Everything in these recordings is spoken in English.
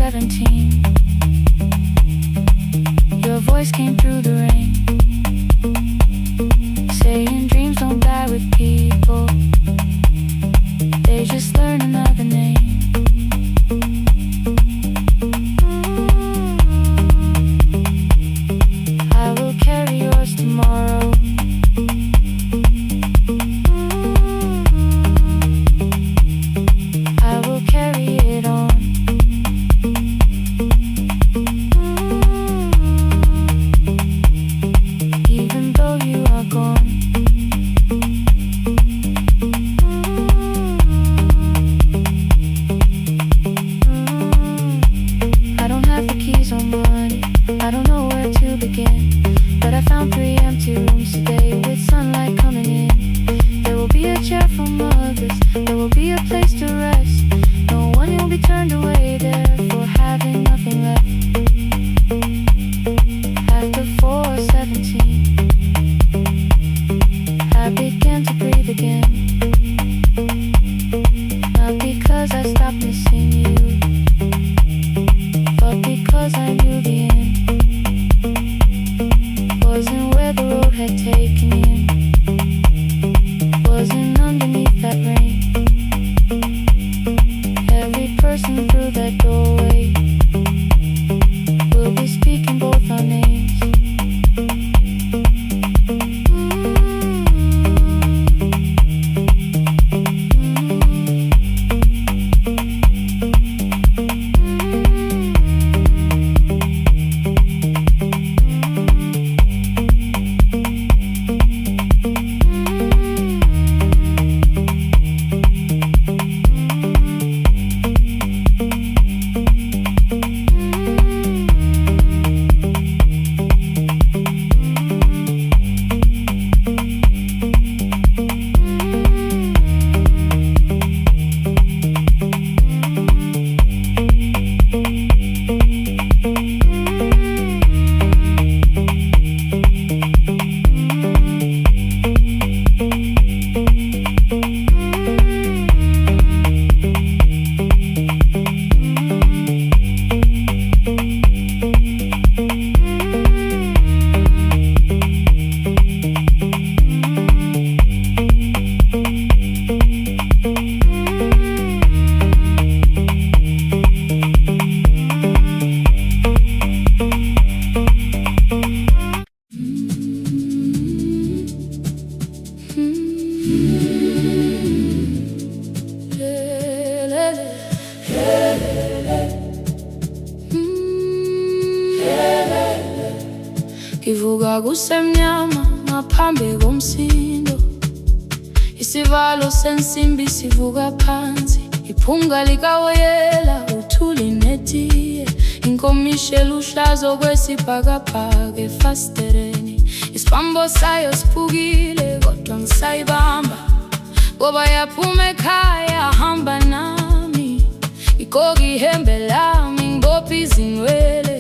17. Your voice came through the rain, saying dreams don't die with people, they just learn another name. I will carry yours tomorrow. I will carry it on. Even though you are gone, I don't have the keys or money, I don't know where to begin, but I found 3 empty rooms today with sunlight coming in. There will be a chair for mothers, there will be a place to rest. No one will be turned away there for having nothing left. After 4:17, I began to breathe again. Not because I stopped missing you, but because I knew the end wasn't where the road had taken in, wasn't underneath that rain. Every person through that doorway will be speaking both our names. Ngivuka kusemnyama ngaphambi komsindo, isivalo sensimbi sivuka phansi, iphunga likawoyela uthuli netiye, inkomishi eluhlaza okwesibhakabhaka efasitereni. Isibambo sayo siphukile kodwa ngisayibamba, ngoba yaphuma ekhaya hamba nami. Igqoka ihembe lami ngibopha izinwele,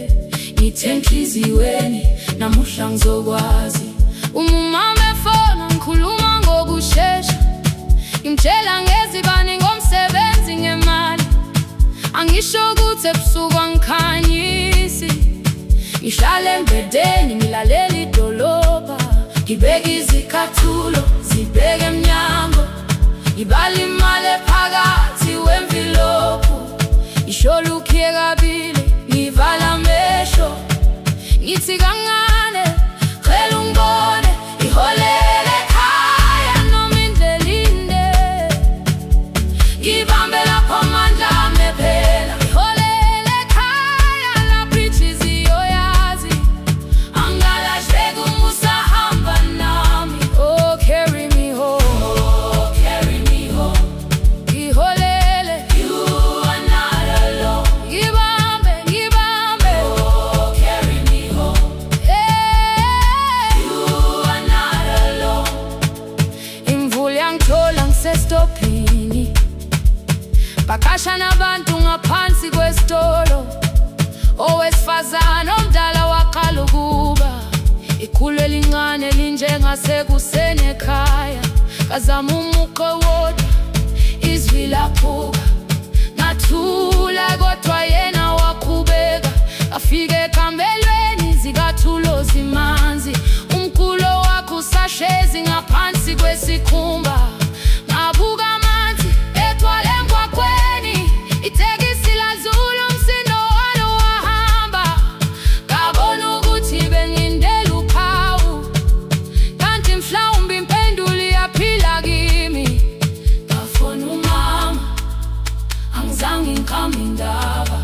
ngithe enhliziyweni namuhla ngizokwazi. Umama efona ngikhuluma ngokushesha, ngimtshela ngezibani ngomsebenzi ngemali. Angisho ukuthi ebusuku angikhanyisi, ngihlala embedeni ngilalela idolobha, ngibeka izicathulo zibheke emnyango, ngibala imali ephakathi wemvilophu. Isho lukhiye kabili ngivala amehlo, ngithi kancane cela ungibone, iholele ekhaya noma indlela inde, ngibambe lapho amandla ami ephela. Iholele ekhaya lapho inhliziyo yazi, angalahleki uma usahamba nami. Oh carry me home, oh carry me home. Iholele, you are not alone. Ngibambe, ngibambe, oh carry me home. You are not alone. Imvula yangithola ngisestopini, bakasha nabantu ngaphansi kwesitolo. Owesifazane omdala waqala ukuba, ikhulu elincane linjengasekuseni ekhaya. Kazama umuqo wodwa, izwi laphuka, ngathula kodwa yena wakho kwesikhumba ngabuka amanzi ethwale emgwaqweni itekisi ladlula umsindo walo wahamba ngabona ukuthi bengindela uphawu kanti mhlawumbe impendulo iyaphila kimi ngafona umama angizange ngikhambe indaba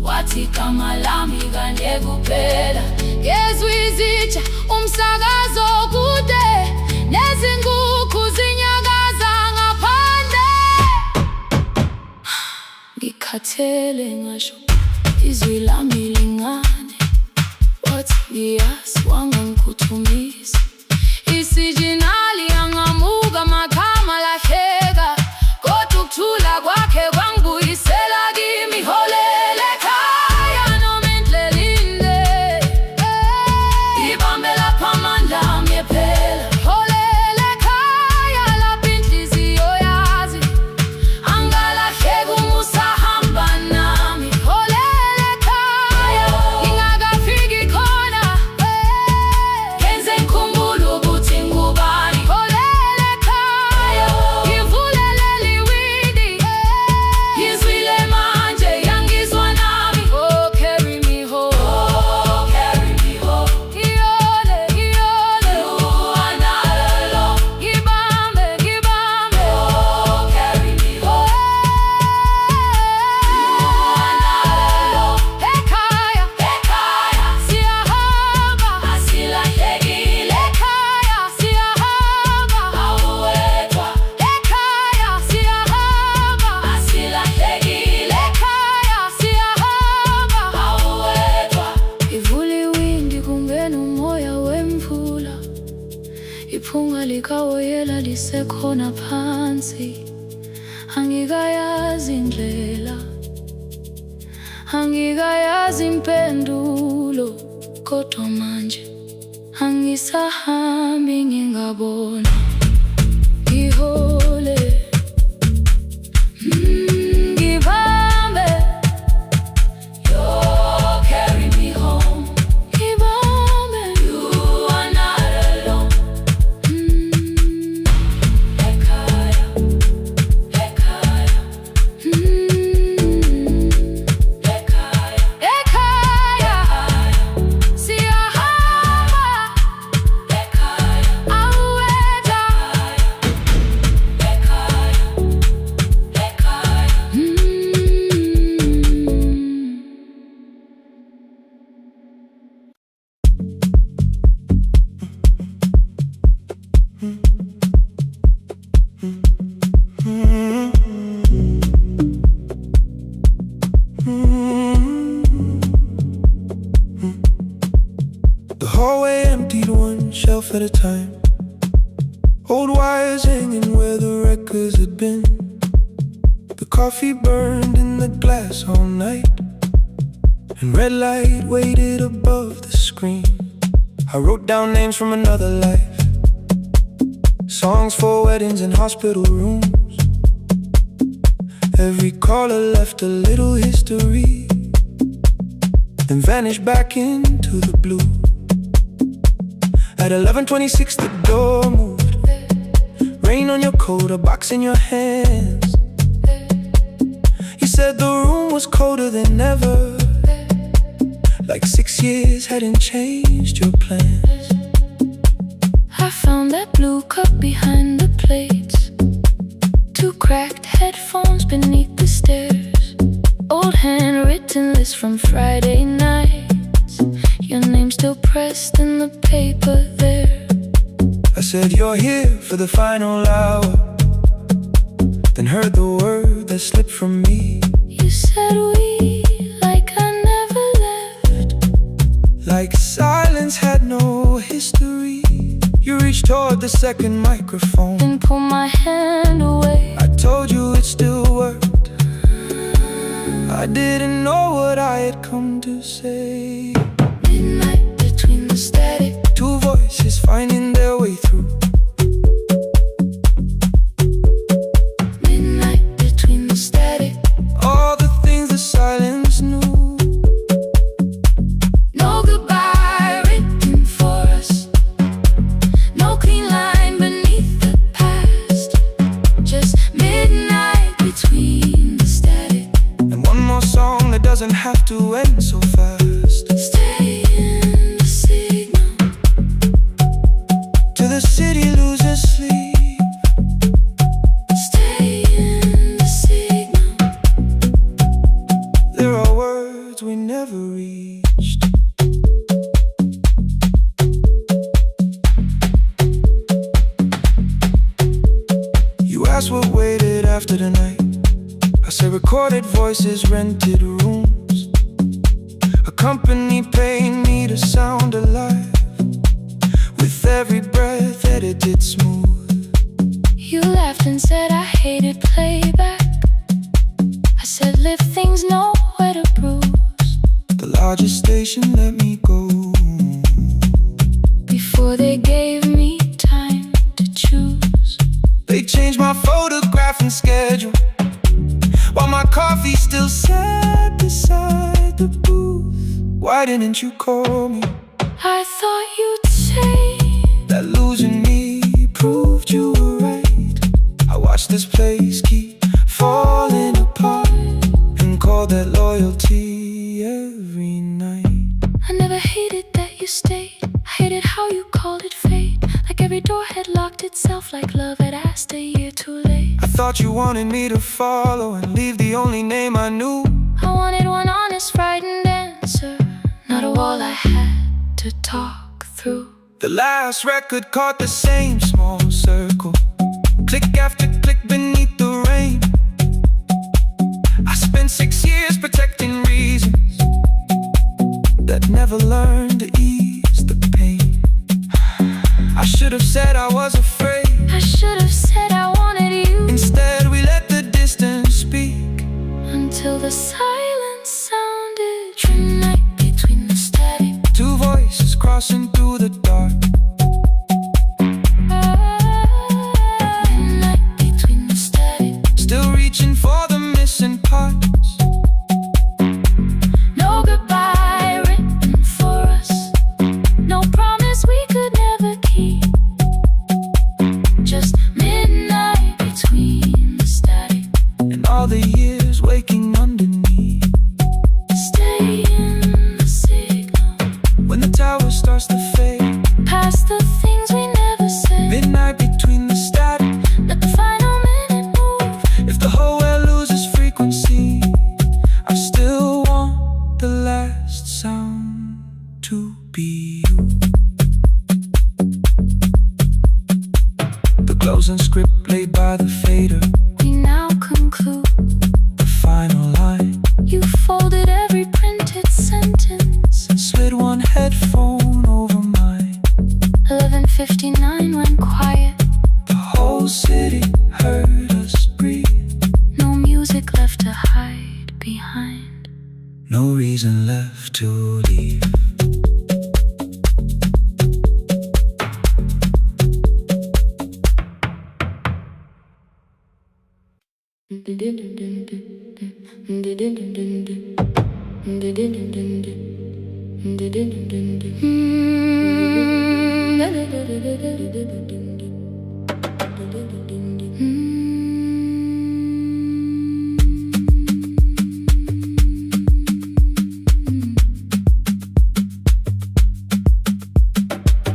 wathi igama lami kanye kuphela ngezwe izitsha umsakazo kude nezinkukhu zinyakaza ngaphandle ngikhathele ngasho izwi lami lingane wathi ngiyazi wangangikhuthumisa isijinali yangamuka makhama lahleka kodwa ukuthula kwakhe kwangibuyisela kimi holele ekhaya noma indlela inde ibambe lapha amandla ami ephela holele ekhaya lapha inhliziyo yazi angalahleki uma usahamba nami holele ekhaya ngingakafiki khona kenze ngikhumbule ukuthi ngubani holele ekhaya ngivulelele iwindi ngizwile manje yangizwa nami oh carry me home iyole iyole uwanalo ngibambe ngibambe oh carry me home uwanalo ekhaya ekhaya siyahamba asilahlekile ekhaya siyahamba awuwedwa ekhaya siyahamba asilahlekile ekhaya siyahamba awuwedwa ivule iwindi kungena umoya wemvula iphunga likawoyela lisekhona phansi angikayazi indlela angikayazi impendulo kodwa manje angisahambi ngingabona ngihole ngibambe you carry me home ngibambe you are not alone ekhaya ekhaya ekhaya ekhaya siyahamba ekhaya awuwedwa ekhaya ekhaya The hallway emptied one shelf at a time. Old wires hanging where the records had been. The coffee burned in the glass all night, and red light waited above the screen. I wrote down names from another life, songs for weddings and hospital rooms. Every caller left a little history, then vanished back into the blue. At 11:26 the door moved. Rain on your coat, a box in your hands. You said the room was colder than ever, like 6 years hadn't changed your plans. I found that blue cup behind the plates, 2 cracked headphones beneath the stairs, old handwritten list from Friday nights, your name still pressed in the paper there. I said you're here for the final hour, then heard the word that slipped from me. You said we, like I never left, like silence had no history. You reached toward the second microphone and pulled my hand away. I told you it still worked. I didn't know what I had come to say. Midnight between the static, 2 voices finding their way through. midnight between the static, All the things the silence knew. no goodbye written for us, no clean line beneath doesn't have to end so fast. Stay in the signal Till the city loses sleep. Stay in the signal. There are words we never reached. You asked what waited after the night. I said recorded voices, rented rooms. A company paying me to sound alive, with every breath edited smooth. You laughed and said I hated playback. I said live things nowhere to bruise. The largest station let me go Before they gave me time to choose. They changed my photograph and schedule, while my coffee still sat beside the booth. Why didn't you call me? I thought you'd say That losing me proved you were right. I watched this place keep falling apart, and called that loyalty every night. I never hated that you stayed. I hated how you called it fate. Like every door had locked itself, like love had asked a year too late. I thought you wanted me to follow and leave the only name I knew. I wanted one honest, frightened answer, not a wall I had to talk through. The last record caught the same small circle, click after click beneath the rain. I spent 6 years protecting reasons that never learned to ease the pain. I should have said I was afraid. I should have said I wanted you. Instead we let the distance speak, Until the silence sounded midnight between the static. two voices crossing through the dark. Midnight between the static. Still reaching for the missing parts. No goodbye written for us. No promise we could never keep. Just midnight between the static. And all the years waking underneath. Stay in the signal. When the tower starts to fade, Past the things we never said. midnight between the static. Let the final minute move. If the whole world loses frequency, I still want the last sound to be you. The closing script laid by the fader, We now conclude. the final line. You folded every printed sentence. Slid one headphone over mine. 11:59 went quiet. The whole city heard us breathe. No music left to hide behind. No reason left to leave.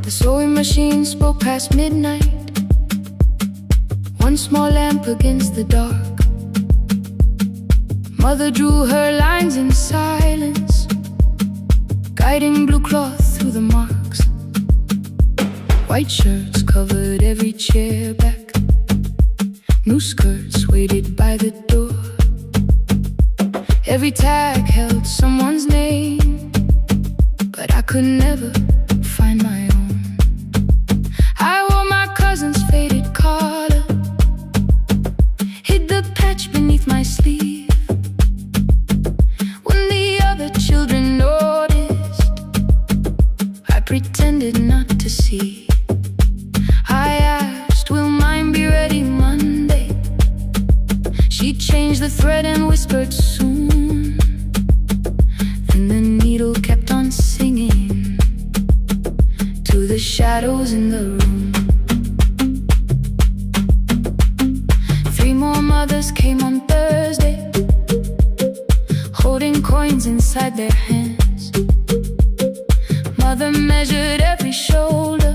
The sewing machine spoke past midnight. One small lamp against the dark. Mother drew her lines in silence, guiding blue cloth through the marks. White shirts covered every chair back. New skirts waited by the door. Every tag held someone's name, but I could never find my own. I wore my cousin's faded collar, hid the patch beneath my sleeve. When the other children noticed, I pretended not to see. I asked, will mine be ready Monday? She changed the thread and whispered soon. And the needle kept on singing to the shadows in the room. 3 more mothers came on Thursday, holding coins inside their hands. Mother measured every shoulder,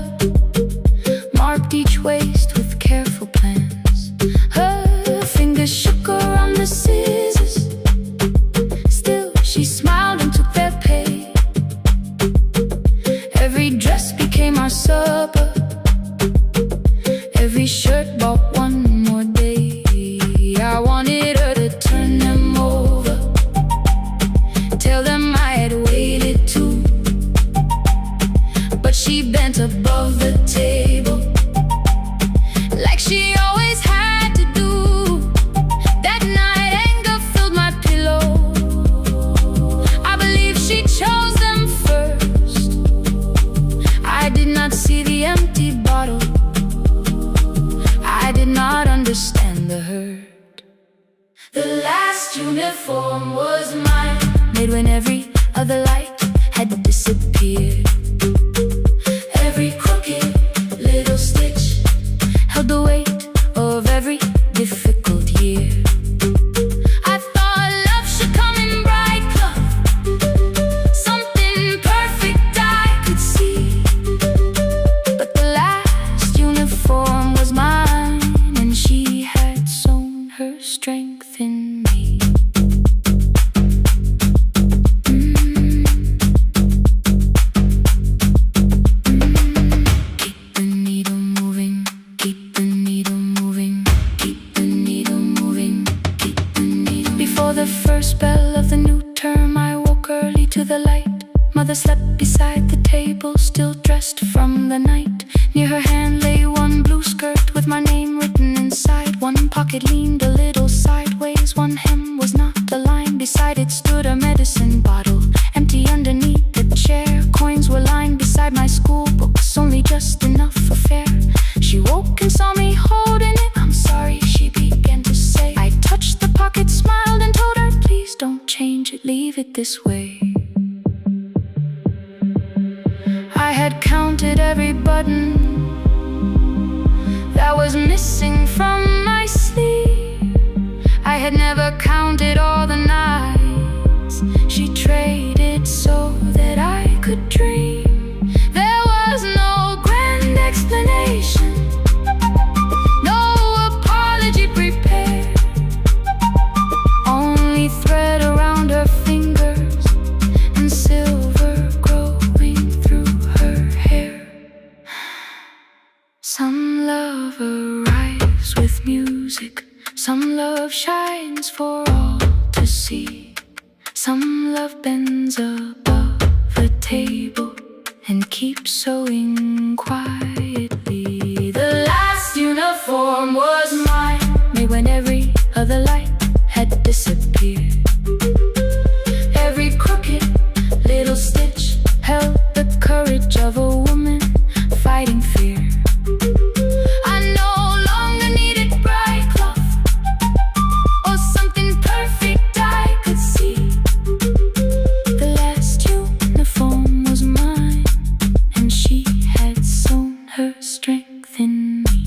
marked each waist with careful plans. Her fingers shook around the scissors, still she smiled and took their pay. Every dress became our supper, every shirt bought one more day. I wanted her to turn them over, tell them I had waited too. But she bent above the table, like she always had to do. That night anger filled my pillow. I believe she chose them first. I did not see the empty bottle, I did not understand the hurt. The last uniform was mine, made when every other light had disappeared. Every crooked little stitch held the weight of every difficult year. I thought love should come in bright cloth, something perfect I could see. But the last uniform was mine, and she had sewn her strength in me. Keep the needle moving, keep the needle moving, keep the needle moving, keep the needle. Before the first bell of the new term, I woke early to the light. Mother slept beside the table, still dressed from the night. Near her hand lay one blue skirt with my name written inside. One pocket leaned a little sideways, one hem was not aligned. Beside it stood a medicine bottle, empty underneath the chair. Coins were lined beside my school books, only just enough for fare. She woke and saw me holding it. I'm sorry, she began to say. I touched the pocket, smiled and told her, please don't change it, leave it this way. I had counted every button that was missing from my sleeve. I had never counted all the nights she traded so that I could dream. There was no grand explanation, no apology prepared, only thread around her fingers and silver growing through her hair. Some love arrives with music, some love shines for all to see. Some love bends above a table and keeps sewing quietly. The last uniform was mine, made when every other light had disappeared. Every crooked little stitch held the courage of a woman fighting fear. I no longer needed bright cloth or something perfect I could see. The last uniform was mine, and she had sewn her strength in me.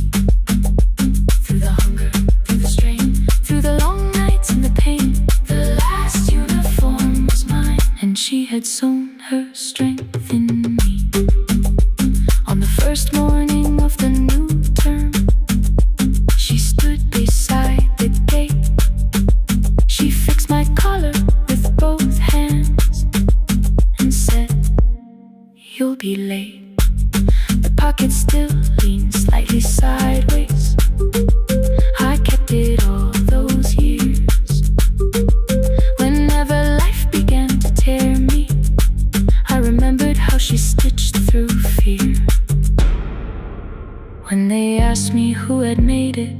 Through the hunger, through the strain, through the long nights and the pain, the last uniform was mine, and she had sewn her strength in me. On the first morning of the new term, she stood beside the gate. She fixed my collar with both hands and said, you'll be late. The pocket still leaned slightly sideways. I kept it all those years. Whenever life began to tear me, I remembered how she stitched through fear. When they asked me who had made it,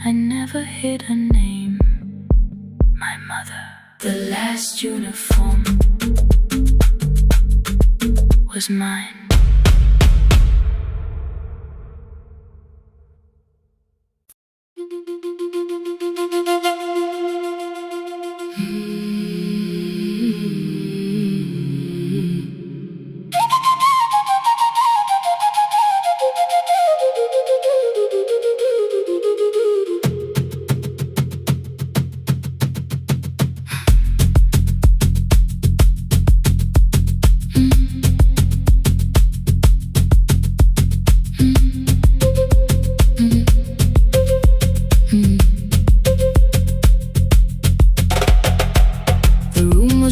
I never hid her name. My mother. The last uniform was mine.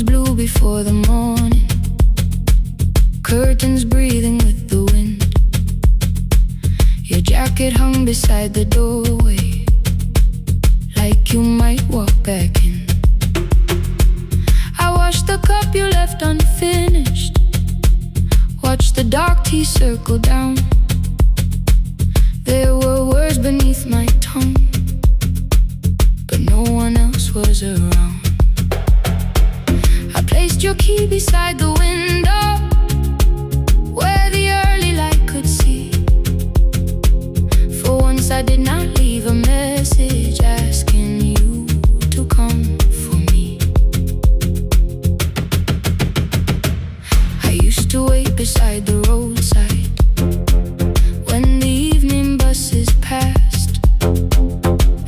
was blue before the morning, curtains breathing with the wind. Your jacket hung beside the doorway, like you might walk back in. I washed the cup you left unfinished, watched the dark tea circle down. There were words beneath my tongue, but no one else was around. I placed your key beside the window, where the early light could see. For once I did not leave a message asking you to come for me. I used to wait beside the roadside when the evening buses passed.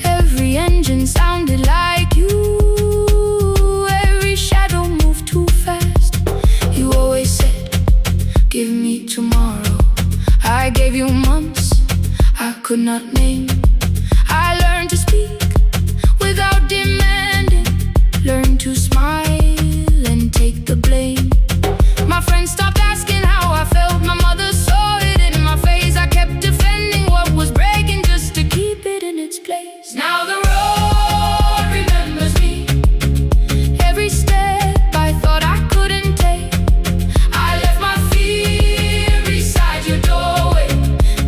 Every engine sounded like you, every shadow moved too fast. You always said, give me tomorrow. I gave you months I could not name. I learned to speak without demanding, learned to smile and take the blame. My friends stopped asking how I felt, my mother saw it in my face. I kept defending what was breaking just to keep it in its place. Now the road remembers me, every step I thought I couldn't take. I left my fear beside your doorway,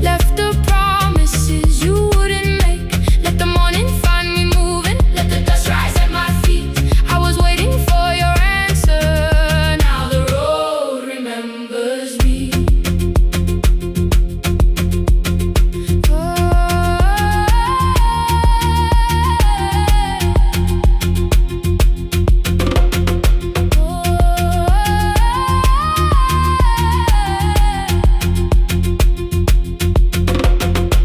left the promises you wouldn't make. Let the morning find me moving, let the dust rise at my feet. I was waiting for your answer, now the road remembers me.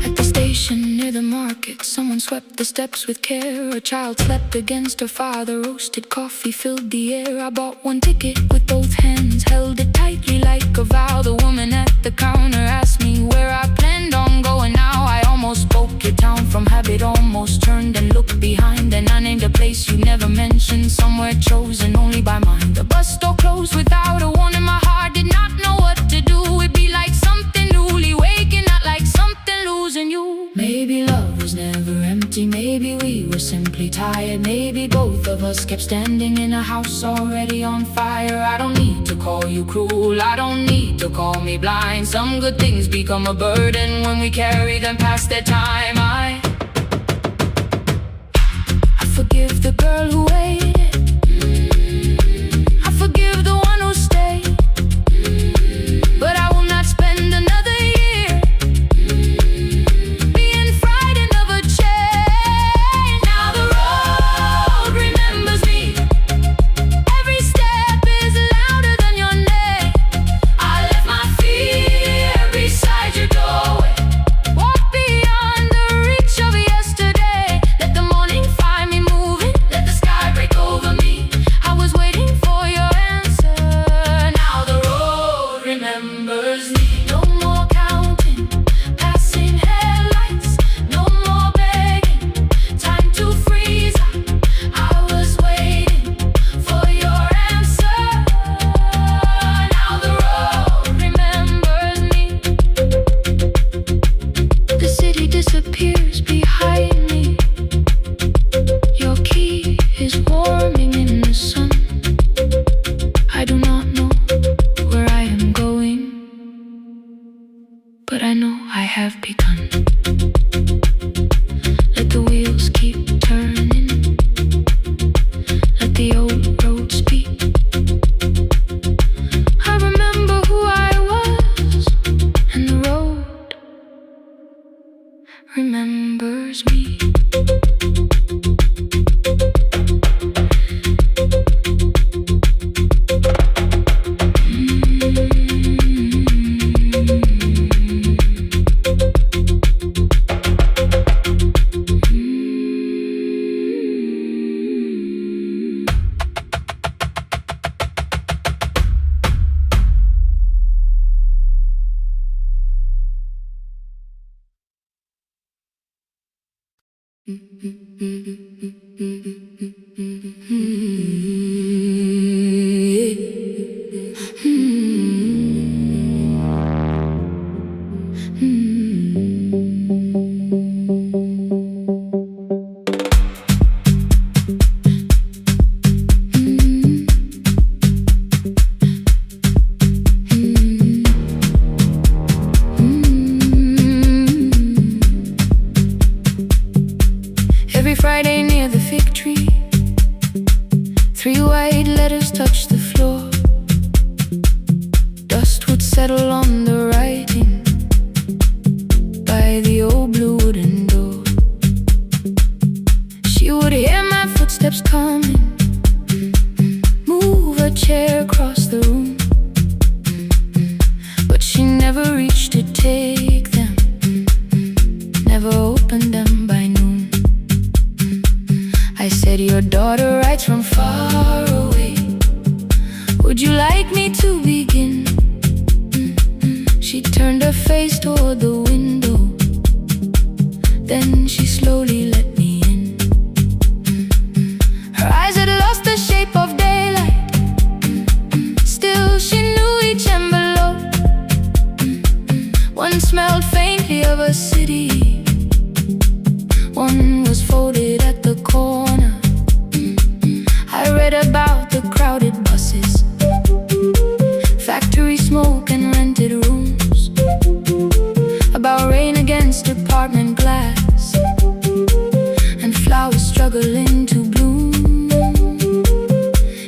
At the station near the market, someone swept the steps with care. A child slept against her father, roasted coffee filled the air. I bought one ticket with both hands, held it tightly like a vow. The woman at the counter asked me where I planned on going now. I almost spoke your town from habit, almost turned and looked behind. And I named a place you never mentioned, somewhere chosen only by mine. The bus door closed without a warning, my heart did not know what to do. It'd be like something newly waking, not like something losing you. Maybe love was never empty, maybe we were simply tired. Maybe both of us kept standing in a house already on fire. I don't need to call you cruel, I don't need to call me blind. Some good things become a burden when we carry them past their time. I forgive the girl who waited, I forgive the one who stayed, but I will not spend another year being frightened of a change. Now the road remembers me, every step is louder than your name. I left my fear beside your doorway, walk beyond the reach of yesterday. Let the morning find me moving, let the sky houses, factory smoke and rented rooms, about rain against apartment glass, and flowers struggling to bloom.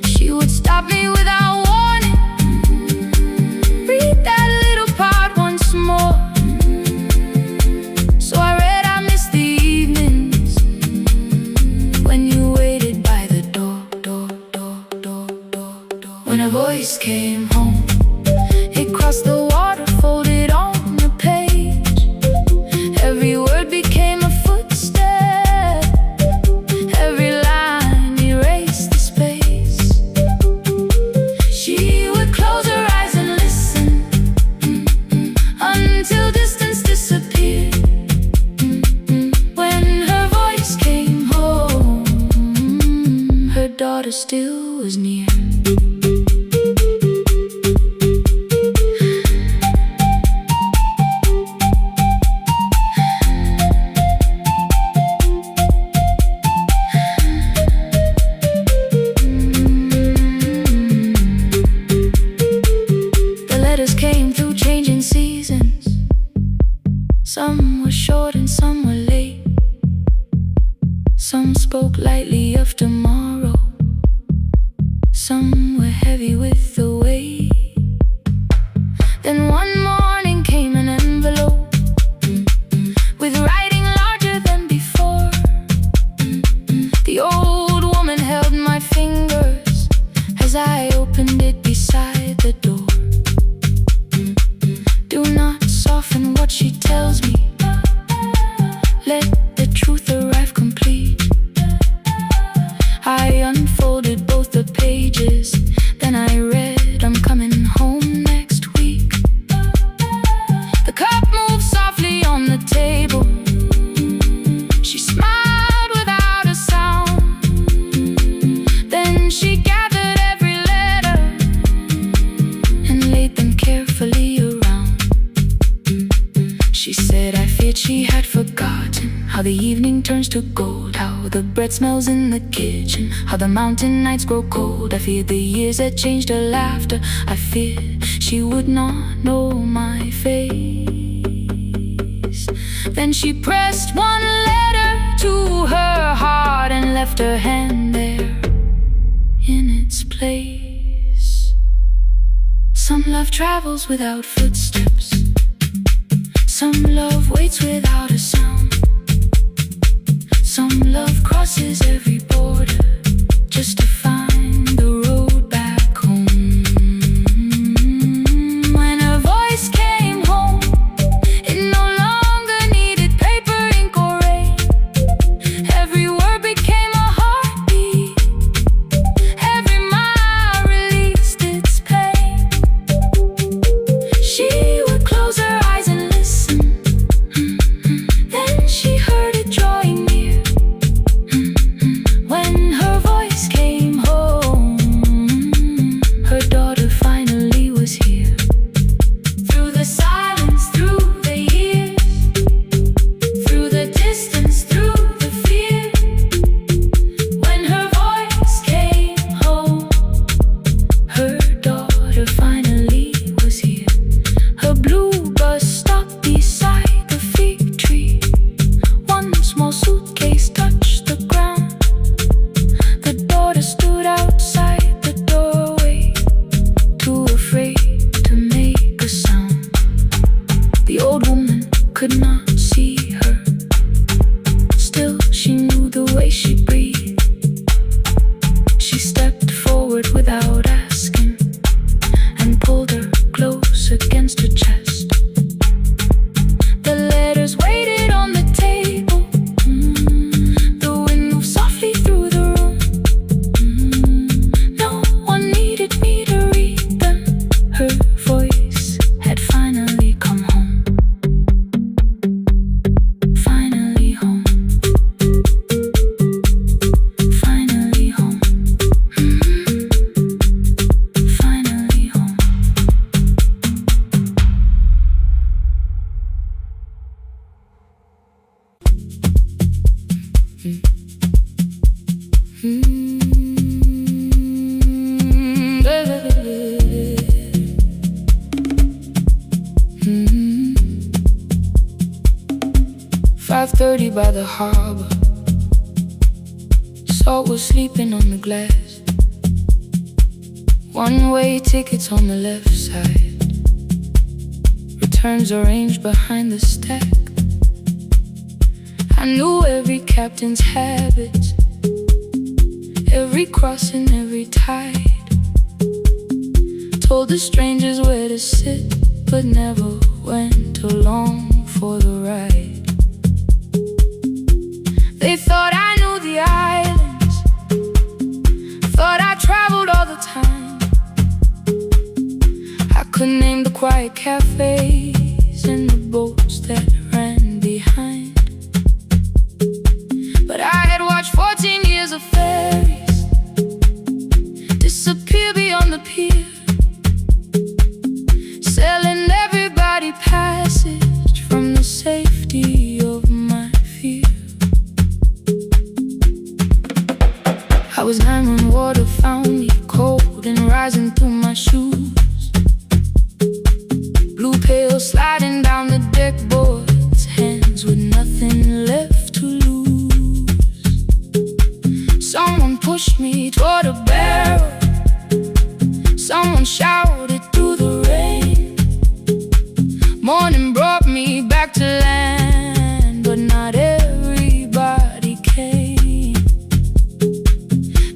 She would stop me without warning, read that little part once more. So I read I missed the evenings when you waited by the door. When a voice came home, it crossed the water, folded on the page. Every word became a footstep, every line erased the space. She would close her eyes and listen, until distance disappeared. When her voice came home, her daughter still was near. Came through changing seasons. Some were short and some were late. Some spoke lightly of tomorrow, some were heavy with the weight. Then one morning came an envelope with writing larger than before. The old woman held my fingers as I opened it beside the door. Do not soften what she tells me, let the truth arrive complete. I unfolded both the pages, then I read, I'm coming home next week. The cup moved softly on the table. She smiled without a sound. Then she gathered every letter and laid them carefully around. She said, I feared she had forgotten how the evening turns to gold, how the bread smells in the kitchen, how the mountain nights grow cold. I feared the years had changed her laughter. I feared she would not know my face. Then she pressed one letter to her heart and left her hand there in its place. Some love travels without footsteps, some love waits without a sound. Some love crosses every border just to find the road back home. When her voice came home, it no longer needed paper, ink, or rain. Every word became a heartbeat, every mile released its pain. She would close her eyes and listen, then she heard it drawing near. When her voice came 5:30 by the harbor. Salt was sleeping on the glass. One-way tickets on the left side. Returns arranged behind the stack. I knew every captain's habits, every crossing, every tide. Told the strangers where to sit, but never went along for the ride. They thought I knew the islands, thought I traveled all the time. I could name the quiet cafes and the boats that ran behind. But I had watched 14 years of ferries disappear beyond the pier, selling everybody passage from the safety of my fear. I was 9 when water found me, cold and rising through my shoes. Blue pail sliding down the deck boards, hands with nothing left to lose. Someone pushed me toward a barrel, someone shouted through the rain. Morning brought me back to land, but not everybody came.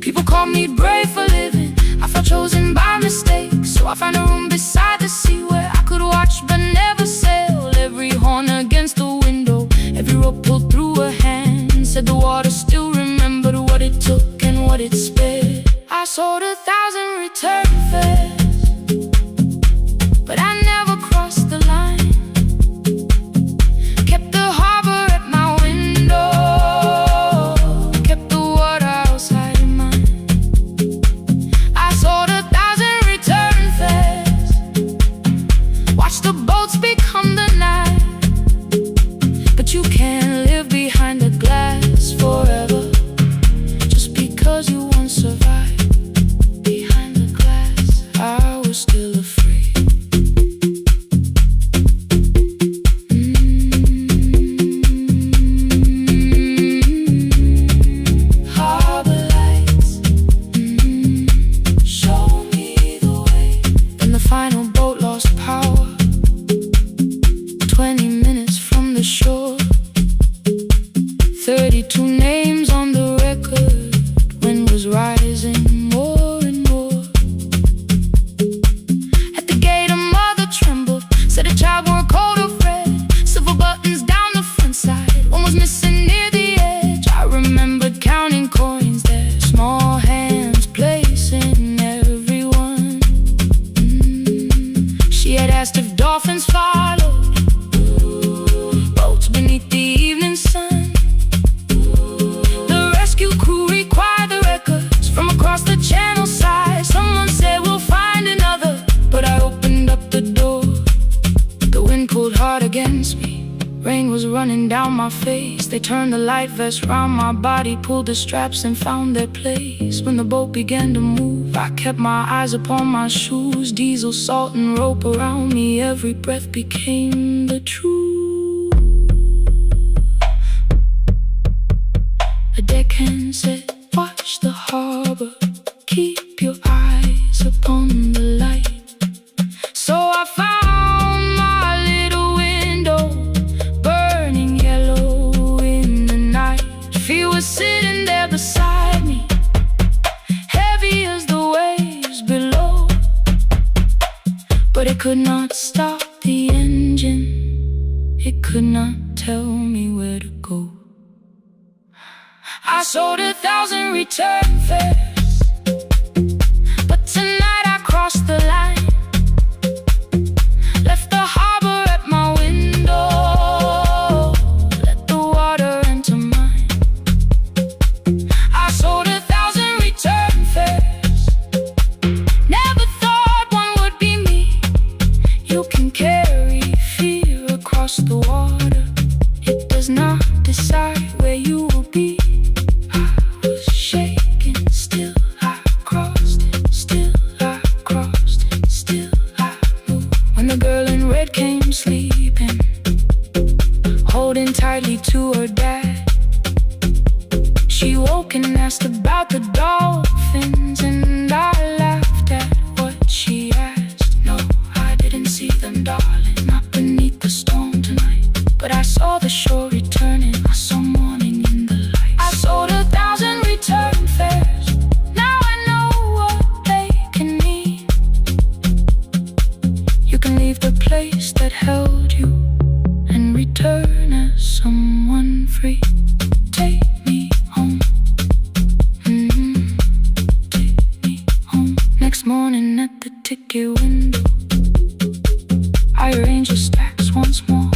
People called me brave for living, I felt chosen by mistake. So I found a room beside the sea where I could watch but never sail. Every horn against the window, every rope pulled through a hand, said the water still remembered what it took and what it spared. I sold 1,000 return fares, but I never crossed the line. Kept the harbor at my window, kept the water outside of mine. I sold 1,000 return fares, watched the boats become the night. But you can't live behind the glass forever, just because you once survived. Behind the glass, I was still afraid. Harbor lights, show me the way. Then the final boat lost power, 20 minutes from the shore. 32 names on the record, wind was rising more and more. At the gate a mother trembled, said a child wore a coat of red, silver buttons down the front side, one was missing near the edge. I remembered counting coins there, small hands placing everyone. She had asked if dolphins followed, boats beneath the evening sun. The rescue crew required the records from across the channel side. Someone said we'll find another, but I opened up the door. The wind pulled hard against me, rain was running down my face. They turned the light vest round my body, pulled the straps and found their place. When the boat began to move, I kept my eyes upon my shoes. Diesel, salt and rope around me, every breath became the truth. A deckhand said, watch the harbor, keep your eyes upon the light. So I found my little window, burning yellow in the night. Fear was sitting there beside me, heavy as the waves below. But it could not stop the engine, it could not tell me where to go. I sold 1,000 return fares, but tonight I crossed the line. Left the harbor at my window, let the water enter mine. I sold 1,000 return fares, never thought one would be me. You can carry fear across the water, it does not decide where you will be. I was shaking still. place that held you and return as someone free. Take me home. Take me home. Next morning at the ticket window, I arrange the stacks once more.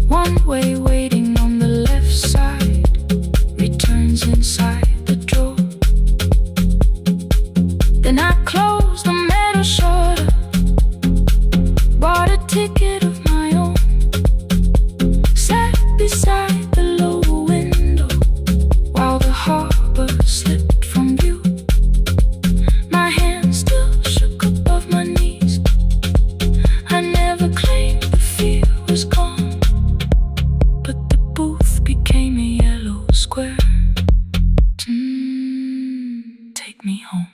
One way waiting on the left side, returns inside the drawer. Then I close the metal shutter, bought a ticket of my own, sat beside the low window while the harbor slipped from view. My hands still shook above my knees. I never claimed the fear was gone, but the booth became a yellow square. Take me home.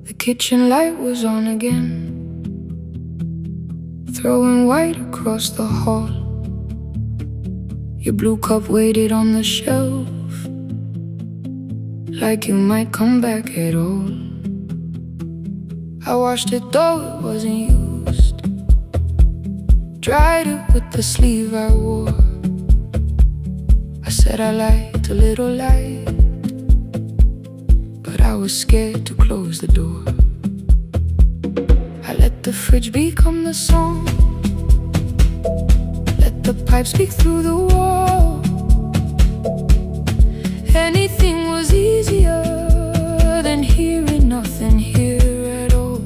The kitchen light was on again, throwing white across the hall. Your blue cup waited on the shelf, like you might come back at all. I washed it though it wasn't used, dried it with the sleeve I wore. I said I liked a little light, but I was scared to close the door. I let the fridge become the song, let the pipe speak through the wall. Anything was easier than hearing nothing here at all.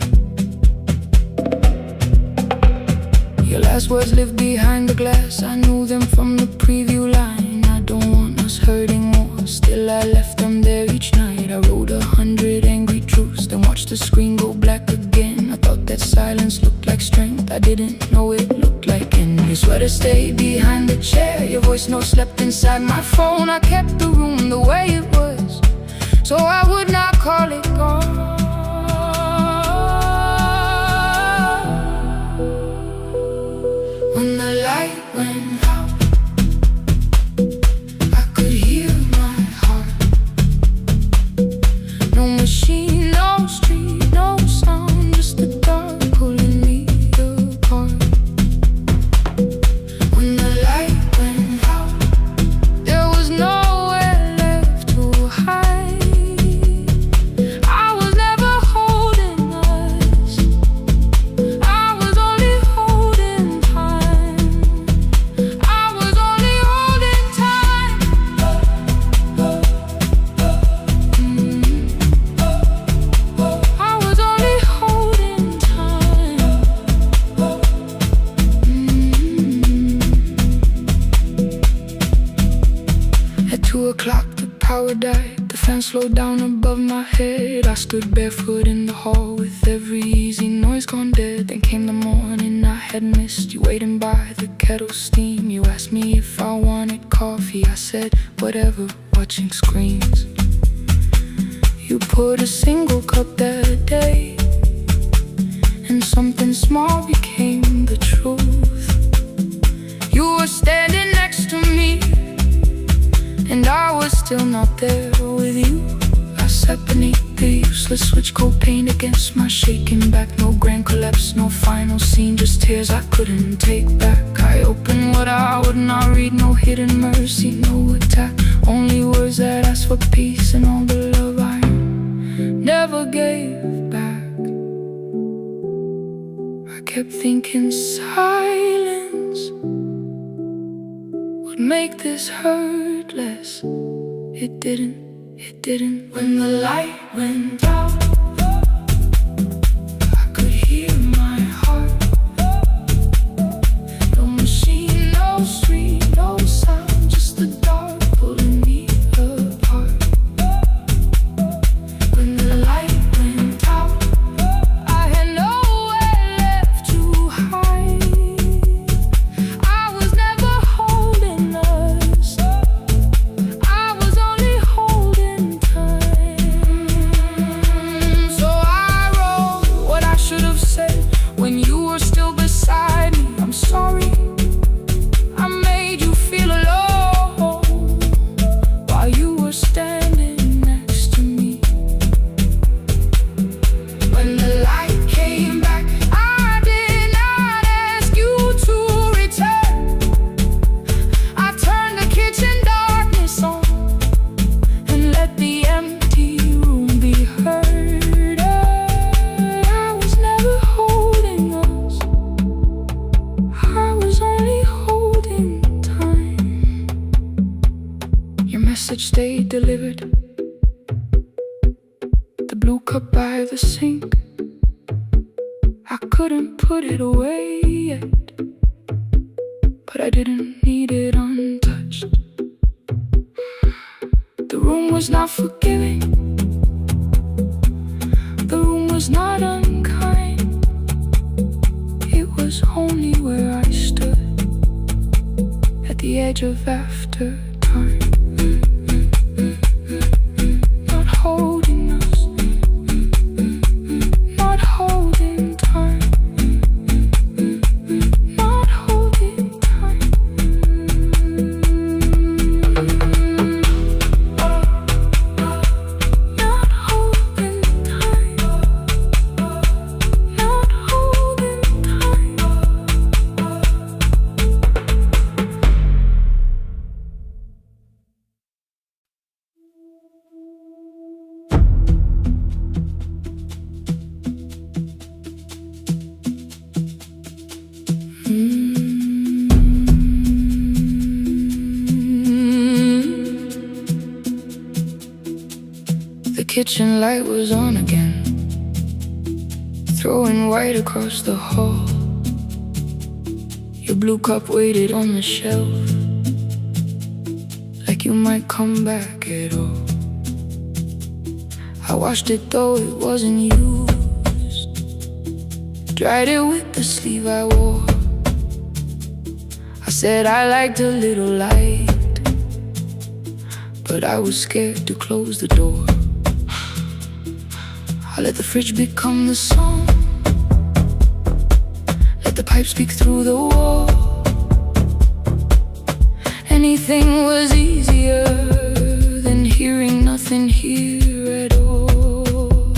Your last words lived behind the glass, I knew them from the preview line. I don't want us hurting more, still I left them there each night. I wrote 100 angry truths, then watched the screen go black again. I thought that silence looked like strength, I didn't know it looked like end. Your sweater stayed behind the chair, your voice note slept inside my phone. I kept the room the way it was, so I would not call it gone. When the light went out, I could hear my heart. No machine, no street, no sound, just the dark pulling me apart. When the light went out, there was nowhere left to hide. I was never holding us, I was only holding time. I was only holding time. I was only holding time. At 2 o'clock the power died, the fan slowed down above my head. I stood barefoot in the hall with every easy noise gone dead. Then came the morning I had missed, you waiting by the kettle steam. You asked me if I wanted coffee, I said whatever, watching screens. You poured a single cup that day, and something small became the truth. You were standing next to me, and I was still not there with you. I sat beneath the useless switch, cold paint against my shaking back. No grand collapse, no final scene, just tears I couldn't take back. I opened what I would not read, no hidden mercy, no attack, only words that asked for peace and all the love I never gave back. I kept thinking silence would make this hurt less. It didn't. When the light went out, I could hear my heart. No machine, no street, no sound, just the dark pulling me apart. When the light went out, I had nowhere left to hide. I was never holding us, I was only holding message stayed delivered. The blue cup by the sink, I couldn't put it away yet, but I didn't need it untouched. The room was not forgiving, the room was not unkind. It was only where I stood at the edge of after time. Not holding us, not holding time, not holding time. Not holding time, not holding time. The kitchen light was on again, throwing white across the hall. Your blue cup waited on the shelf, like you might come back at all. I washed it though it wasn't used, dried it with the sleeve I wore. I said I liked a little light, but I was scared to close the door. I let the fridge become the song, let the pipe speak through the wall. Anything was easier than hearing nothing here at all.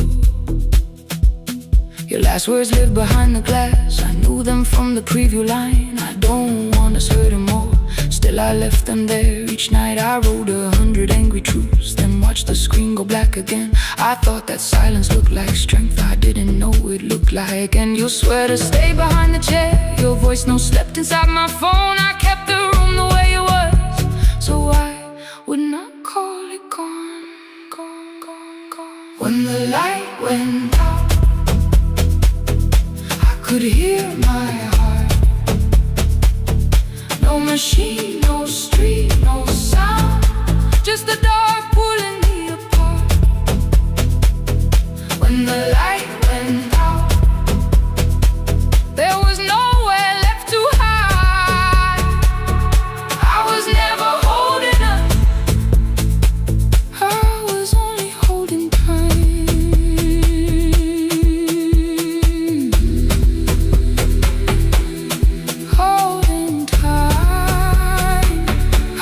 Your last words lived behind the glass, I knew them from the preview line. I don't want us hurting more, still I left them there. Each night I wrote 100 angry truths, then watched the screen go black again. I thought that silence looked like strength, I didn't know it looked like. And you'll swear to stay behind the chair, your voice no slept inside my phone. I kept the room the way it was, so I would not call it gone, gone, gone, gone. When the light went out, I could hear my heart. No machine, no street, no sound, just the dark pulling me apart. When the light went out, there was nowhere left to hide. I was never holding up, I was only holding time. Holding time, I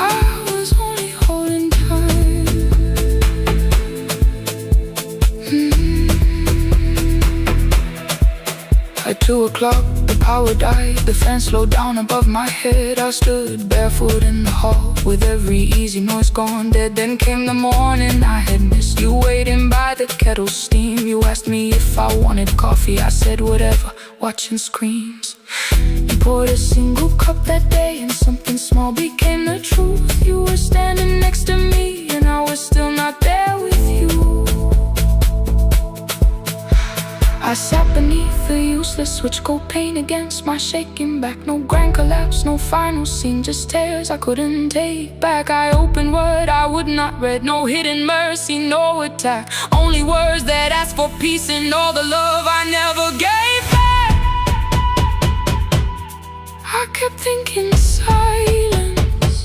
was only holding time. At 2 o'clock, the power died, the fan slowed down above my head. I stood barefoot in the hall, with every easy noise gone dead. Then came the morning, I had missed you waiting by the kettle steam. You asked me if I wanted coffee, I said whatever, watching screens. You poured a single cup that day, and something small became the truth. You were standing next to me, and I was still not there with you. I sat beneath the useless switch, cold pain against my shaking back. No grand collapse, no final scene, just tears I couldn't take back. I opened what I would not read, no hidden mercy, no attack. Only words that asked for peace and all the love I never gave back. I kept thinking silence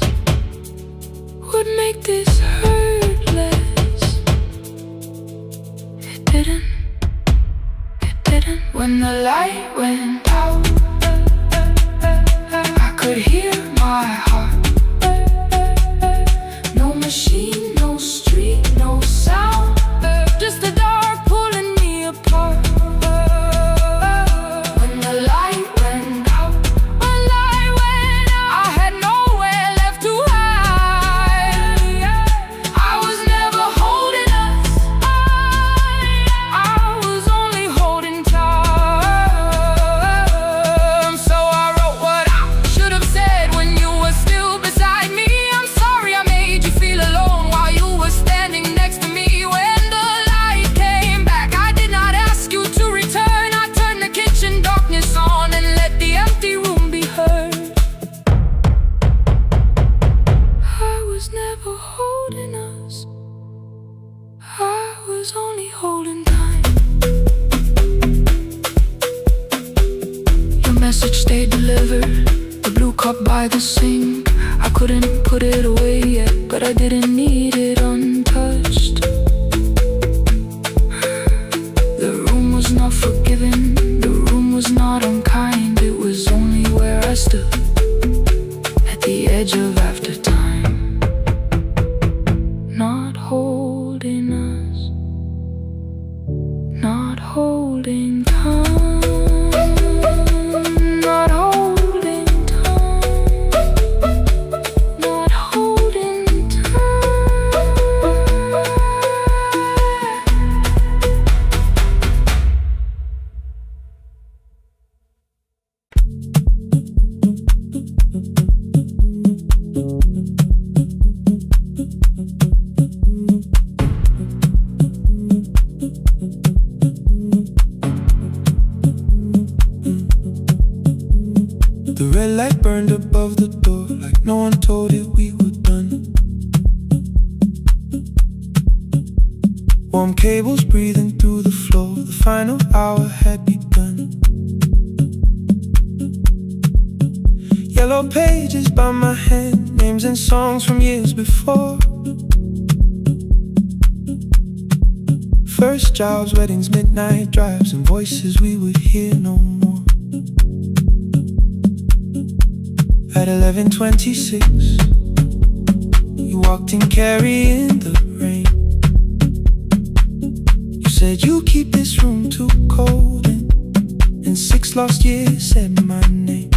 would make this hurt less. It didn't. When the light went out, I could hear my heart. No machine, no street, no sound, just the dark pulling me apart. When the light went out, I had nowhere left to hide. I was never holding us, I was only holding tight. cup by the sink. I couldn't put it away yet, but I didn't need it untouched. The room was not forgiving, the room was not unkind. It was only where I stood at the edge of after time, not holding us, not holding time, not holding time, not holding time. The red light burned above the door, like no one told it we were done. Warm cables breathing through the floor, the final hour had begun. Yellow pages by my hand, names and songs from years before. First jobs, weddings, midnight drives, and voices we would hear no more. At 11:26, you walked in carrying the rain. You said you keep this room too cold, and in 6 lost years said my name.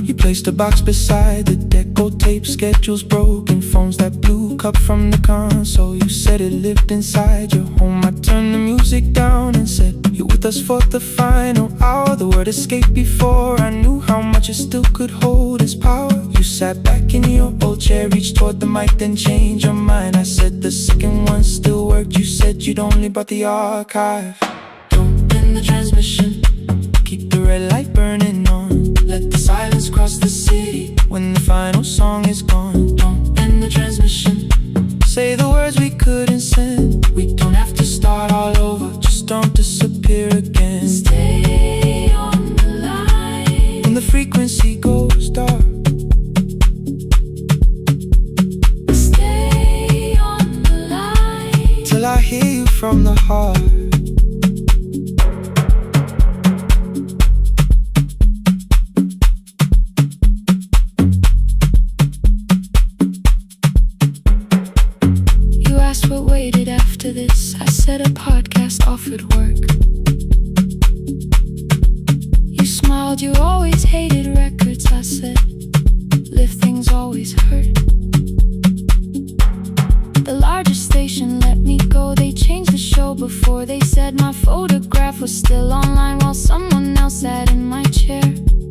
You placed a box beside the deck, old tape, schedules broken, phones that blew, cup from the console. You said it lived inside your home. I turned the music down and said, you're with us for the final hour. The word escaped before I knew how much it still could hold its power. You sat back in your old chair, reached toward the mic, then changed your mind. I said the second one still worked. You said you'd only brought the archive. Don't end the transmission, keep the red light burning on. Let the silence cross the city when the final song is gone. Don't end the transmission, say the words we couldn't send. We don't have to start all over, just don't disappear again. Stay on the line when the frequency goes dark. Stay on the line Till I hear you from the heart. You asked what waited after this. I said a podcast offered work. You smiled, you always hated records. I said, live things always hurt. The largest station let me go. They changed the show before they said my photograph was still online while someone else sat in my chair.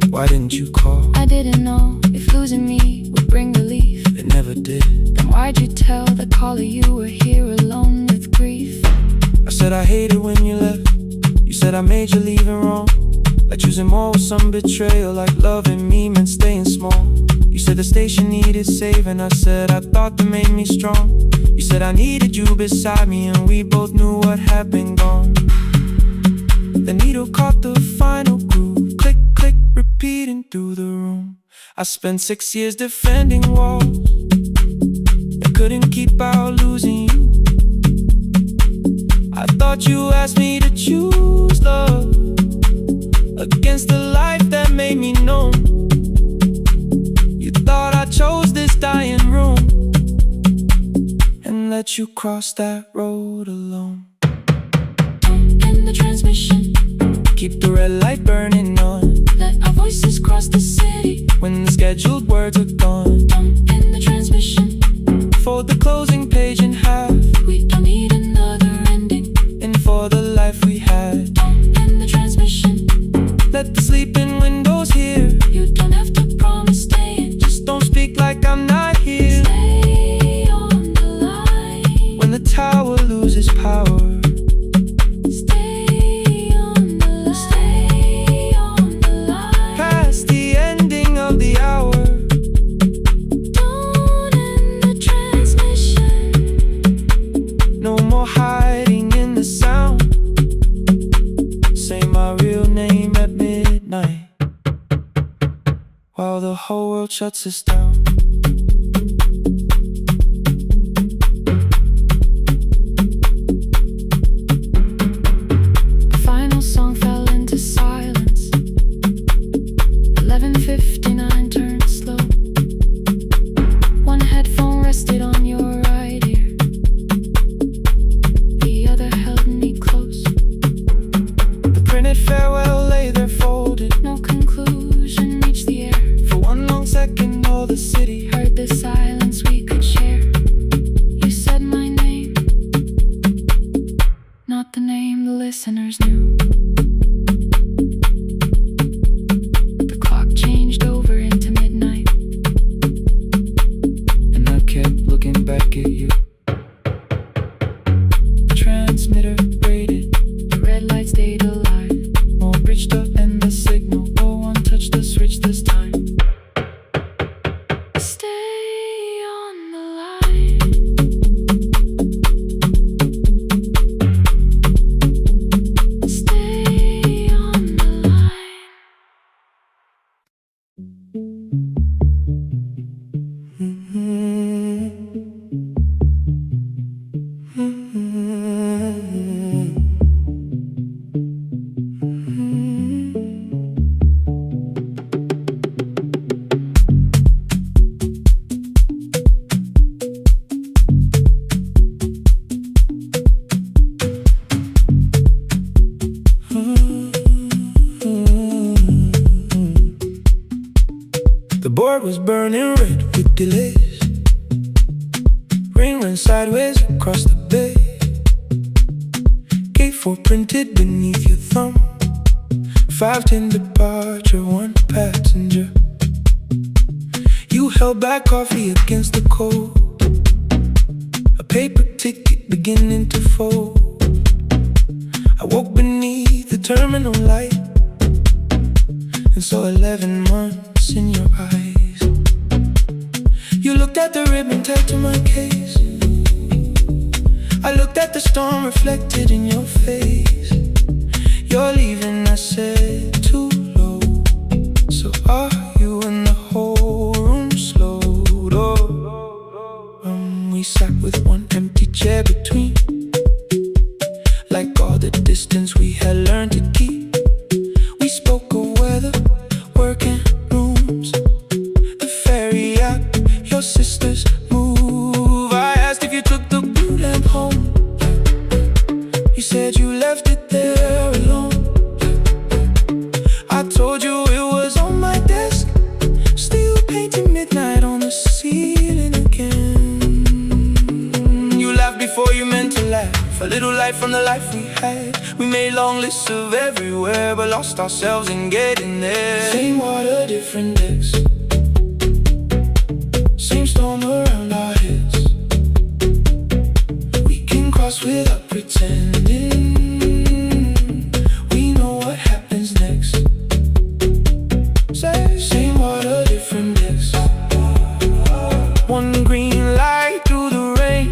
Why didn't you call? I didn't know if losing me would bring relief. It never did. Then why'd you tell the caller you were here alone with grief? I said I hated when you left. You said I made you leaving wrong, like choosing more with some betrayal, like loving me meant staying small. You said the station needed saving. I said I thought that made me strong. You said I needed you beside me, and we both knew what had been gone. The needle caught the final groove, click, click, repeating through the room. I spent 6 years defending walls that couldn't keep out losing you. I thought you asked me to choose love against the life that made me known. You thought I chose this dying room and let you cross that road alone. Don't end the transmission, keep the red light burning on. let our voices cross the city when the scheduled words are gone. Don't end the transmission, fold the closing page in half. we don't need another ending. And for the life we had, Don't end the transmission, let the sleeping windows hear. you don't have to promise staying. Just don't speak like I'm not here. Stay on the line When the tower loses power, stay on the line, stay on the line. past the ending of the hour. shuts us down. The final song fell into silence. 11:59 turned slow. One headphone rested on your right ear, the other held me close. The printed farewell lay there folded. No conclusion reached the air. For one long second all the city Heard the silence we could share. You said my name, not the name the listeners knew. The clock changed over into midnight, and I kept looking back at you. The transmitter braided, the red light stayed alive. more bridged up and the signal. No one touched the switch this time. Stay on the line. Stay on the line. The board was burning red with delays. Rain ran sideways across the bay. Gate 4 printed beneath your thumb. 5:10 departure, 1 passenger. You held back coffee against the cold. A paper ticket beginning to fold. I woke beneath the terminal light and saw 11 months in your eyes. You looked at the ribbon tied to my case. I looked at the storm reflected in your face. You're leaving, I said, too low. So are you? And the whole room slowed up. We sat with one empty chair between, like all the distance we had learned to keep. We spoke of weather, work and rooms, the ferry app, your sister's move. I asked if you took the blue lamp home. You said you left it there alone. I told you it was on my desk, still painting midnight on the ceiling again. You laughed before you meant to laugh. A little light from the life we had. We made long lists of everywhere, but lost ourselves in getting there. Same water, different decks. Same storm around our heads. We can cross without pretending. We know what happens next. Same water, different decks. One green light through the rain.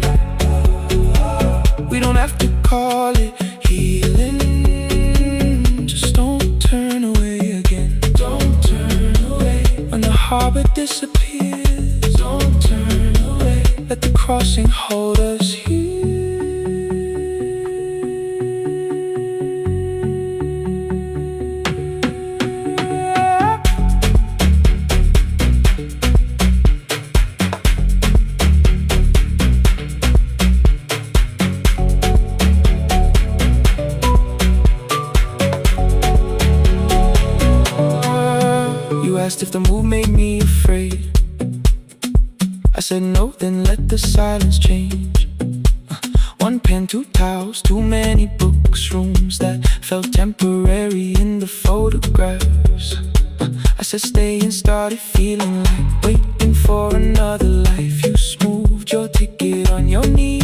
We don't have to call it healing. Just don't turn away again. Don't turn away. When the harbor disappears, don't turn away. Let the crossing hold us here. You asked if the move made me afraid. I said no, then let the silence change. One pen, 2 towels, too many books, rooms that felt temporary in the photographs. I said stay and started feeling like waiting for another life. You smoothed your ticket on your knee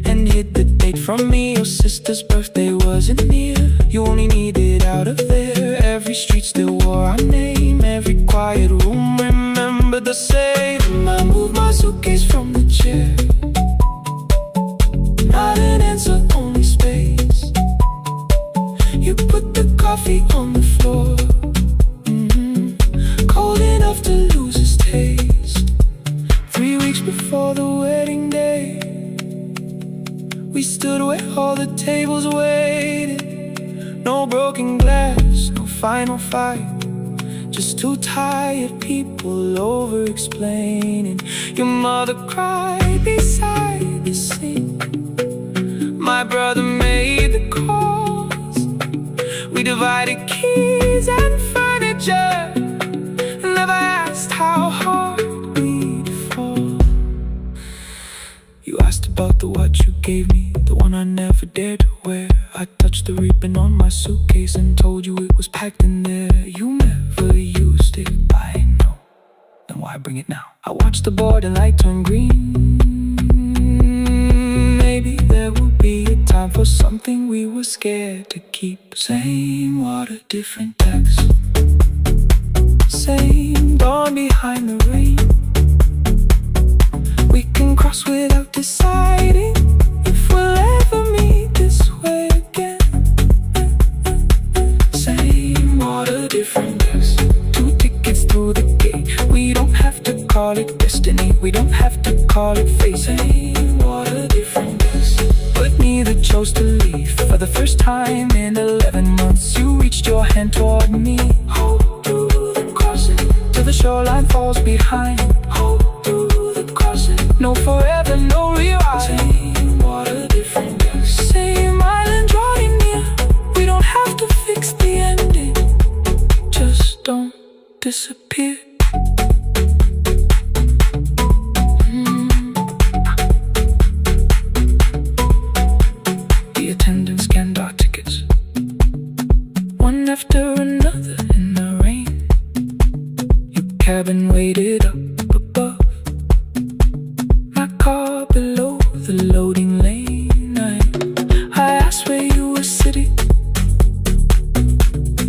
and hid the date from me. Your sister's birthday wasn't near. You only needed out of there. Every street still wore our name. Every quiet room remembered the same. I moved my suitcase from the chair. Not an answer, only space. You put the coffee on the floor, cold enough to lose its taste. all the tables waited. No broken glass, no final fight. Just two tired people over-explaining. Your mother cried beside the sink. My brother made the calls. We divided keys and furniture. Never asked how hard we'd fall. You asked about the watch you gave me, the one I never dared to wear. I touched the ribbon on my suitcase and told you it was packed in there. You never used it, I know. Then why bring it now? I watched the border light turn green. Maybe there will be a time for something we were scared to keep. Same water, different text. Same dawn behind the rain. We can cross without deciding if we'll ever meet this way again. Same water, different text. Two tickets through the gate. We don't have to call it destiny, we don't have to call it fate. Same water, different text. But neither chose to leave. For the first time in 11 months, you reached your hand toward me. Hold through the crossing till the shoreline falls behind. Hold through the crossing. No forever, no rewrite. Same water, different text. Same island drawing near. We don't have to fix the ending. Just don't disappear. The attendants scanned our tickets, one after another in the rain. Your cabin waited up above, my car below the loading lane. I asked where you were sitting.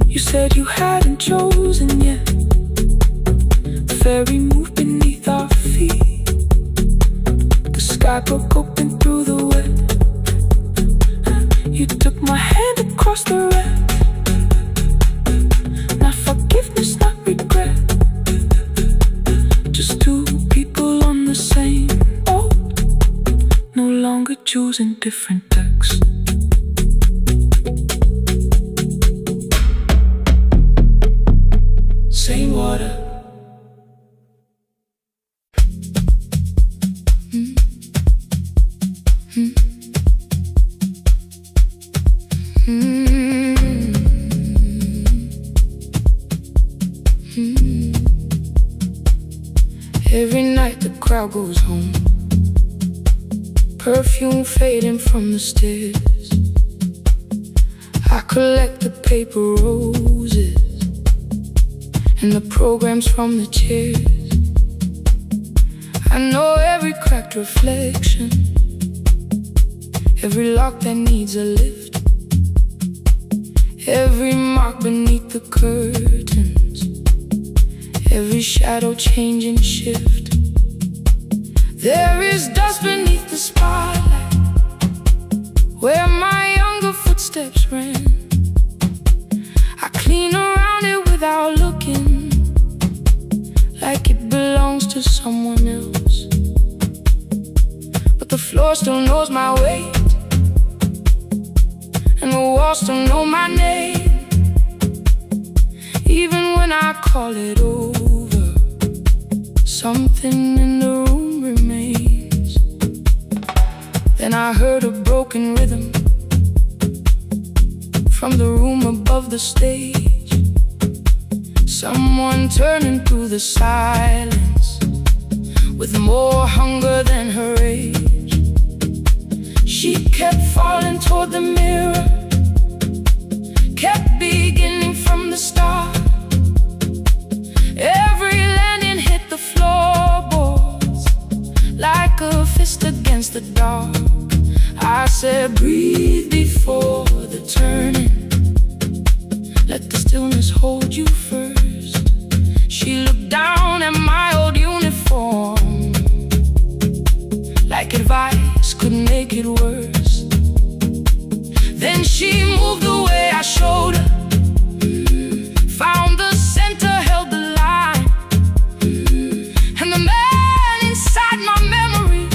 You said you hadn't chosen yet. The ferry moved beneath our feet. The sky broke open through the wet. You took my hand across the red. Not forgiveness, not regret. Just two people on the same boat, no longer choosing different texts. Same water. Every night the crowd goes home, perfume fading from the stairs. I collect the paper roses and the programs from the chairs. I know every cracked reflection, every lock that needs a lift, every mark beneath the curtains, every shadow change and shift. There is dust beneath the spotlight where my younger footsteps ran. I clean around it without looking, like it belongs to someone else. But the floor still knows my weight, and the walls still know my name. Even when I call it over, something in the room remains. Then I heard a broken rhythm from the room above the stage. Someone turning through the silence with more hunger than her age. She kept falling toward the mirror, kept beginning from the start. Every landing hit the floorboards like a fist against the dark. I said, breathe before the turning, let the stillness hold you first. She looked down at my old uniform, like advice could make it worse. Then she moved the way I showed her, found the center, held the line, and the man inside my memory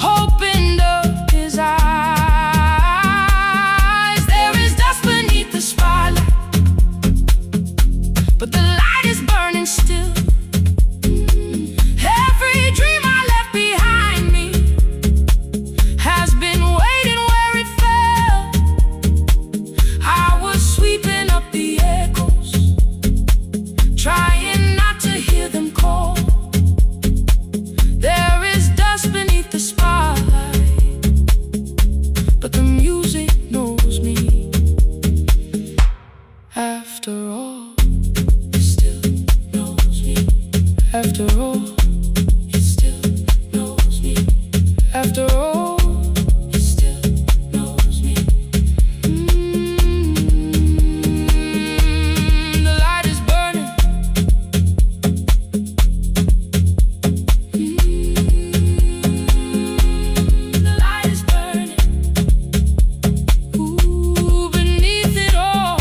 opened up his eyes. After all, it still knows me. After all, it still knows me. The light is burning. The light is burning. Ooh, beneath it all.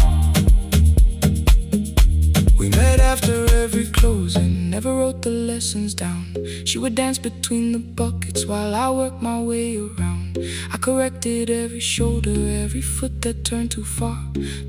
We met after every closing, never wrote the lessons down. She would dance between the buckets while I worked my way around. I corrected every shoulder, every foot that turned too far.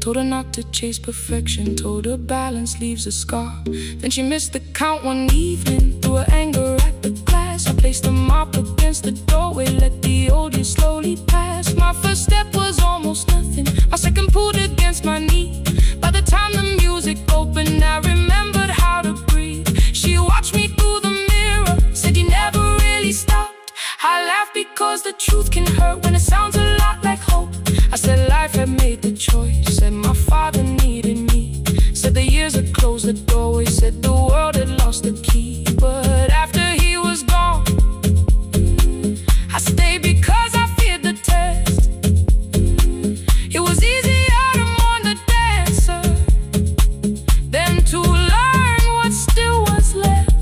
Told her not to chase perfection, told her balance leaves a scar. Then she missed the count one evening, threw her anger at the glass. I placed the mop against the doorway, let the old year slowly pass. My first step was almost nothing, my second pulled against my knee. By the time the music opened, I remembered how to breathe. She watched me through the mirror, said you never really stopped. I laughed because the truth can hurt when it sounds a lot like hope. I said life had made the choice, said my father needed me. Said the years had closed the doorway, said the world had lost the key. But after he was gone, I stayed because I feared the test. It was easier to mourn the dancer than to learn what still was left.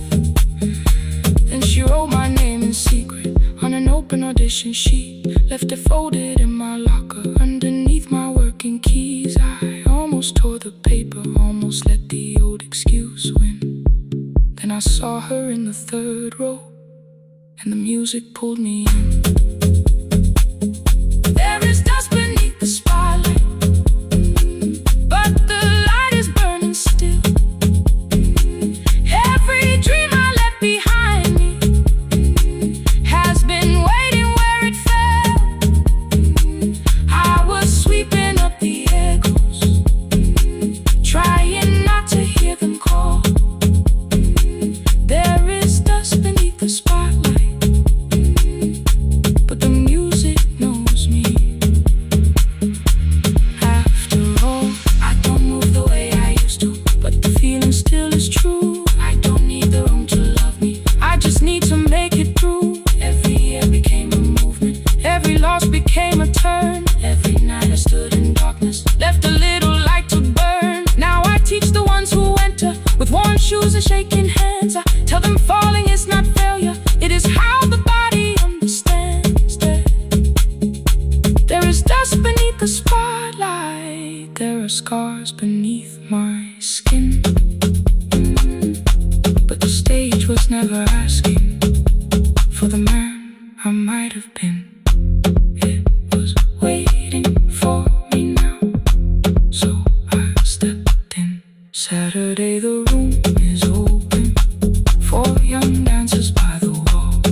Then she wrote my name in secret on an open audition sheet, left it folded in my locker underneath my working keys. I almost tore the paper, almost let the old excuse win. Then I saw her in the third row, and the music pulled me in. There is dust beneath the spotlight, but the light is burning still. Every dream I left behind me has been waiting where it fell. I was sweeping up the echoes, trying not to hear them call. There is dust beneath the spotlight, but the music knows me. After all, I don't move the way I used to, but the feeling still is true. I don't need the room to love me, I just need to make it through. Every year became a movement, every loss became a turn. Every night I stood in darkness, left a little light to burn. Now I teach the ones who enter with worn shoes and shaking hands. I tell them falling is not failure, it is how the body understands. There is dust beneath the spotlight, there are scars beneath my skin. But the stage was never asking for the man I might have been. It was waiting for me now, so I stepped in. Saturday the room is open for young dancers by the wall.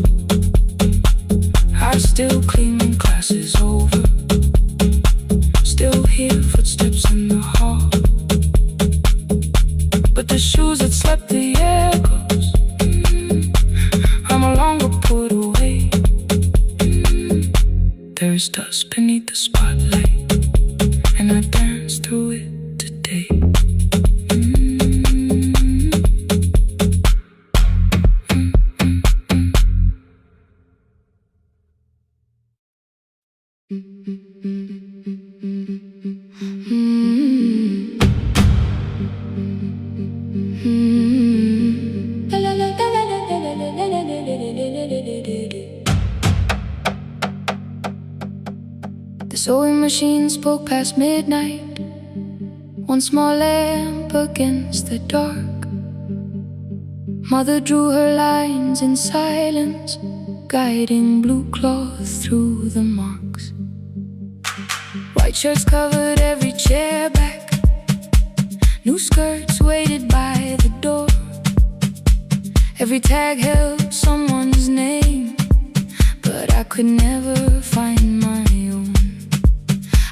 I still clean when class is over, still hear footsteps in the hall. But the shoes that slept the echoes, are no longer put away. There's dust beneath the spotlight, and I dance through it today. The sewing machine spoke past midnight, one small lamp against the dark. Mother drew her lines in silence, guiding blue cloth through the marks. White shirts covered every chair back, new skirts waited by the door. Every tag held someone's name, but I could never find my own.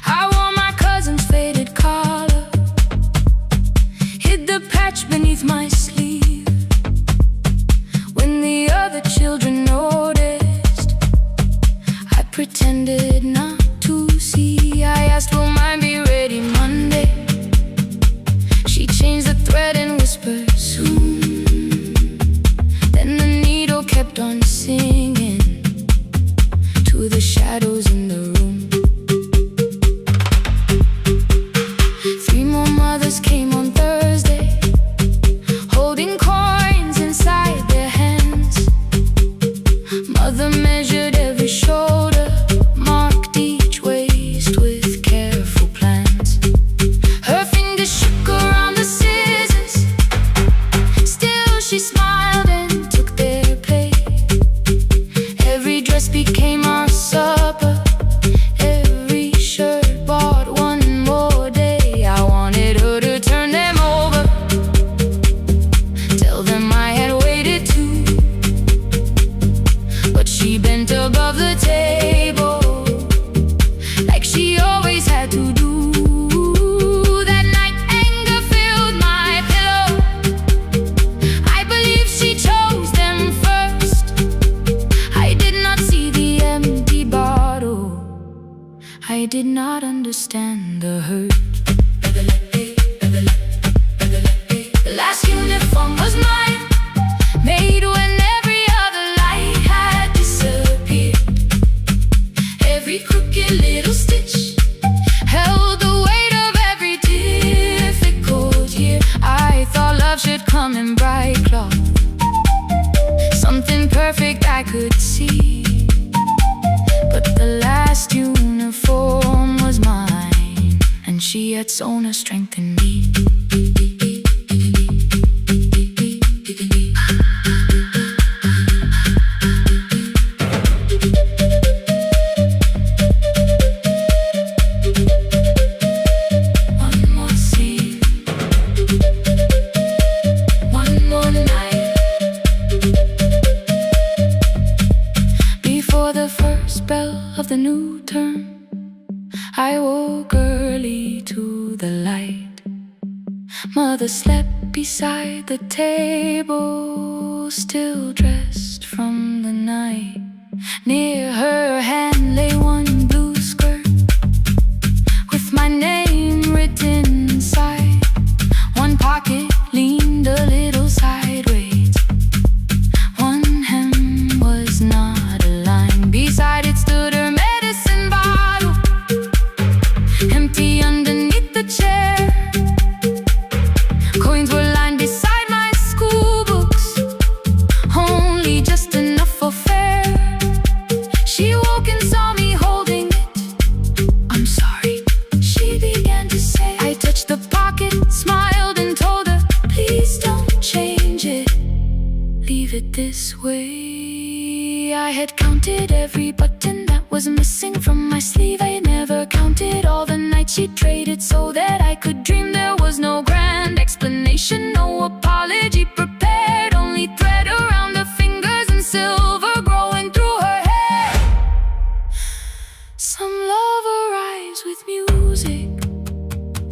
I wore my cousin's faded collar, hid the patch beneath my sleeve. When the other children noticed, I pretended not to see. I asked, will mine be ready Monday? She changed the thread and whispered, soon. did not understand the hurt. The last uniform was mine, made when every other light had disappeared. Every crooked little stitch held the weight of every difficult year. I thought love should come in bright cloth, something perfect I could see. But the last uniform was mine, and she had sewn her strength in me. One more scene, one more night. Before the first bell of the new term, I woke early to the light. Mother slept beside the table, still dressed from the night. Near her hand lay one blue skirt with my name written inside. One pocket leaned a little sideways, one hem was not aligned. Beside it stood her medicine bottle, empty underneath the chair. Coins were lined beside my school books, only just enough for fare. She woke and saw me holding it. "I'm sorry," she began to say. I touched the pocket, smiled and told her, "Please don't change it, leave it this way." I had counted every button that was missing from my sleeve. I never counted all the nights she traded so that I could dream. There was no grand explanation, no apology prepared, only thread around her fingers and silver growing through her hair. Some love arrives with music,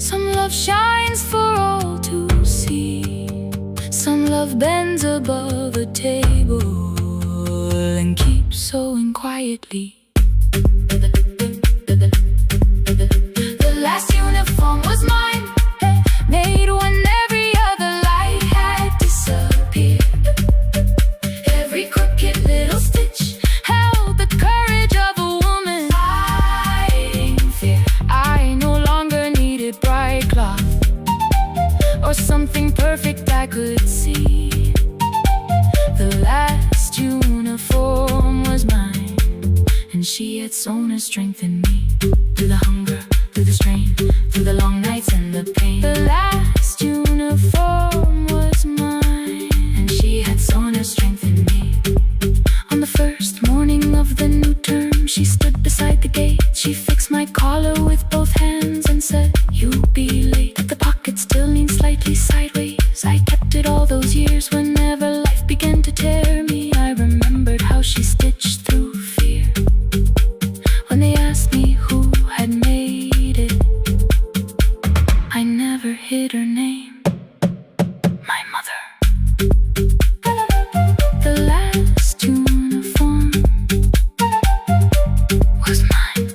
some love shines for all to see. Some love bends above a table and keeps sewing quietly. The last uniform was mine, made when every other light had disappeared. Every crooked little stitch held the courage of a woman fighting fear. I no longer needed bright cloth or something perfect I could see. The last uniform was mine, and she had sewn her strength in me. Through the hunger, through the strain, through the long nights and the pain. The last uniform was mine, and she had sewn her strength in me. On the first morning of the new term, she stood beside the gate. She fixed my collar with both hands and said, "You'll be late." The pocket still leaned slightly sideways. I kept it all those years. Whenever life began to tear me, I remembered how she stitched through fear. When they asked me who had made it, I never hid her name, my mother. The last uniform was mine.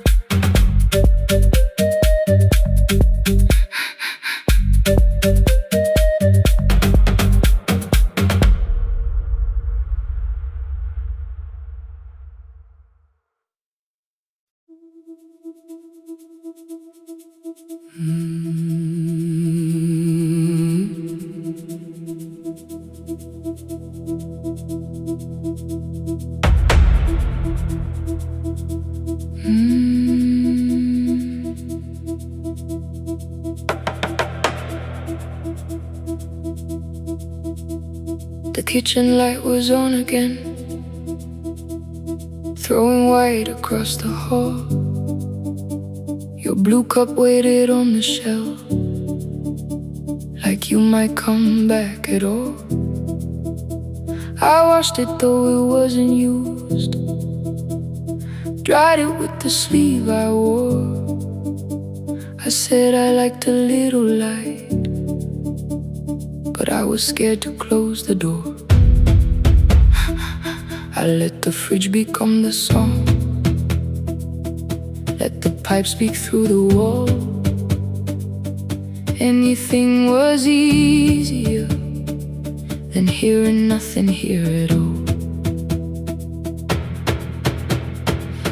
The kitchen light was on again, throwing white across the hall. Your blue cup waited on the shelf, like you might come back at all. I washed it though it wasn't used, dried it with the sleeve I wore. I said I liked a little light, but I was scared to close the door. I let the fridge become the song, let the pipes speak through the wall. Anything was easier than hearing nothing here at all.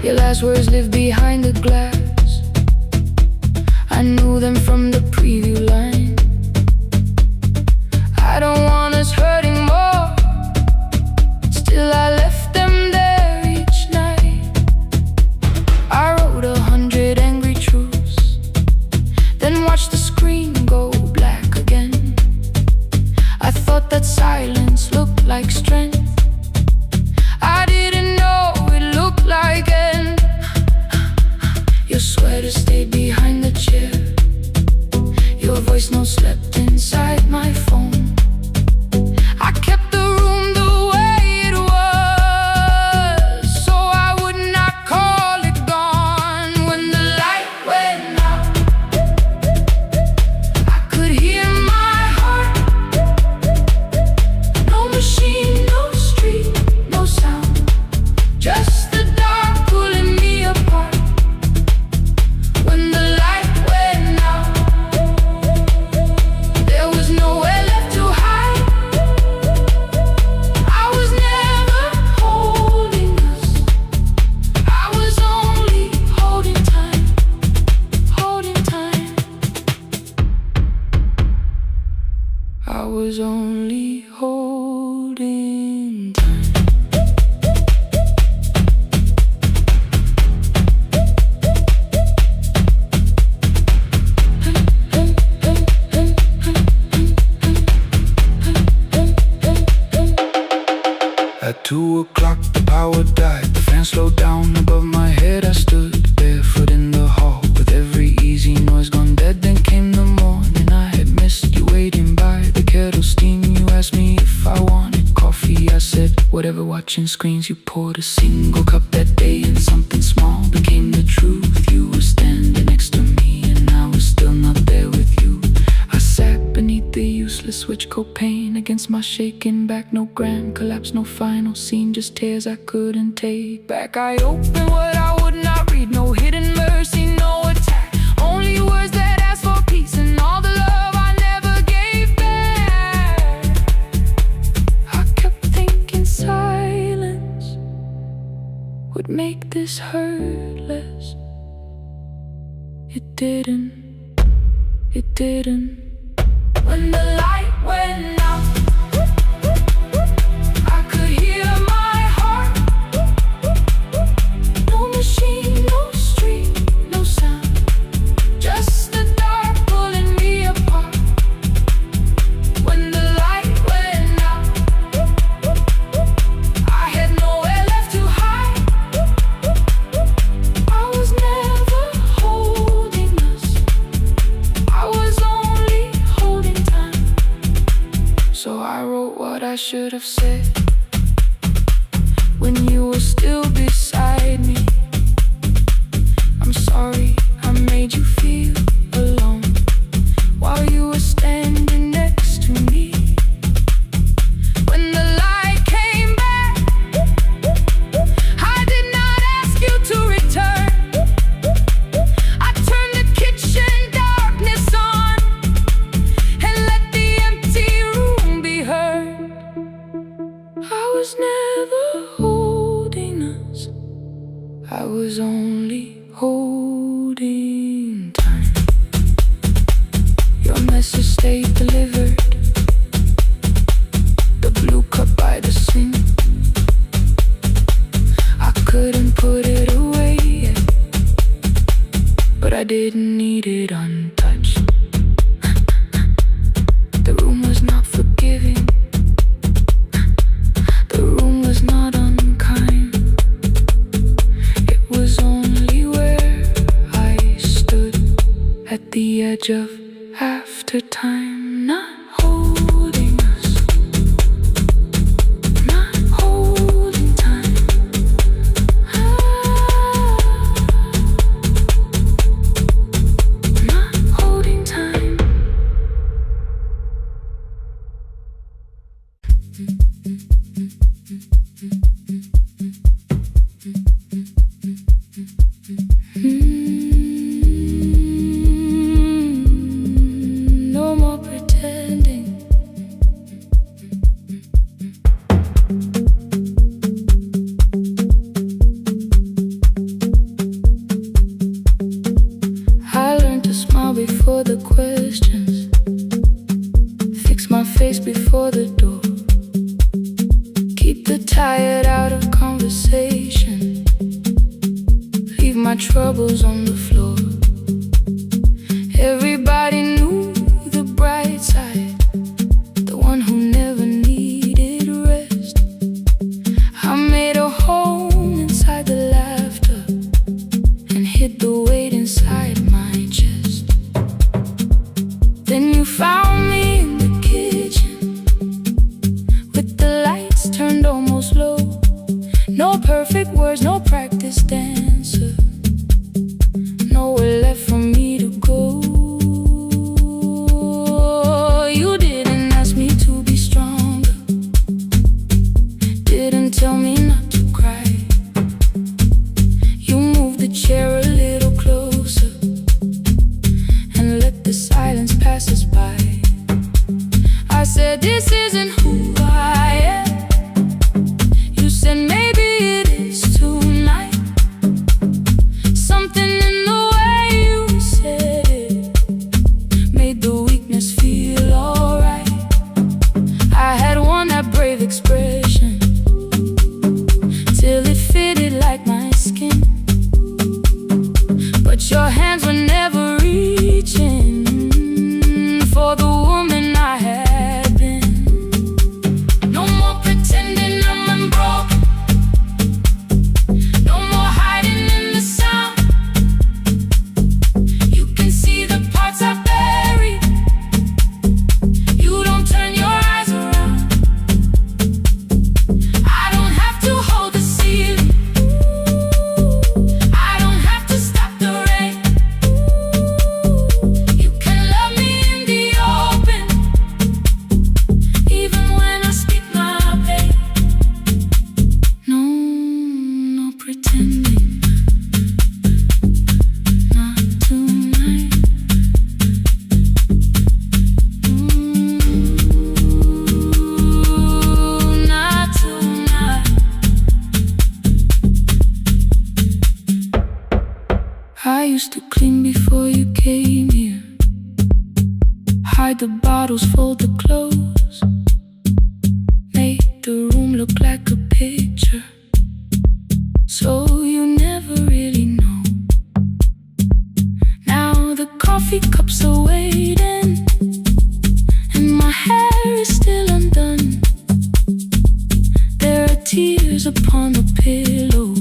Your last words live behind the glass. I knew them from the preview line. I don't want us hurting more. Still I left them there each night. I wrote 100 angry truths, then watched the screen go black again. I thought that silence looked like strength. I didn't know it looked like end. Your sweater stayed behind the chair. Your voice note slept inside my phone. I kept the room the way it was, so I would not call it gone. When the light went out, I could hear my heart. No machine, no street, no sound, just the dark pulling me apart. When the light went out, there was nowhere left to hide. I was never holding us. I was only holding time, holding time. I was only holding time. At 2 o'clock the power died. The fan slowed down above my head. I stood barefoot in the hall with every easy noise gone dead. Then came the morning. I had missed you waiting by the kettle steam. You asked me if I wanted coffee. I said whatever, watching screens. You poured a single cup that day, and something small became the truth. You were standing next to me, and I was still not there with you. I sat beneath the useless switch copain against my shaking back. No grand collapse, no final scene, just tears I couldn't take back. I opened what I would not read. No hidden mercy, no attack, only words that ask for peace and all the love I never gave back. I kept thinking silence would make this hurt less. It didn't, it didn't. When the light went out, I could hear my heart. No machine, no street, no sound, just the dark pulling me apart. When the light went out, I had nowhere left to hide. I was never holding us. I was only holding time. So I wrote what I should have said when you were still beside me. I'm sorry I made you feel alone while you were standing next to me. When the light came back, I did not ask you to return. I turned the kitchen darkness on and let the empty room be heard. I was never holding us. I was only holding time. Your message stayed delivered. The blue cup by the sink, I couldn't put it away yet, but I didn't need it untouched. The room was not forgiving. The room was not unkind. It was only where I stood at the edge of after time, not holding us, not holding time. Not holding time. tired out of conversation. Leave my troubles on the floor. Everybody knew the bright side, the one who never needed rest. I made a home inside the laughter and hid the weight inside my chest. Then you found me in the kitchen with the lights turned almost low. No perfect words, no practice dancer, nowhere left for me to go. You didn't ask me to be stronger, didn't tell me not to cry. You moved the chair a little closer and let the silence pass us by. I said, this isn't who I am. You said, maybe it is tonight. Something in the way you said it made the weakness feel alright. I had worn that brave expression till it fitted like my skin, but your hands were never reaching for the woman I had been. No more pretending I'm unbroken, no more hiding in the sound. You can see the parts I buried. You don't turn your eyes around. I don't have to hold the ceiling, I don't have to stop the rain. You can love me in the open, even when I speak my pain. No, no pretending, not tonight. Not tonight. I used to clean before you came here, hide the bottles, fold the clothes, make the room look like a picture, so you never really know. Now the coffee cups are waiting and my hair is still undone. There are tears upon the pillow,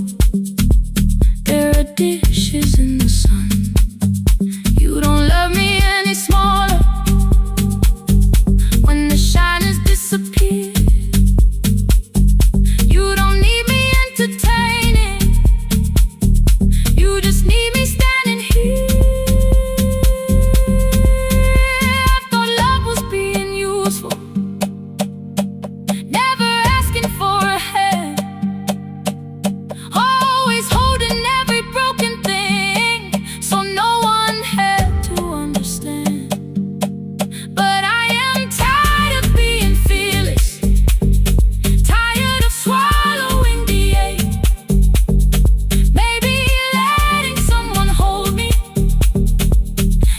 there are dishes in the sun. You don't love me any smaller when the shine has disappeared. You don't need me entertaining, you just need me standing here. I thought love was being useful, never asking for a hand, always holding every broken thing, so no one had to understand. But I am tired of being fearless, tired of swallowing the ache. Maybe letting someone hold me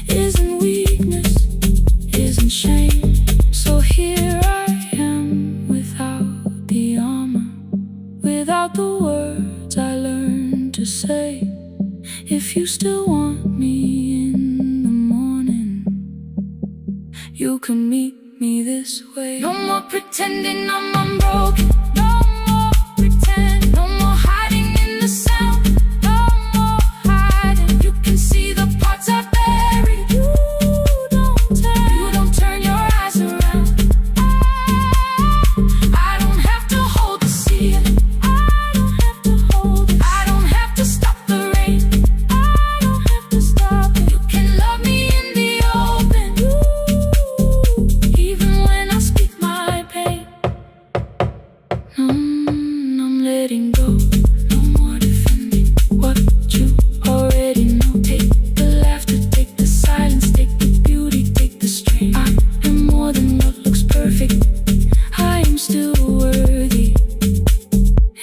isn't weakness, isn't shame. So here I am without the armor, without the words I learned to say. If you still want me in the morning, you can meet me this way. No more pretending I'm unbroken, no more pretend, no more hiding in the sound, no more hiding. You can see the parts I buried. You don't turn your eyes around. I don't have to hold the ceiling, I don't have to hold it. I don't have to stop the rain, I don't have to stop it. You can love me in the open, even when I speak my pain. I'm letting go, no more defending what you already know. Take the laughter, take the silence, take the beauty, take the strain. I am more than what looks perfect, I am still worthy.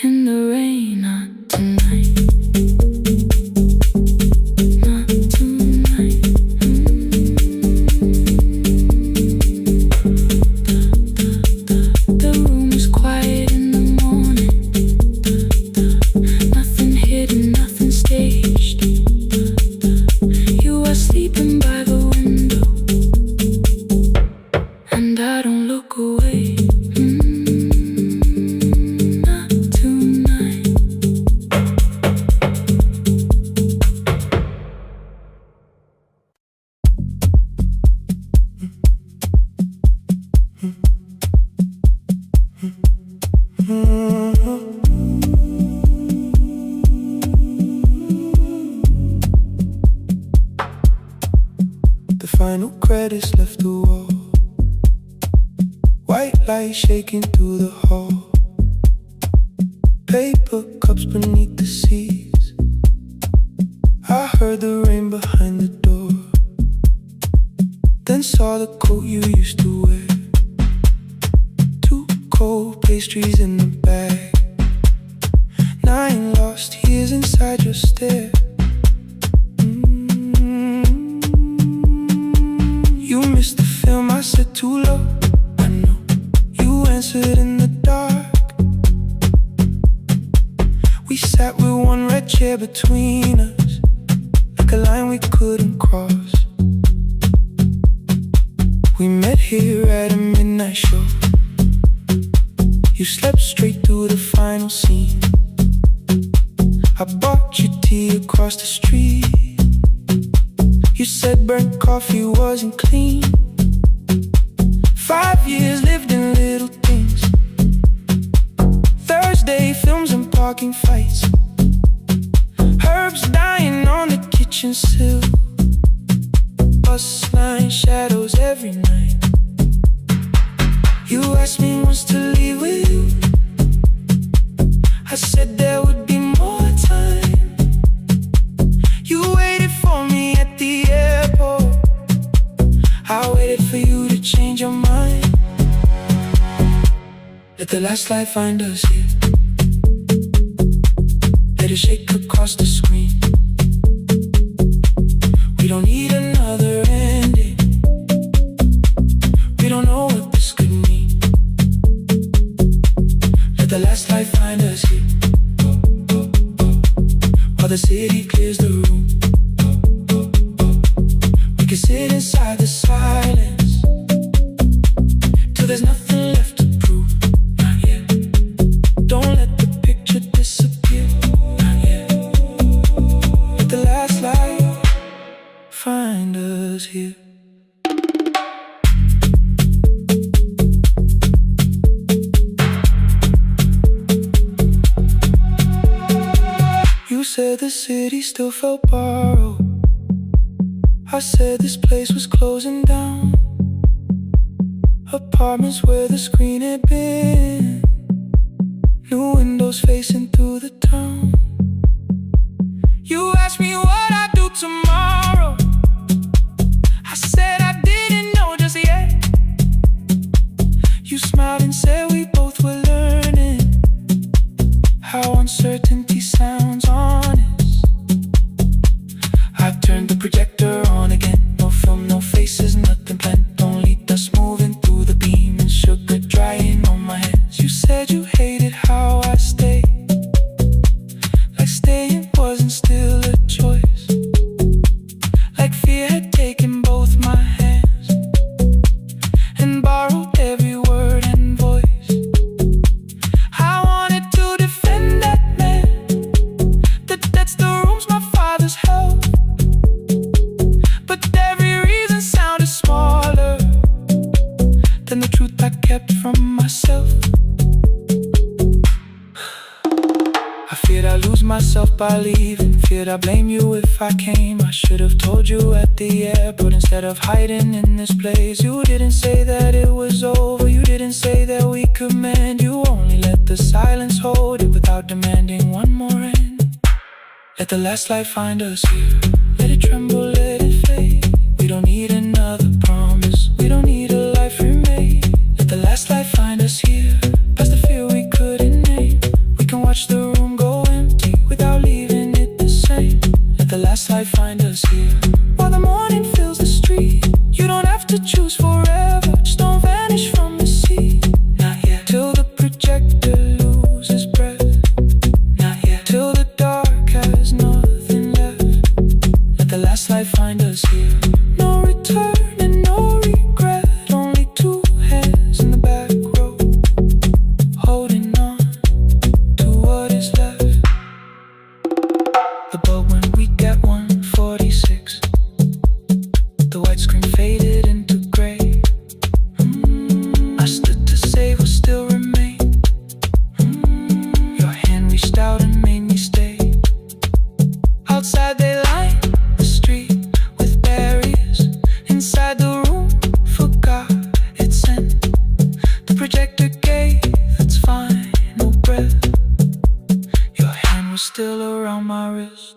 In the rain, not tonight, not tonight. The room is quiet in the morning, final credits left the wall. White light shaking through the hall. Paper cups beneath the seats. I heard the rain behind the door. Then saw the coat you used to wear. Two cold pastries in the bag. 9 lost years inside your stare. You missed the film, I said too low. I know. You answered in the dark. We sat with one red chair between us, like a line we couldn't cross. We met here at a midnight show. You slept straight through the final scene. I bought you tea across the street. You said burnt coffee wasn't clean. 5 years lived in little things. Thursday films and parking fights. Herbs dying on the kitchen sill. Bus line shadows every night. You asked me once to leave with you. I said there would be more time. You waited for me at the airport. I waited for you to change your mind. Let the last light find us here. Let it shake across the screen. We don't need another ending. We don't know what this could mean. Let the last light find us here. While the city clears the room, we can sit inside the silence till there's nothing left to prove. Not yet. Don't let the picture disappear. Not yet. Let the last light find us here. You said the city still felt borrowed. I said this place was closing down. Apartments where the screen had been. New windows facing through the town. You asked me what I'd do tomorrow. I said I didn't know just yet. You smiled and said we both were learning how uncertainty sounds honest. I turned the projector on again. No film, no faces, nothing planned. Only dust moving through the beam and sugar drying on my hands. You said you hated how I stayed, like staying wasn't still a choice. Like fear had taken both my hands and borrowed every word and voice. I wanted to defend that man that's the rooms my father's held. But every reason sounded smaller than the truth I kept from myself. I feared I'd lose myself by leaving. Feared I'd blame you if I came. I should have told you at the airport instead of hiding in this place. You didn't say that it was over. You didn't say that we could mend. You only let the silence hold it without demanding one more end. Let the last light find us here. Let it tremble, let it fade. We don't need another promise. We don't need a life remade. Let the last light find us here. Past the fear we couldn't name. We can watch the room go empty without leaving it the same. Let the last light find us here. While the morning fills the street, you don't have to choose forever. Just don't vanish from the sea. Not yet. Till the projector loses breath. Not yet. Till the dark has nothing left. Let the last light find us here. No return and no regret. Only two hands in the back row, holding on to what is left. The bulb when we get 146. still around my wrist.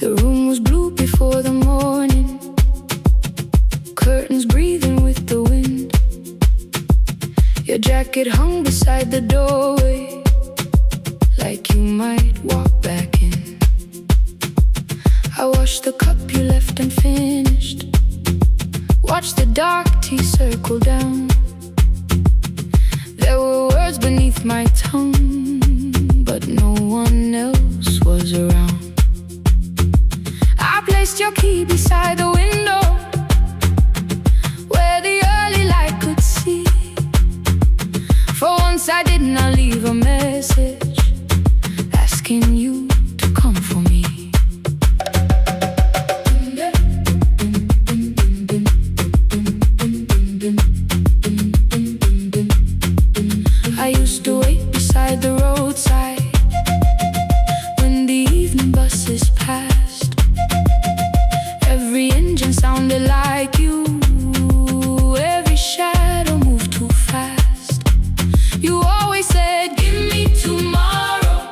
The room was blue before the morning, curtains breathing with the wind. Your jacket hung beside the doorway, like you might walk back in. I washed the cup you left unfinished, watched the dark tea circle down. There were words beneath my tongue, but no one else was around. I placed your key beside the window, where the early light could see. For once I did not leave a message asking you to come for me. I used to wait beside the roadside when the evening buses passed. Every engine sounded like you, every shadow moved too fast. You always said, give me tomorrow.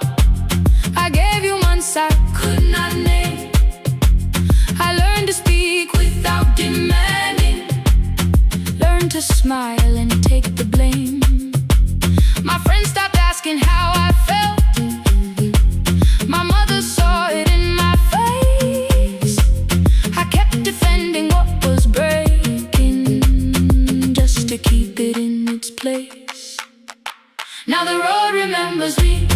I gave you months I could not name. I learned to speak without demanding, learned to smile and take the blame. My friends stopped asking how I felt. My mother saw it in my face. I kept defending what was breaking, just to keep it in its place. Now the road remembers me.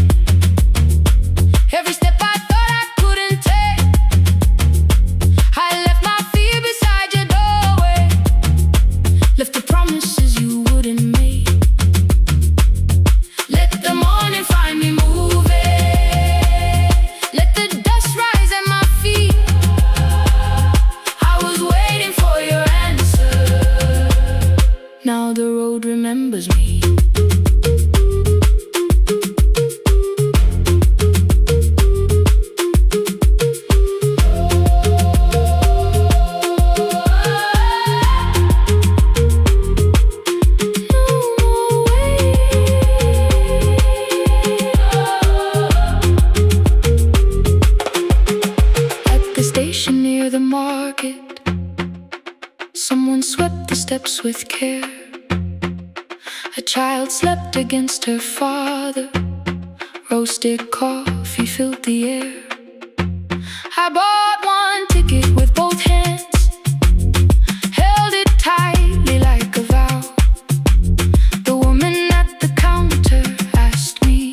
Every step I thought I couldn't take, I left my fear beside your doorway, left the promises you wouldn't make. Let the morning find me moving, let the dust rise at my feet. I was waiting for your answer. Now the road remembers me. Near the market, someone swept the steps with care. A child slept against her father, roasted coffee filled the air. I bought one ticket with both hands, held it tightly like a vow. The woman at the counter asked me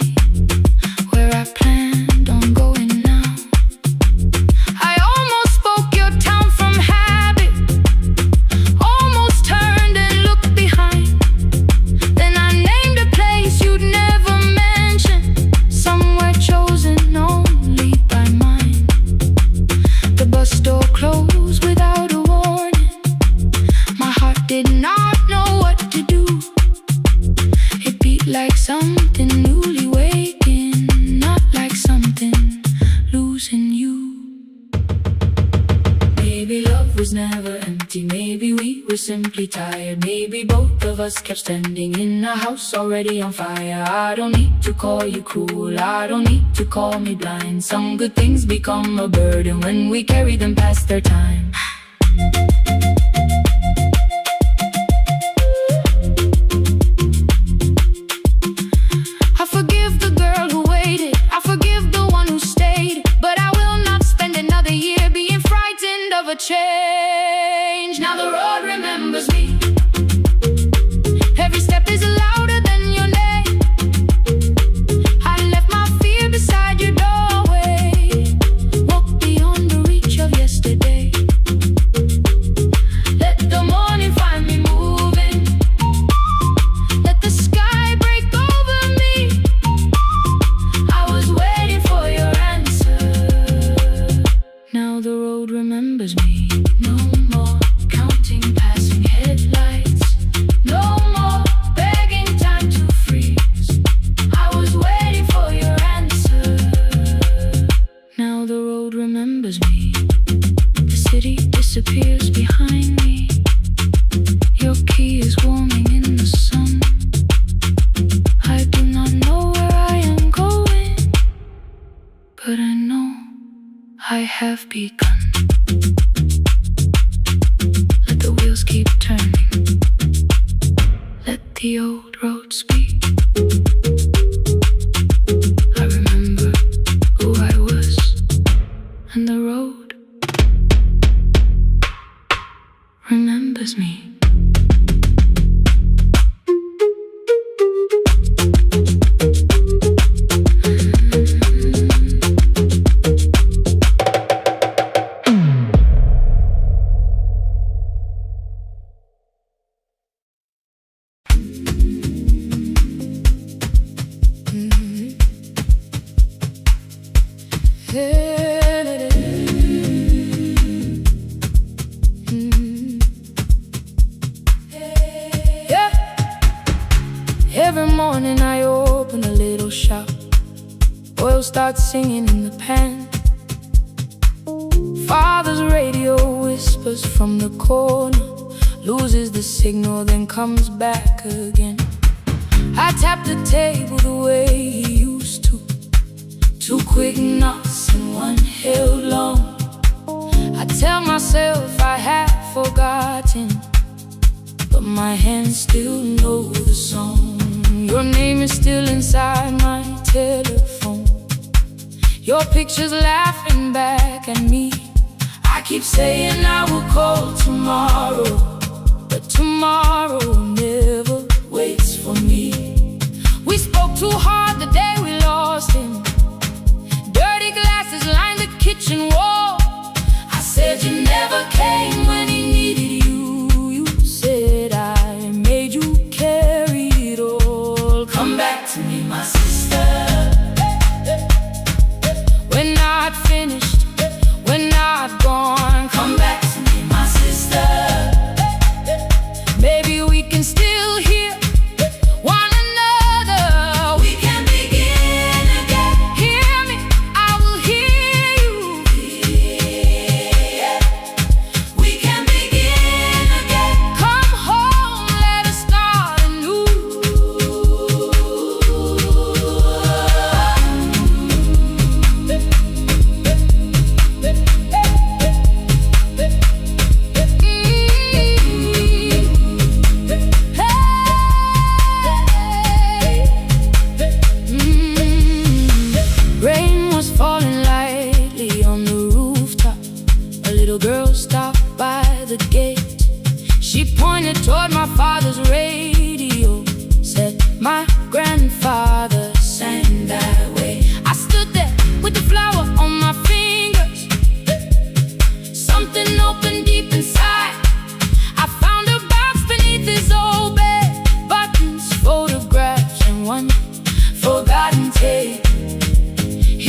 where I planned on going now. I almost spoke your town from habit, almost turned and looked behind. Then I named a place you'd never mention, somewhere chosen only by mine. The bus door closed without a warning. My heart did not know what to do. It beat like something newly waking, not like something losing you. Maybe love was never empty, maybe we were simply tired. Maybe both of us kept standing in a house already on fire. I don't need to call you cruel, I don't need to call me blind. Some good things become a burden when we carry them past their time. the old road speak. I remember who I was, and the road remembers me. Every morning I open a little shop. Oil starts singing in the pan. Father's radio whispers from the corner, loses the signal, then comes back again. I tap the table the way he used to. Two quick knocks and one held long. I tell myself I have forgotten, but my hands still know the song. Your name is still inside my telephone. Your picture's laughing back at me. I keep saying I will call tomorrow, but tomorrow never waits for me. We spoke too hard the day we lost him. Dirty glasses line the kitchen wall. I said you never came when he needed you. You said I made you carry it all. Come back to me, my sister. We're not finished, we're not gone. Come back to me, my sister. Maybe we can still hear one another. We can begin again. Hear me, I will hear you. Yeah. We can begin again. Come home, let us start anew. Rain was falling lightly on the rooftop. A little girl stopped by the gate. She pointed toward my father's radio, said my grandfather sang that way. I stood there with the flower on my fingers. Something opened deep inside. I found a box beneath his old bed, buttons, photographs, and one forgotten tape.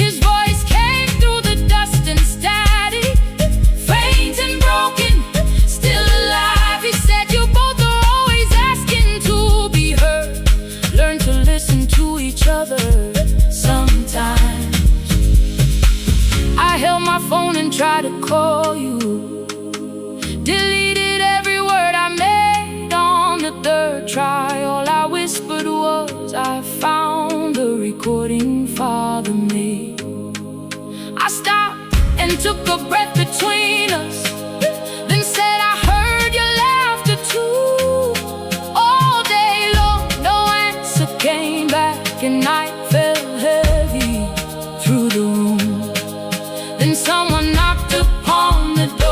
His voice came through the dust and static, faint and broken, still alive. He said you both are always asking to be heard. Learn to listen to each other sometimes. I held my phone and tried to call you. Deleted every word I made on the third try. All I whispered was I found the recording Father made. I stopped and took a breath between us, then said I heard your laughter too. All day long, no answer came back, and night fell heavy through the room. Then someone knocked upon the door.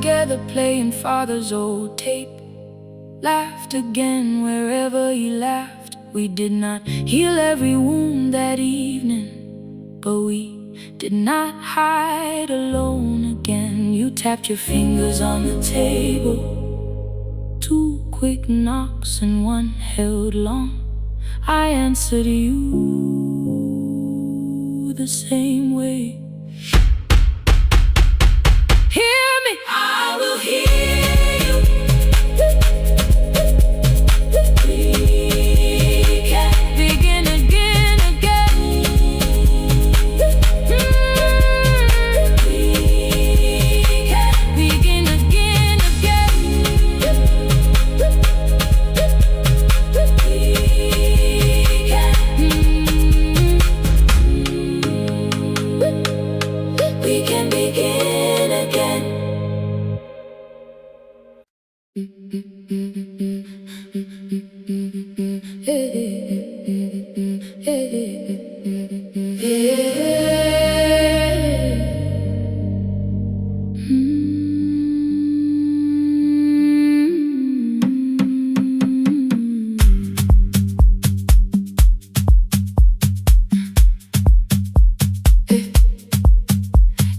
together playing father's old tape. Laughed again wherever he laughed. We did not heal every wound that evening, but we did not hide alone again. You tapped your fingers on the table, 2 quick knocks and 1 held long. I answered you the same way. Hear me, I will hear you. We can begin again, again. We can begin again, again. We can begin again.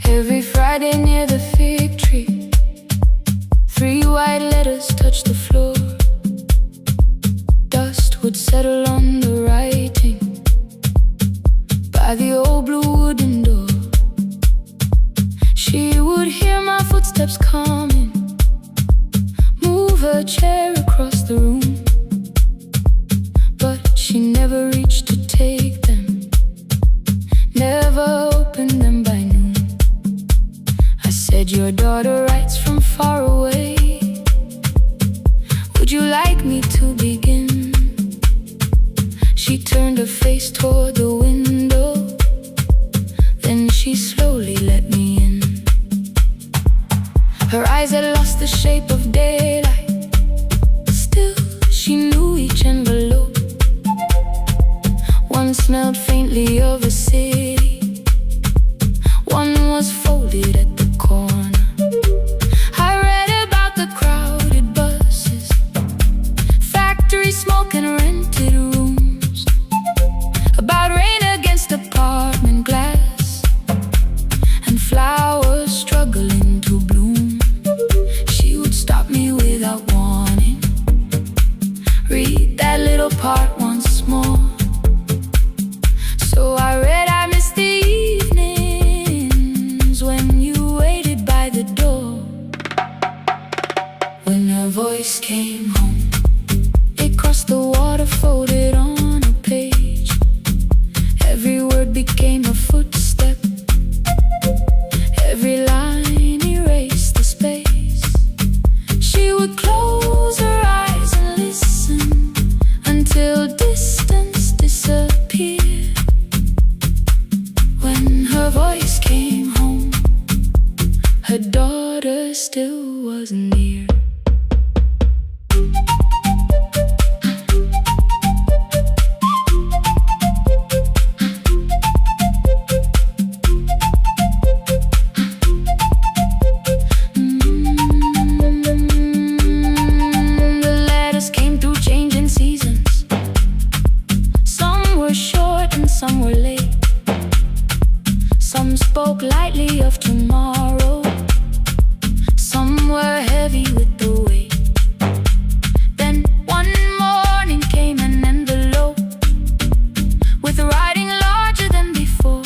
Every Friday near the fig tree, 3 white letters touched the floor. Dust would settle on the writing by the old blue wooden door. She would hear my footsteps coming, move her chair across the room, but she never reached to take them, never opened them by noon. I said, your daughter writes from far away. Would you like me to begin? She turned her face toward the window, then she slowly let me in. Her eyes had lost the shape of daylight, still she knew each envelope. One smelled faintly of a city, one was folded at the corner. I read about the crowded buses, factory smoke and rented rooms, about rain against apartment glass and flowers struggling to bloom. She would stop me without warning, read that little part once more. So I read, I missed the evenings when you waited by the door. When her voice came home, it crossed the water, folded on a page. Every word became a footstep, every line erased the space. She would close her eyes and listen until distance disappeared. When her voice came home, her daughter still wasn't near. The letters came through changing seasons. Some were short and some were late. Some spoke lightly of tomorrow, some were heavy with the weight. Then one morning came an envelope with writing larger than before.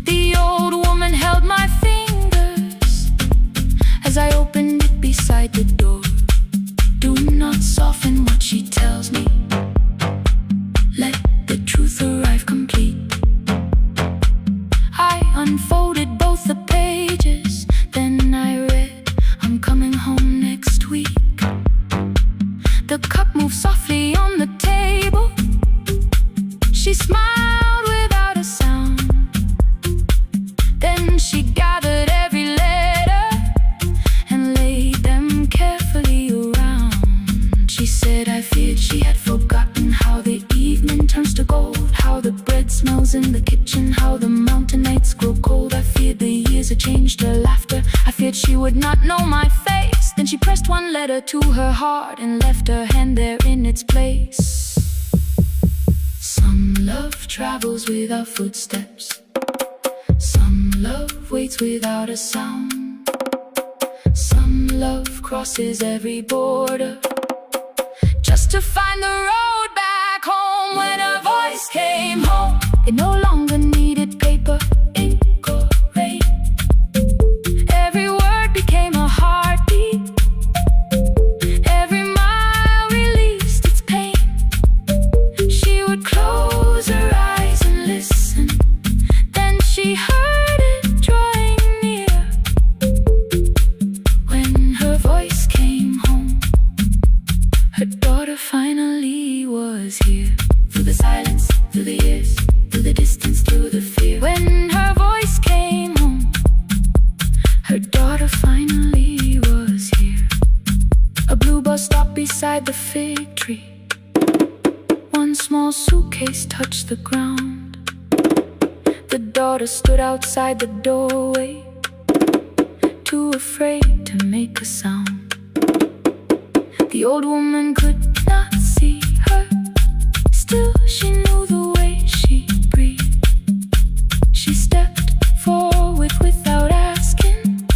The old woman held my fingers as I opened it beside the door. Do not soften what she tells me, let the truth arrive complete. I unfolded both the pages, then I read, I'm coming home next week. The cup moved softly on the table. She smiled without a sound. Then she gathered every letter and laid them carefully around. She said, I feared she had forgotten she would not know my face. Then she pressed one letter to her heart and left her hand there in its place. Some love travels without footsteps. Some love waits without a sound. Some love crosses every border just to find the road back home. When her voice came home, it no longer needed paper, ink or rain. Every word became a heartbeat. Every mile released its pain. She would close her eyes and listen. Then she heard it drawing near. When her voice came home, her daughter finally was here. Through the silence, through the years, through the distance, through the fear. When her voice came home, her daughter finally was here. A blue bus stopped beside the fig tree. One small suitcase touched the ground. The daughter stood outside the doorway, too afraid to make a sound. The old woman could not see her. Still she knew the way she breathed. She stepped forward without asking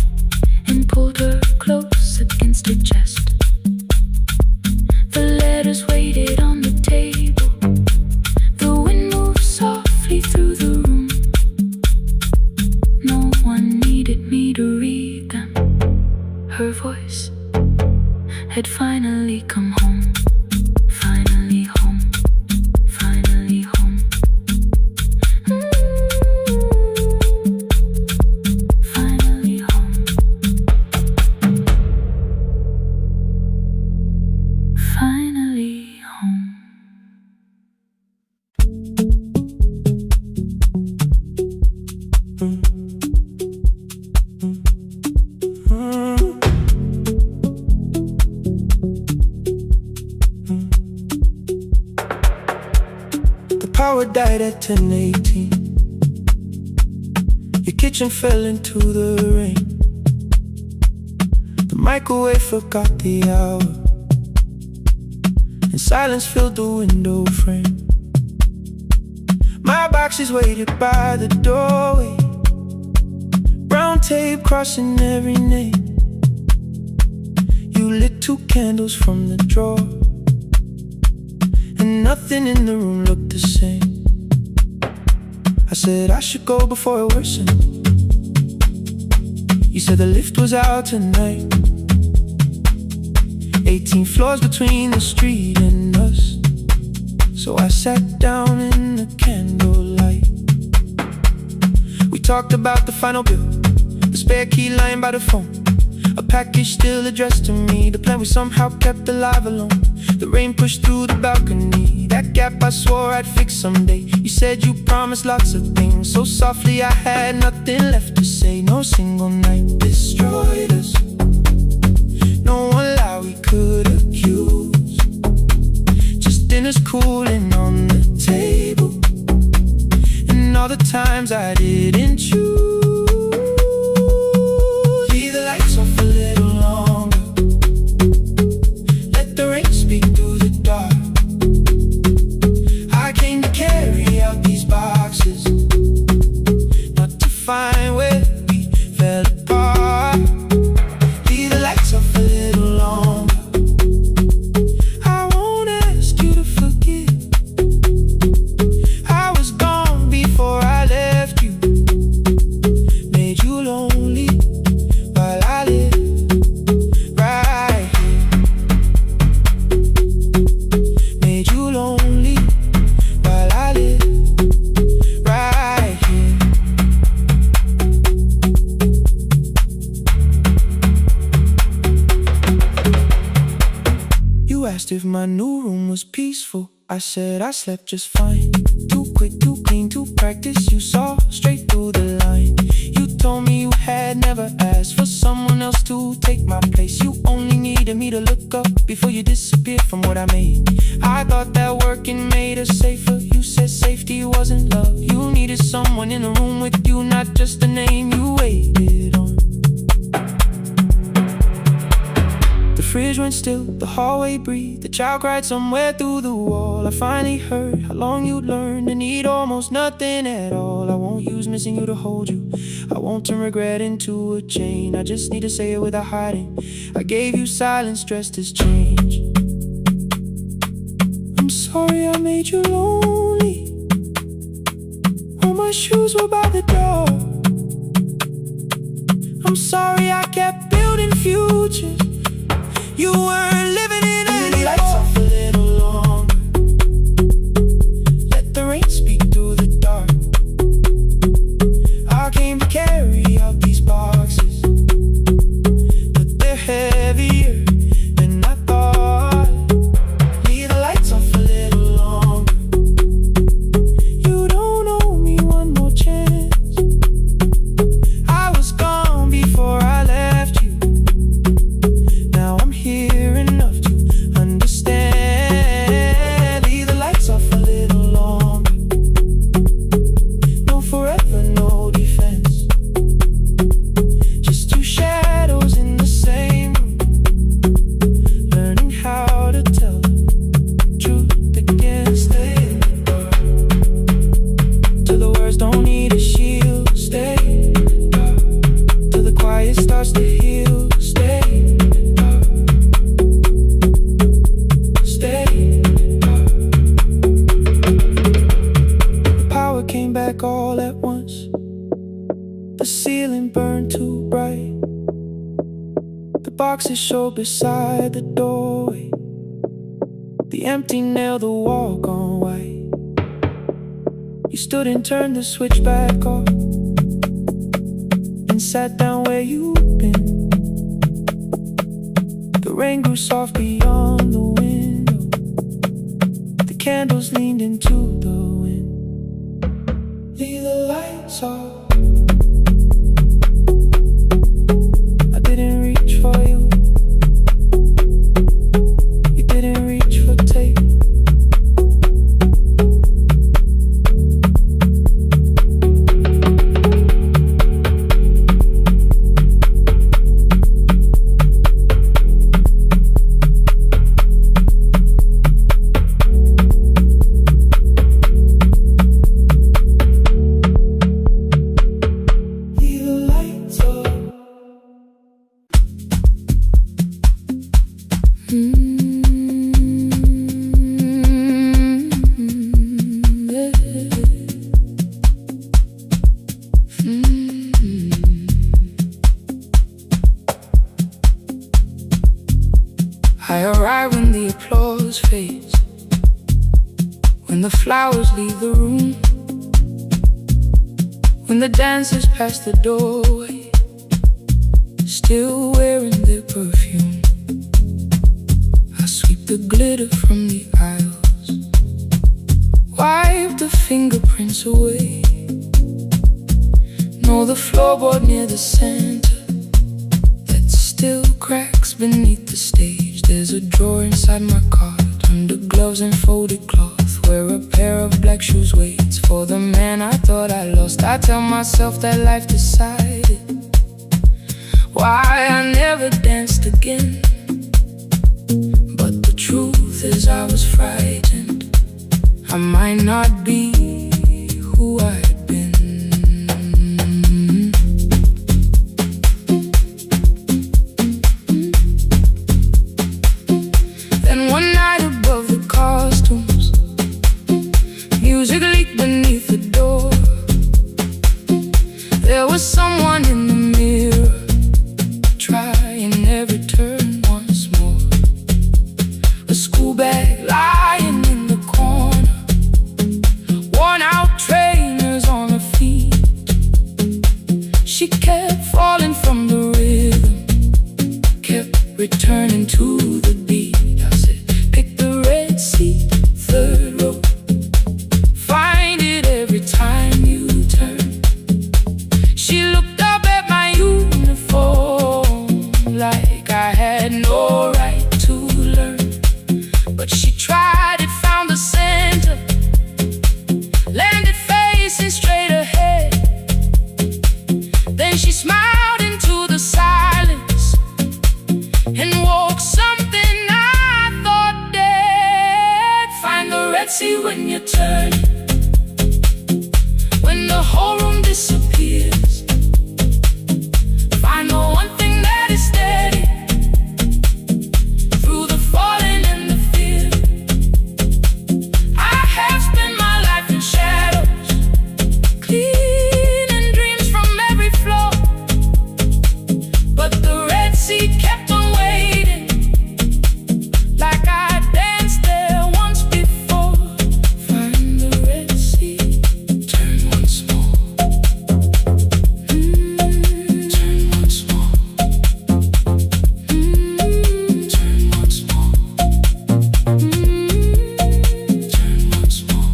and pulled her close against her chest. The letters waited on the table. The wind moved softly through the room. No one needed me to read them. Her voice had finally come home. Finally home. Finally home. Finally home. Finally home. The power died at 10:18. Your kitchen fell into the rain. The microwave forgot the hour, and silence filled the window frame. My boxes waited by the doorway, brown tape crossing every name. You lit 2 candles from the drawer, and nothing in the room looked the same. I said I should go before it worsened. You said the lift was out tonight. 18 floors between the street and us. So I sat down in the candlelight. We talked about the final bill, the spare key lying by the phone, a package still addressed to me, the plan we somehow kept alive alone. The rain pushed through the balcony, that gap I swore I'd fix someday. You said you promised lots of things, so softly I had nothing left to say. No single night destroyed us, no one lie we could accuse. Just dinners cooling on the table, and all the times I didn't choose. Leave the lights off a little longer, let the rain speak through the dark. I came to carry out these boxes, not to find where we fell apart. Leave the lights off a little longer. I won't ask you to forget. I was gone before I left you, made you lonely while I lived right here. Made you lonely while I lived right here. You asked if my new room was peaceful. I said I slept just fine. Too quick, too clean, too practiced. You saw straight through the line. You told me you had never asked for someone else to take my place. You only needed me to look up before you disappeared from what I made. I thought that working made us safer. You said safety wasn't love. You needed someone in the room with you, not just the name you waited on. fridge went still, the hallway breathed. The child cried somewhere through the wall. I finally heard how long you'd learned to need almost nothing at all. I won't use missing you to hold you. I won't turn regret into a chain. I just need to say it without hiding. I gave you silence dressed as change. I'm sorry I made you lonely. All my shoes were by the door. I'm sorry I kept building futures. You weren't living in any lights off a little longer. Let the rain speak through the dark. I came to carry out these boxes, but they're heavier than I thought. Leave the lights off a little longer. You don't owe me one more chance. I was gone before I left you. Now I'm here enough to understand. Leave the lights off a little longer. No forever, no defense. Just two shadows in the same room, learning how to tell the truth again. Stay in the dark till the words don't need a shield. Stay in the dark till the quiet starts to heal. Stay in the dark. Stay in the dark. The power came back all at once. The ceiling burned too bright. The boxes showed beside the doorway. The empty nail, the wall gone white. You stood and turned the switch back off and sat down where you'd been. The rain grew soft beyond the window. The candles leaned into the wind. Leave the lights off. I didn't reach for you. You didn't reach for tape. Leave the lights off. I arrive when the applause fades, when the flowers leave the room, when the dancers pass the doorway, still wearing their perfume. I sweep the glitter from the aisles, wipe the fingerprints away. Know the floorboard near the center that still cracks beneath the stage. There's a drawer inside my car, under gloves and folded cloth, where a pair of black shoes waits for the man I thought I lost. I tell myself that life decided why I never danced again. But the truth is I was frightened. I might not be who I'd been. Then one night above the costumes, music leaked beneath the door. There was someone in the mirror, trying every turn once more. A school bag lying in the corner, worn out trainers on her feet. She kept falling from the rhythm, kept returning to the beat. I said, pick the red seat, third row. Find it every time you turn. She looked up at my uniform like I had no right to learn. But she tried it, found the center, landed facing straight ahead. Then she smiled into the silence and walked some you turn it, when the whole room disappears. Find the one thing that is steady through the falling and the fear. I have spent my life in shadows, cleaning dreams from every flaw, but the Red Sea kept on waiting, like I danced there once before. Find the Red Sea, turn once more. Turn once more. Turn once more. Turn once more.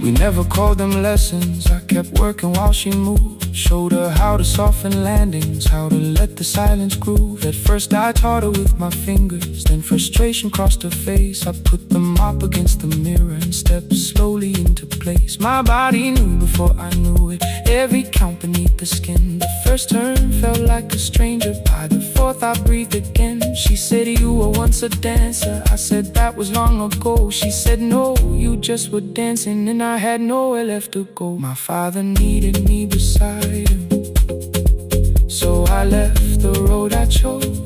We never called them lessons. I kept working while she moved. Showed her how to soften landings, how to let the silence groove. At first I taught her with my fingers, then frustration crossed her face. I put them up against the mirror and stepped slowly into place. My body knew before I knew it, every count beneath the skin. The first turn felt like a stranger, by the fourth I breathed again. She said, you were once a dancer. I said, that was long ago. She said, no, you just were dancing, and I had nowhere left to go. My father needed me beside him, so I left the road I chose.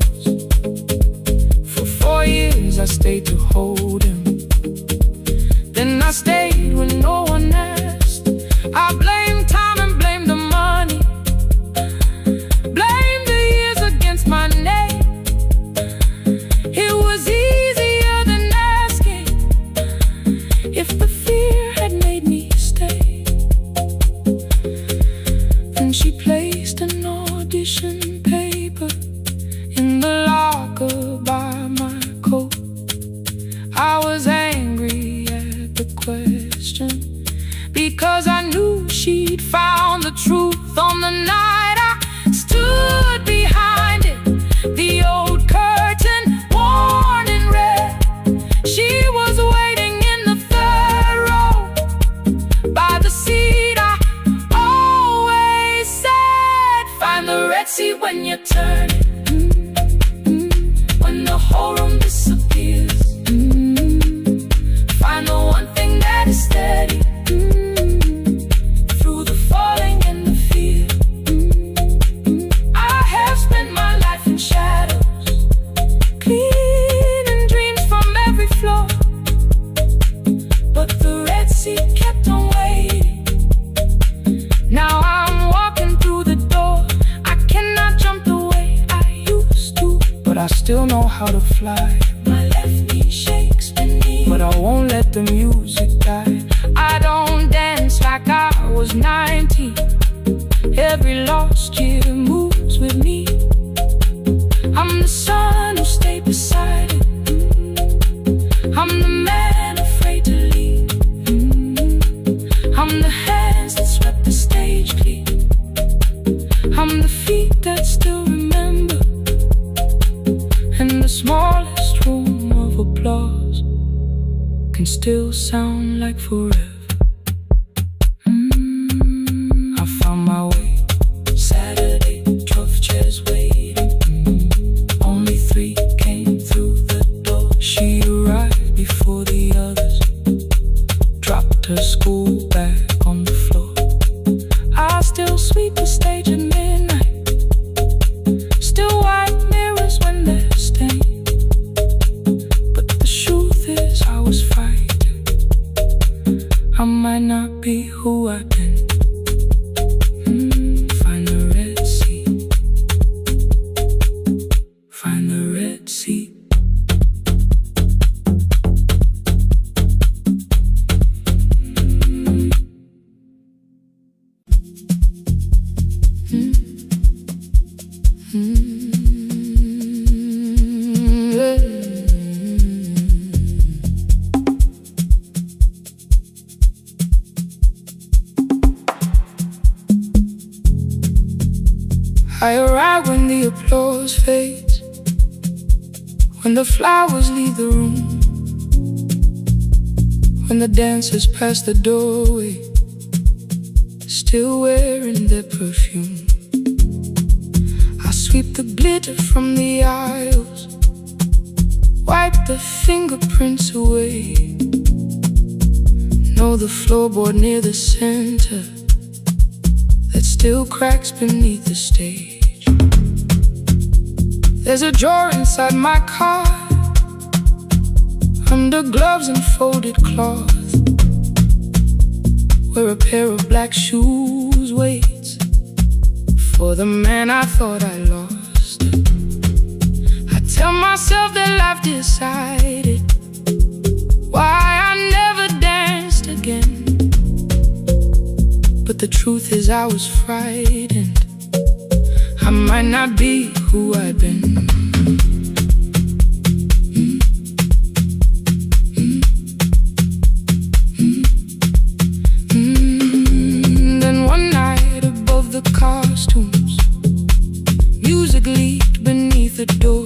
For 4 years I stayed to hold him, then I stayed when no one asked. I blamed time and blamed the money, blamed the years against my name. It was easier than asking if the fear had made me stay. Then she placed an audition paper in the locker by my coat. I was angry at the question, because I knew she'd found the truth on the night I stood behind it. The old curtain worn in red, she was waiting in the third row by the seat I always said. Find the Red Sea when you turn it, when the whole room disappears. Find the one thing that is steady through the falling and the fear. I have spent my life in shadows, cleaning dreams from every flaw, but the Red Sea kept on waiting. Now I'm walking through the door. I cannot jump the way I used to, but I still know how to fly. My left knee shakes beneath, but I won't let the music die. I don't dance like I was 19. Every lost year moves with me. I'm the son who stayed beside it. I'm the man afraid to leave. I'm the hands that swept the stage clean. I'm the feet that still remember, and the smallest room of applause can still sound like forever. I found my way. Saturday, 12 chairs waiting. Only 3 came through the door. She arrived before the others, dropped her school bag on the floor. I still sweep the stage at midnight, still wipe mirrors when they're stained. But the truth is I was fighting. I might not be who I've been. Find the Red Sea. Find the Red Sea. I arrive when the applause fades, when the flowers leave the room, when the dancers pass the doorway, still wearing their perfume. I sweep the glitter from the aisles, wipe the fingerprints away. Know the floorboard near the center that still cracks beneath the stage. There's a drawer inside my car, under gloves and folded cloth, where a pair of black shoes waits for the man I thought I lost. I tell myself that life decided why I never danced again, but the truth is I was frightened. I might not be who I've been. Then one night above the costumes, music leaked beneath the door.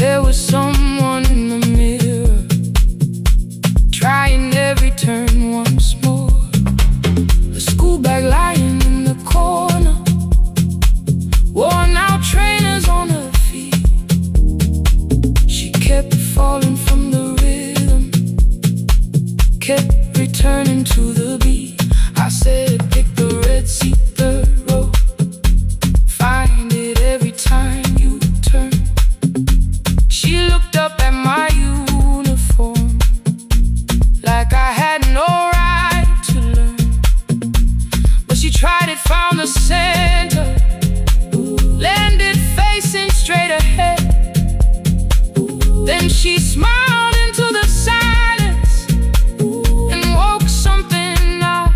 There was someone in the mirror, trying every turn once more. A school bag lying in the corner, worn out trainers on her feet. She kept falling from the rhythm, kept returning to the beat. I said, pick the red seat, third row, find it every time you turn. She looked up at my uniform like I had no right to learn, but she tried it, found the center, landed facing straight ahead. Then she smiled into the silence and woke something I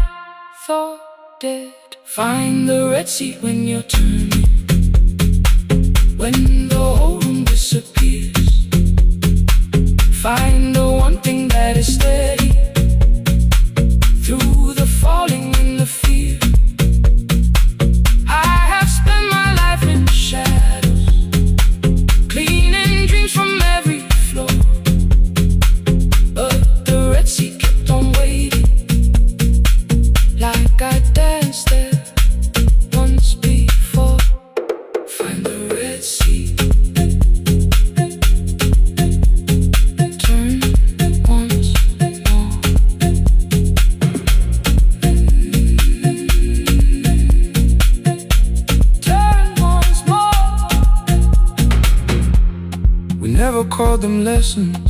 thought dead. Find the red seat when you're turning, when the whole room disappears. Find the one thing that is steady through the falling and the fear. I have spent my life in shadows, cleaning dreams from every floor, but the red seat kept on waiting, like I danced there once before. Find the red seat, turn once more. Turn once more. We never called them lessons.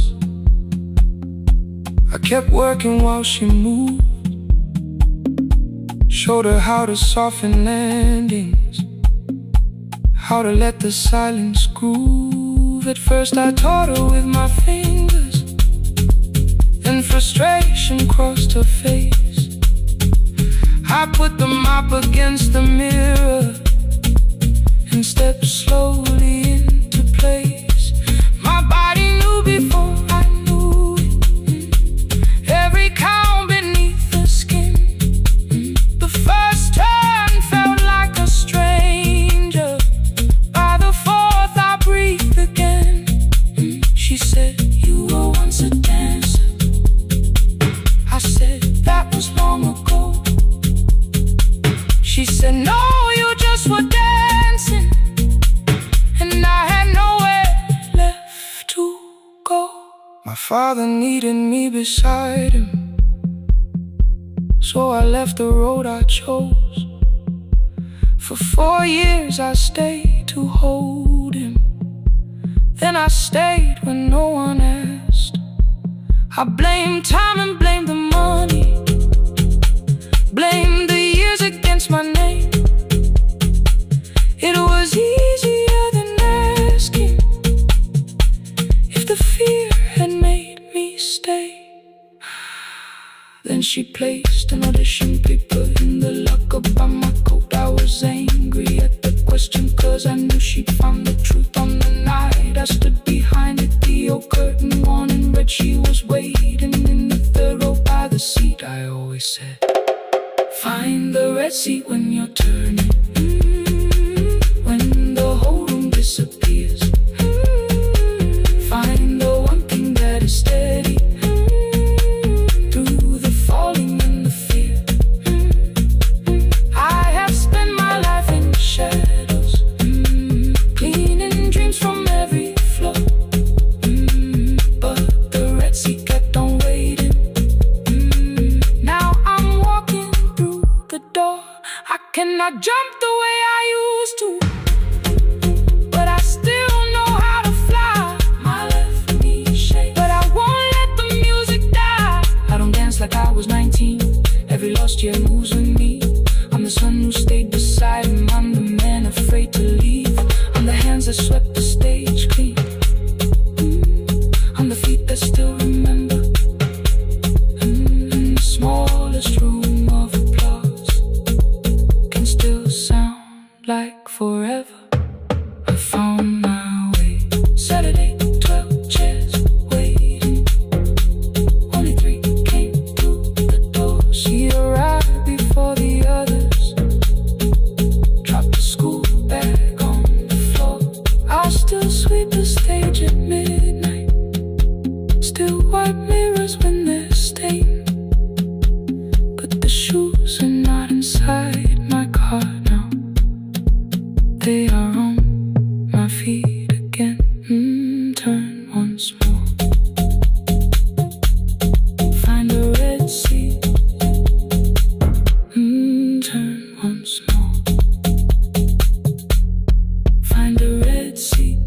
I kept working while she moved, showed her how to soften landings, how to let the silence groove. At first I taught her with my fingers, then frustration crossed her face. I put the mop against the mirror and stepped slowly into place. My body knew before I knew it, every count beneath the skin. The first turn felt like a stranger, by the fourth I breathed again. She said, you were once a dancer. I said, that was long ago. She said, no, you just were dancing, and I had nowhere left to go. My father needed me beside him, so I left the road I chose. For 4 years I stayed to hold him, then I stayed when no one asked. I blamed time and blamed the money, blamed the years against my name. It was easier than asking if the fear had made me stay. Then she placed an audition paper in the locker by my coat. I was angry at the question, cause I knew she'd found the truth on the night I stood behind it. The old curtain worn in red, she was waiting in the third row by the seat. I always said, find the red seat when you're turning, when the whole room disappears. Find the one thing that is steady through the falling and the fear. I have spent my life in shadows, cleaning dreams from every floor. forever. I found my way. Saturday, 12 chairs waiting. Only 3 came through the door. She arrived before the others. Dropped the school bag on the floor. I still sweep the stage at midnight. Still wipe mirrors when they're stained. But the shoes are not inside my car now. They are on my feet again. Turn once more. Find a red seat. Turn once more. Find a red seat.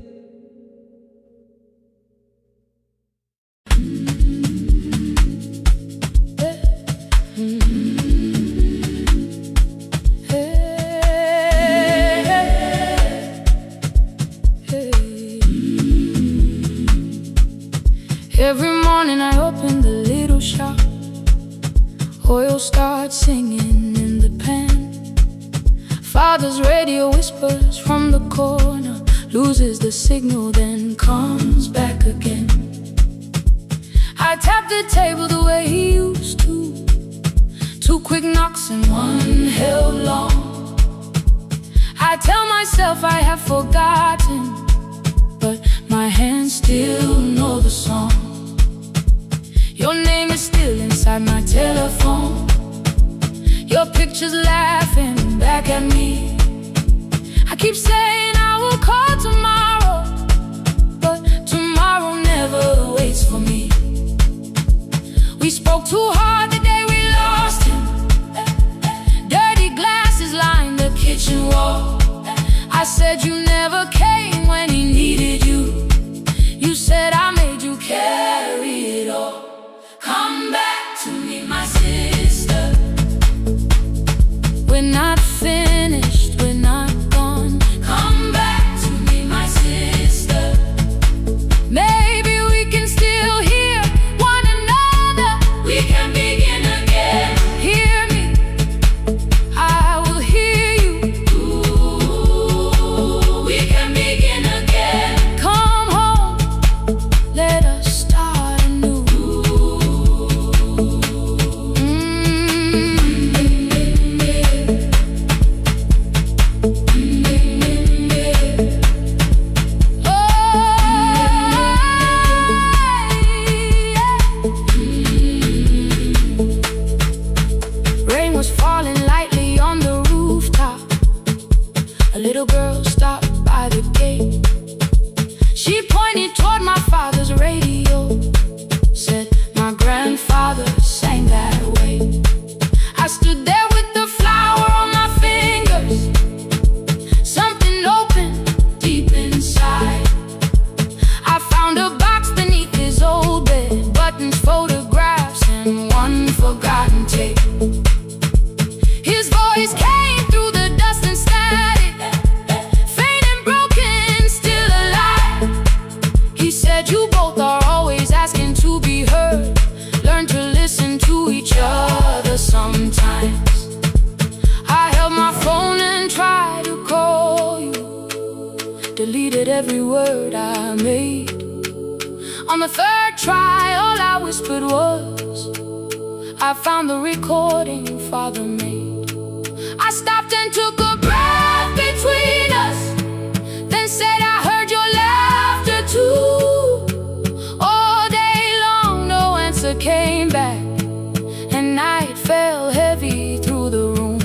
Every morning I open the little shop. Oil starts singing in the pan. Father's radio whispers from the corner, loses the signal, then comes back again. I tap the table the way he used to. 2 quick knocks and 1 held long. I tell myself I have forgotten, but my hands still know the song. Your name is still inside my telephone. Your picture's laughing back at me. I keep saying I will call tomorrow, but tomorrow never waits for me. We spoke too hard the day we lost him. Dirty glasses lined the kitchen wall. I said you never came when he needed you. You said I made you carry it all. Come back to me, my sister. We're not finished, we're not gone. Come back to me, my sister. Maybe we can still hear one another. We can begin again. Hear me, I will hear you. Ooh, we can begin again. Come home, let us start anew. Rain was falling lightly on the rooftop. A little girl stopped by the gate. She pointed toward my father's radio. Said my grandfather sang that way. I stood there with the flower on my fingers. Something opened deep inside. I found a box beneath his old bed. Buttons, photographs, and 1 forgotten tape. His voice came through the dust and static. Faint and broken, still alive. He said you both are always asking to be heard. Learn to listen to each other sometimes. I held my phone and tried to call you. Deleted every word I made. On the 3rd try, all I whispered was, I found the recording Father made. I stopped and took a breath between us, then said I heard your laughter too. All day long no answer came back, and night fell heavy through the room.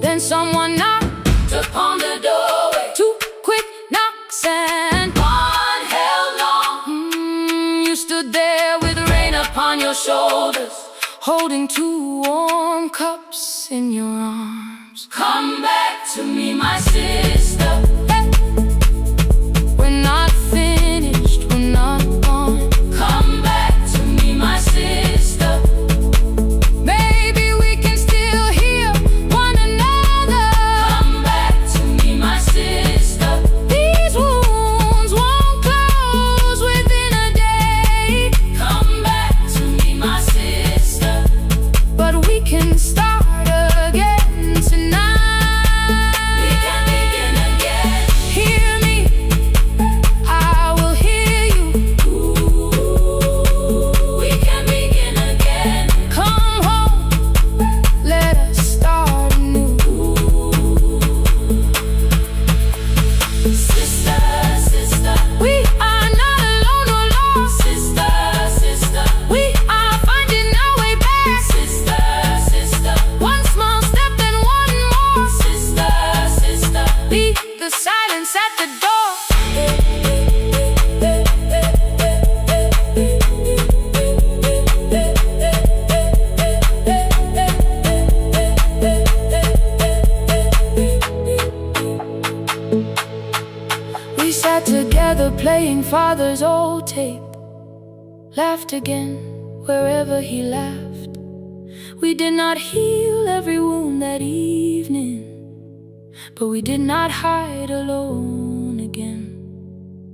Then someone knocked upon the doorway. 2 quick knocks and 1 held long. You stood there with rain upon your shoulders, holding 2 warm cups in your arms. Come back to me, my sister. We're not finished, we're not gone. Come back to me, my sister. Maybe we can still hear one another. Come back to me, my sister. These wounds won't close within a day. Come back to me, my sister. But we can start again. the silence at the door. We sat together playing father's old tape, laughed again wherever he laughed. We did not heal every wound that evening, but we did not hide alone again.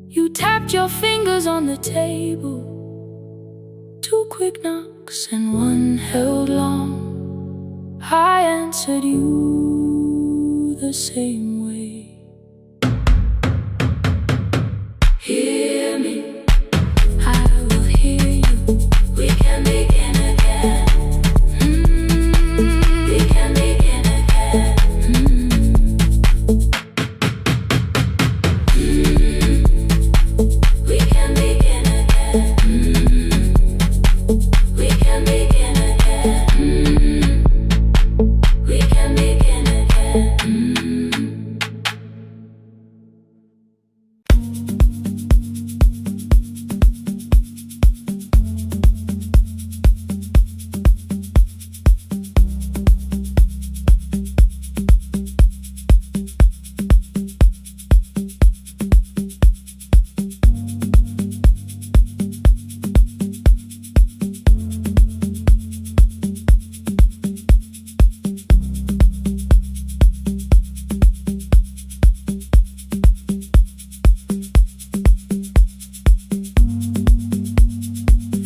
You tapped your fingers on the table, 2 quick knocks and 1 held long. I answered you the same way. Hear me, I will hear you. We can begin again. We can begin again. We can begin again. We can begin again. We can begin again.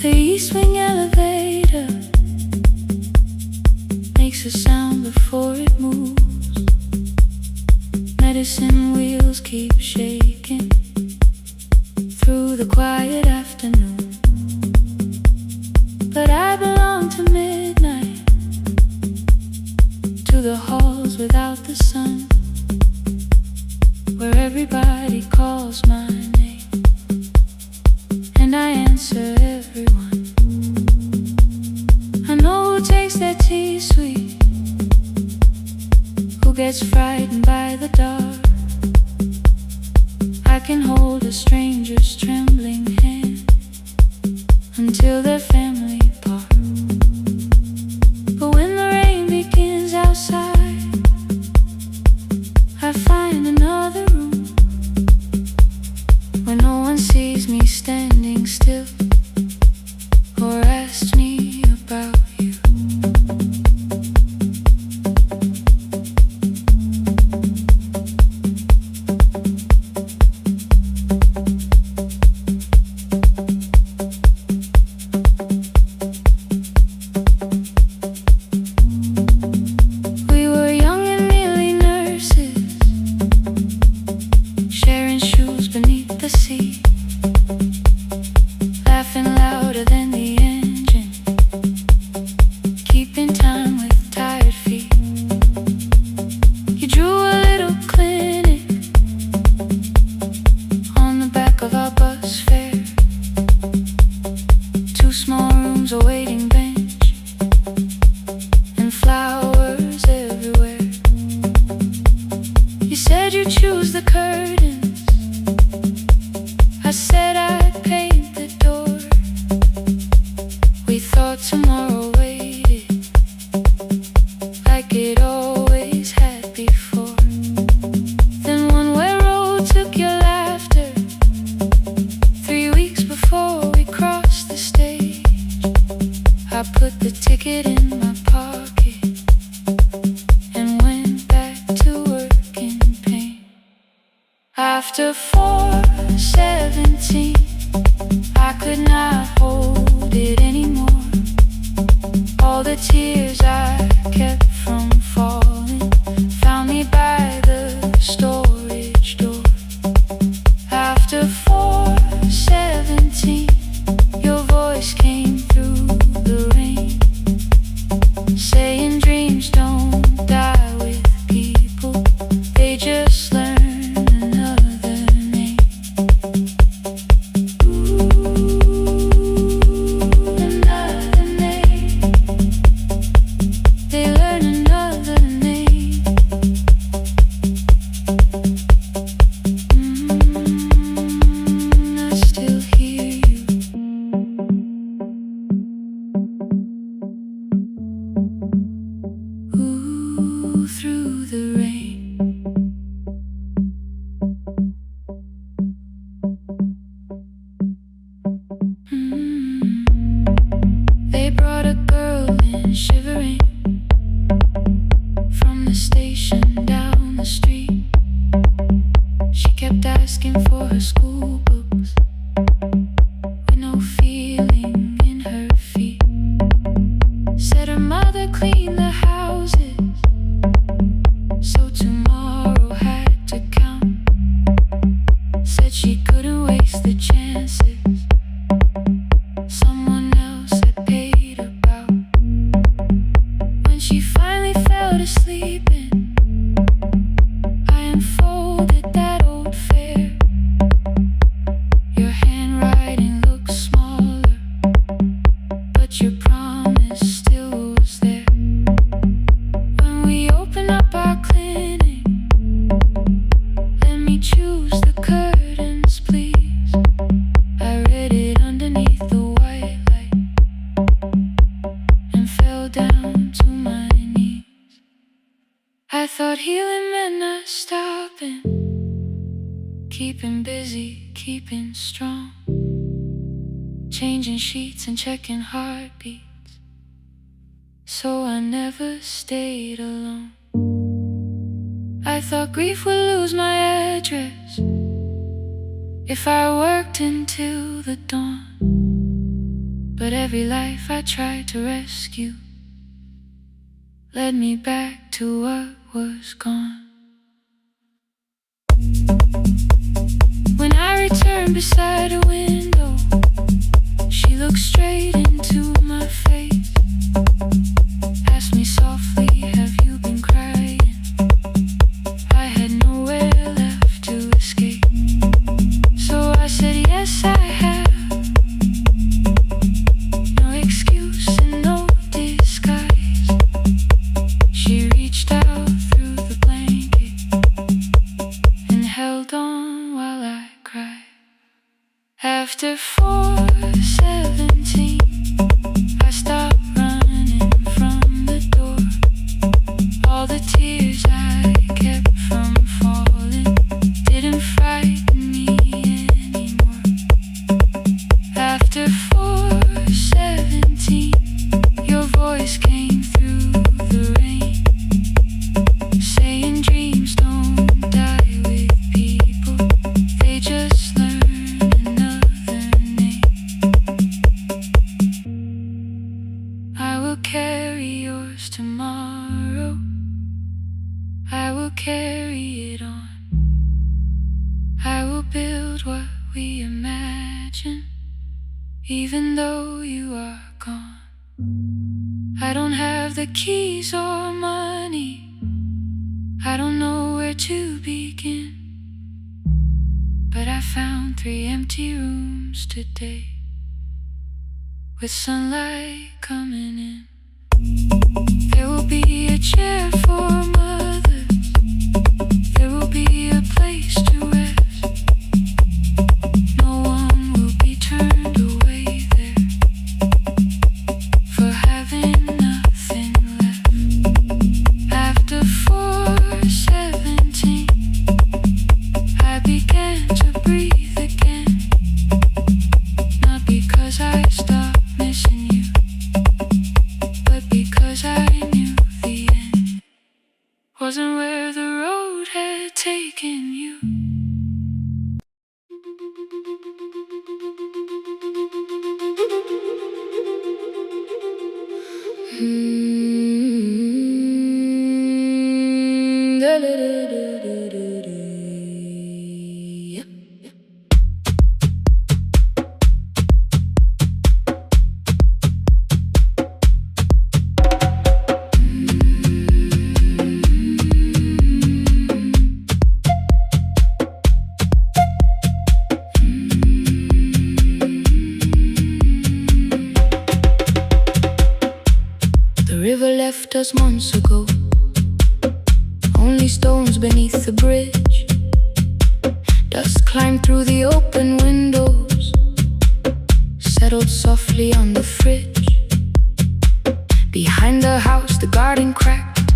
The E-swing elevator makes a sound before it moves. Medicine wheels keep shaking through the quiet afternoon. But I belong to midnight, to the halls without the sun, where everybody calls my name and I answer everyone. I know who takes their tea sweet, who gets frightened by the dark. I can hold a stranger's trembling hand until their family part. But when the rain begins outside, I find another room where no one sees me standing still or asks me about you. We were young and nearly nurses, sharing shoes beneath the sea, laughing louder than the engine, keeping time with tired feet. You drew a little clinic on the back of our bus fare, 2 small rooms, a waiting bench, and flowers everywhere. You said you'd choose the curtains, I said I'd paint the door. We thought tomorrow waited like it always had before. Then one way road took your laughter, 3 weeks before we crossed the stage. I put the ticket in my pocket and went back to work in pain. After 4:17, I could not hold it anymore. All the tears I kept from falling found me by the storage door. After 4:17, your voice came through the rain, saying dreams don't die with people, they just learn another name. Ooh, another name. kept asking for her school books with no feeling in her feet. Said her mother cleaned the houses, so tomorrow had to count. Said she couldn't waste the chances someone else had paid about. When she finally fell to sleeping, I unfolded that old fare. Your handwriting looks smaller, but your promise still was there. When we open up our clinic, let me choose the curtains, please. I read it underneath the white light and fell down to my knees. I thought healing meant not stopping, keeping busy, keeping strong, changing sheets and checking heartbeats, so I never stayed alone. I thought grief would lose my address if I worked until the dawn. But every life I tried to rescue led me back to what was gone. When I returned beside a window, she looked straight into my face, asked me softly, have you been crying? I had nowhere left to escape, so I said yes I have. No excuse and no disguise. She reached out through the blanket and held on while I cried. After 4:17, I stopped running from the door. All the tears I kept from falling didn't frighten me anymore. After 4:17, your voice came through the rain, saying dreams don't die with people, they just learn another name. I will carry yours tomorrow, I will carry it on. I will build what we imagine, even though you are gone. I don't have the keys or money, I don't know where to begin, but I found 3 empty rooms today, with sunlight coming in. There will be a chair for mothers, there will be a place to rest. No one will be turned away there for having nothing left. After 4:17, I began to breathe again, not because I stopped missing you, but because I knew the end wasn't where the road had taken you. The river left us months ago, only stones beneath the bridge. Dust climbed through the open windows, settled softly on the fridge. Behind the house the garden cracked,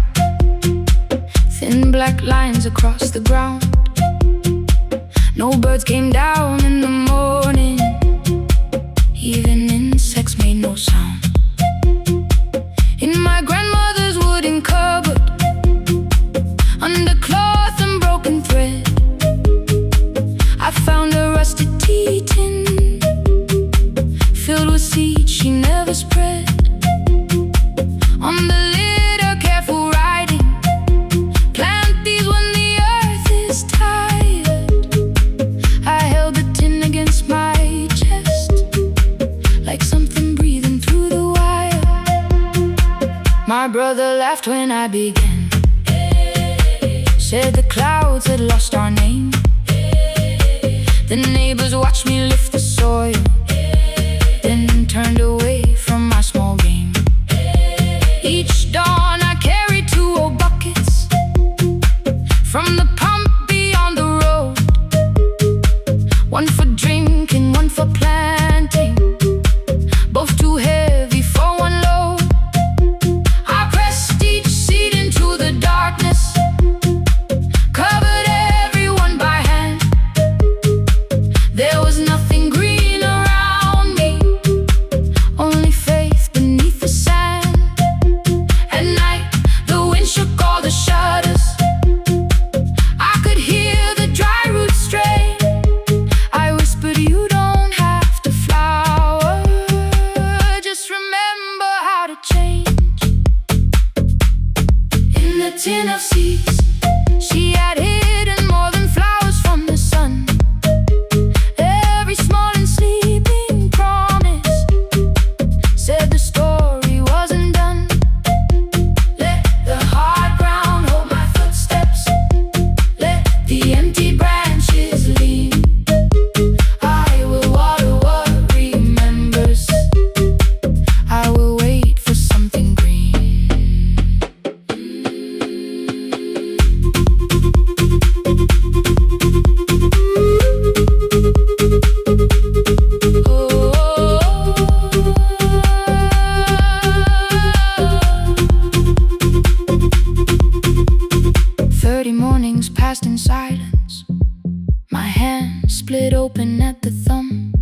thin black lines across the ground. No birds came down in the morning, even insects made no sound. In my grandmother's wooden cupboard, under cloth and broken thread, laughed when I began. Said the clouds had lost our name. The neighbors watched me lift the soil, then turned away from my small game. Each dawn I carried 2 old buckets from the pump beyond the road. One for drinking, one for planting, both too heavy for one load. I pressed each seed into the darkness, covered everyone by hand. There was nothing green around me, only faith beneath the sand. At night, the wind shook all the shutters. I could hear the dry roots stray. I whispered, you don't have to flower, just remember how to change. In the tin of seeds, she had hidden more than flowers from the sun. Every small and sleeping promise said the story wasn't done. Let the hard ground hold my footsteps, let the empty branches lean. I will water what remembers, I will wait for something green. 30 mornings passed in silence. My hand split open at the thumb.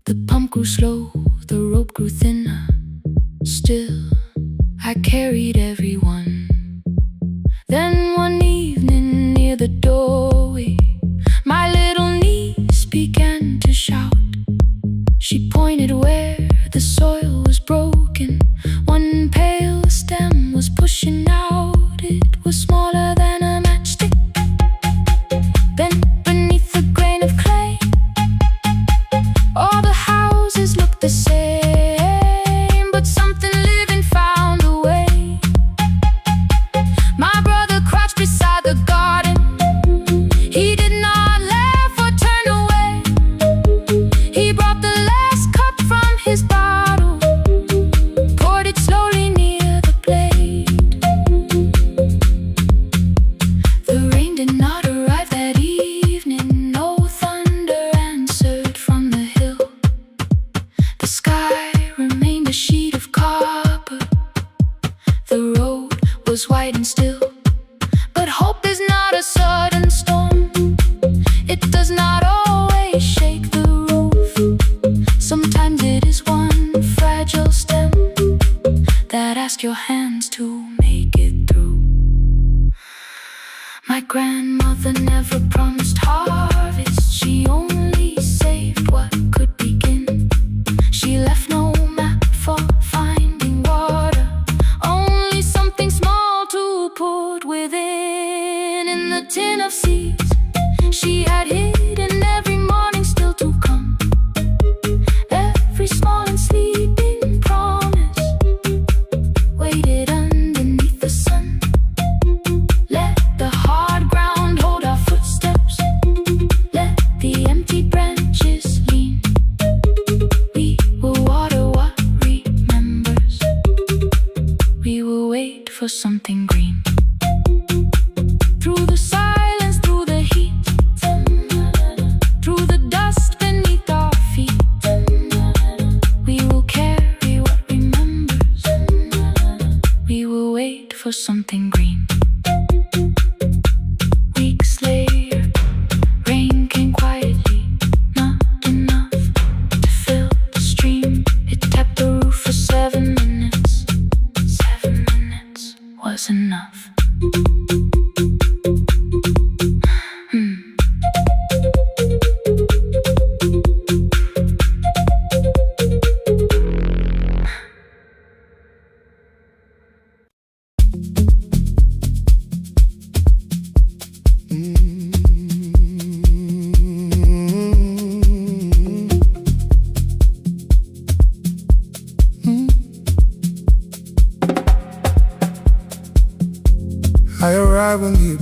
The pump grew slow, the rope grew thinner. Still, I carried everyone. Then one evening near the doorway, my little niece began to shout. She pointed where the soil was broken. One pale stem was pushing out. It was smaller than a matchstick, bent beneath a grain of clay. All the houses looked the same, but something living found a way. My brother crouched beside the garden. He did not laugh or turn away. He brought the last cup from his bottle, poured it slowly near the blade. The rain did not arrive that evening. No thunder answered from the hill. The sky remained a sheet of copper. The road was white and still. But hope is not a sudden storm. It does not always shake the roof. Sometimes it is one fragile stem that asks your hands to make it through. My grandmother never promised harvest. She only saved what could begin. She left no map for finding water, only something small to put within. In the tin of seeds, she had hidden every morning still to come. Every small and sleeping promise waited underneath the sun. Let the hard ground hold our footsteps,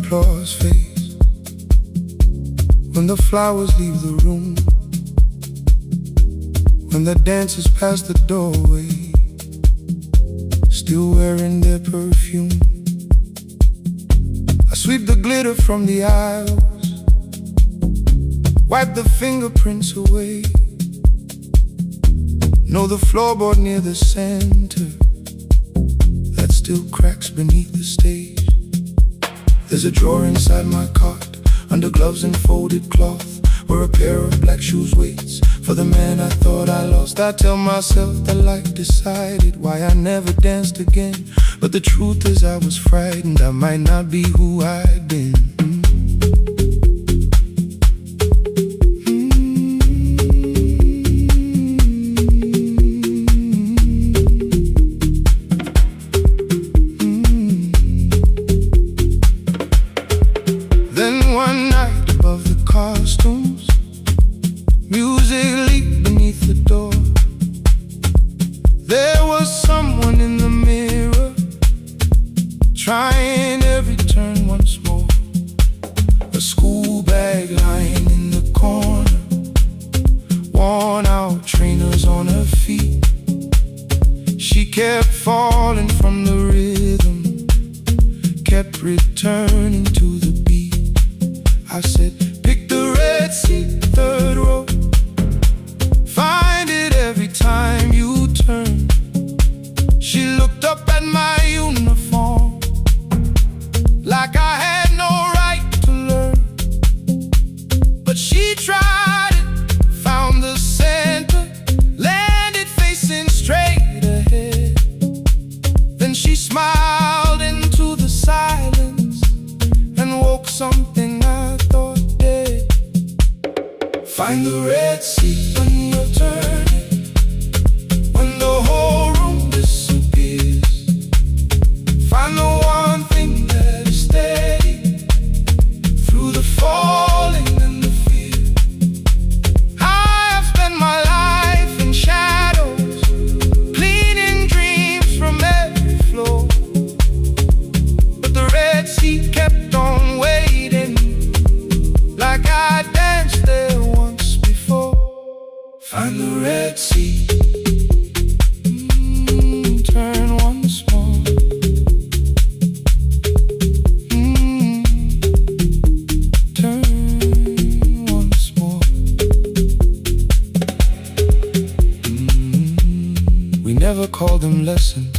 applause fades, when the flowers leave the room, when the dancers pass the doorway, still wearing their perfume. I sweep the glitter from the aisles, wipe the fingerprints away. Know the floorboard near the center that still cracks beneath the stage. There's a drawer inside my cart, under gloves and folded cloth, where a pair of black shoes waits for the man I thought I lost. I tell myself that life decided why I never danced again, but the truth is I was frightened I might not be who I'd been. Trying every turn once more, a school bag lying in the corner, worn out trainers on her feet. She kept falling from the rhythm, kept returning to the beat. I said, pick the red seat, third row, find it every time you turn. She looked up at my uniform like I had no right to learn, but she tried it, found the center, landed facing straight ahead. Then she smiled into the silence and woke something I thought dead. Find the red seat when you're turning, when the whole room disappears. Find the one thing that is steady through the falling and the fear. I have spent my life in shadows, cleaning dreams from every floor, but the red seat kept on waiting, like I danced there once before. Find the red seat, turn once more. Never called them lessons.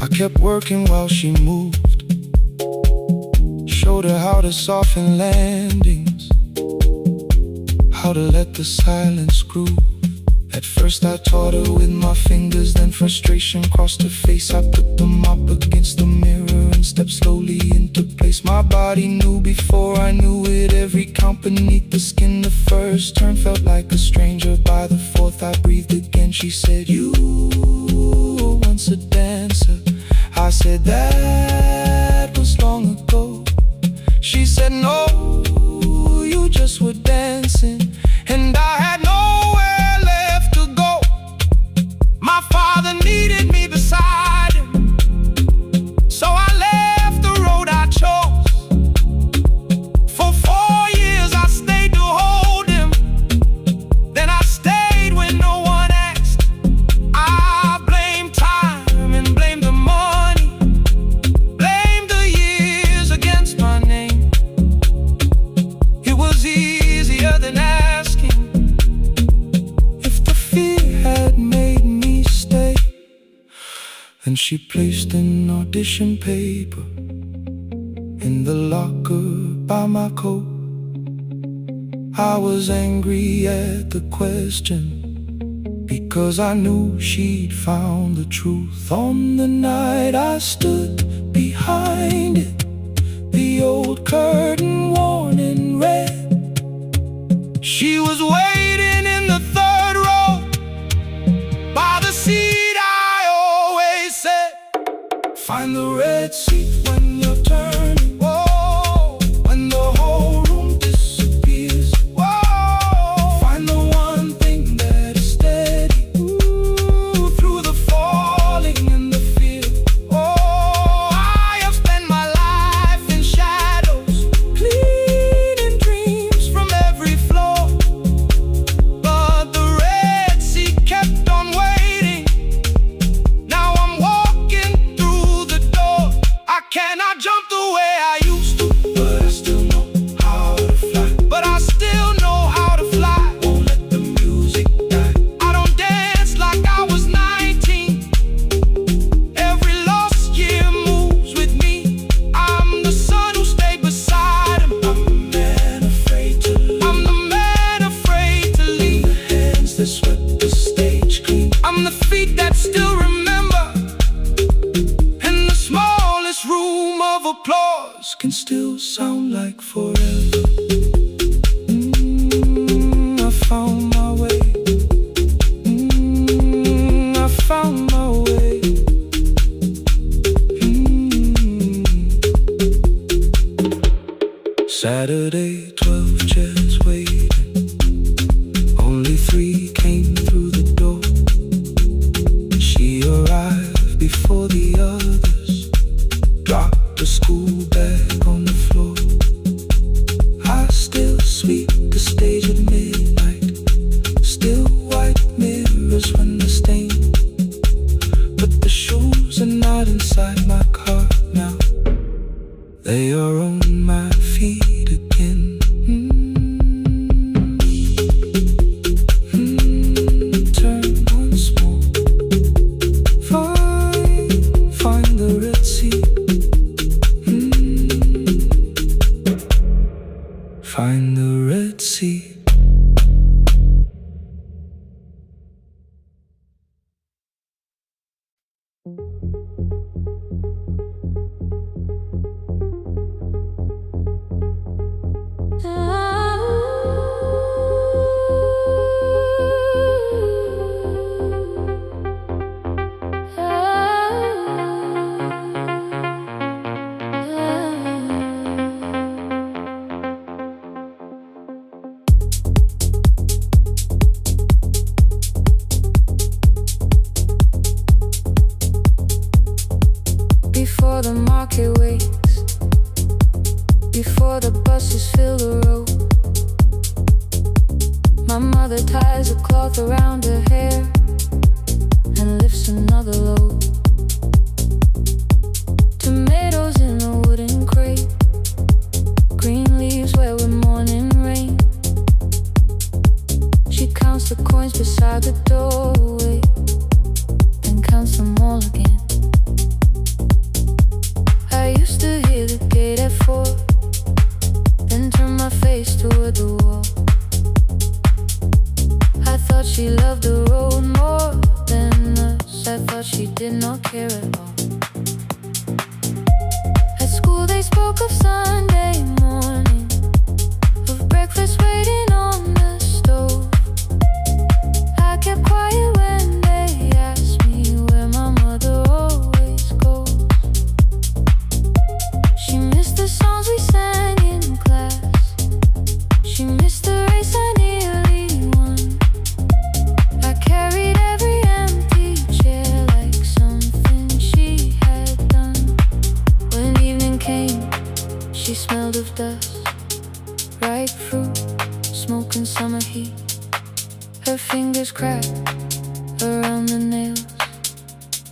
I kept working while she moved, showed her how to soften landings, how to let the silence groove. At first I taught her with my fingers, then frustration crossed her face. I put them up against the mirror and stepped slowly into place. My body knew before I knew it, every count beneath the skin. The first turn felt like a stranger, by the fourth I breathed again. She said, you were once a dancer. I said, that was long ago. She said, no, you just were dancing, and I had nowhere left to go. My father needed me beside him, so I left the road I chose. For 4 years I stayed to hold him, then I stayed when no one asked. I blamed time and blamed the money, blamed the years against my name. It was easier than asking if the fear had made me stay. Then she placed an audition paper in the locker by my coat. I was angry at the question, because I knew she'd found the truth. On the night I stood behind it, the old curtain worn in red. She was waiting in the third row, by the seat I always said. Find the red seat when you're turning, whoa, when the whole room disappears. Whoa, find the one thing that is steady, ooh, through the falling and the fear. Oh, I have spent my life sound like forever. I found my way. I found my way. Saturday, 12 chairs waiting. Only 3 came through the door. She arrived before the others. Dropped the school bag on the floor. I still sweep the stage at midnight. Still white mirrors when the stain. But the shoes are not inside my car now. They are on my feet again. Turn once more. Find the Red Sea. Find the Red Sea. Before the market wakes, before the buses fill the road, my mother ties a cloth around her hair and lifts another load. Tomatoes in a wooden crate, green leaves where we're mourning rain. She counts the coins beside the doorway, then counts them all again. I used to hear the gate at 4, then turn my face toward the wall. I thought she loved the road more than us. I thought she did not care at all. At school they spoke of Sunday morning, of breakfast waiting on the stove. I kept quiet when they asked me where my mother always goes. She missed the songs we sang in class. She missed the race I nearly won. I carried every empty chair like something she had done. When evening came, she smelled of dust, ripe fruit, smoke and summer heat. Her fingers cracked around the nails.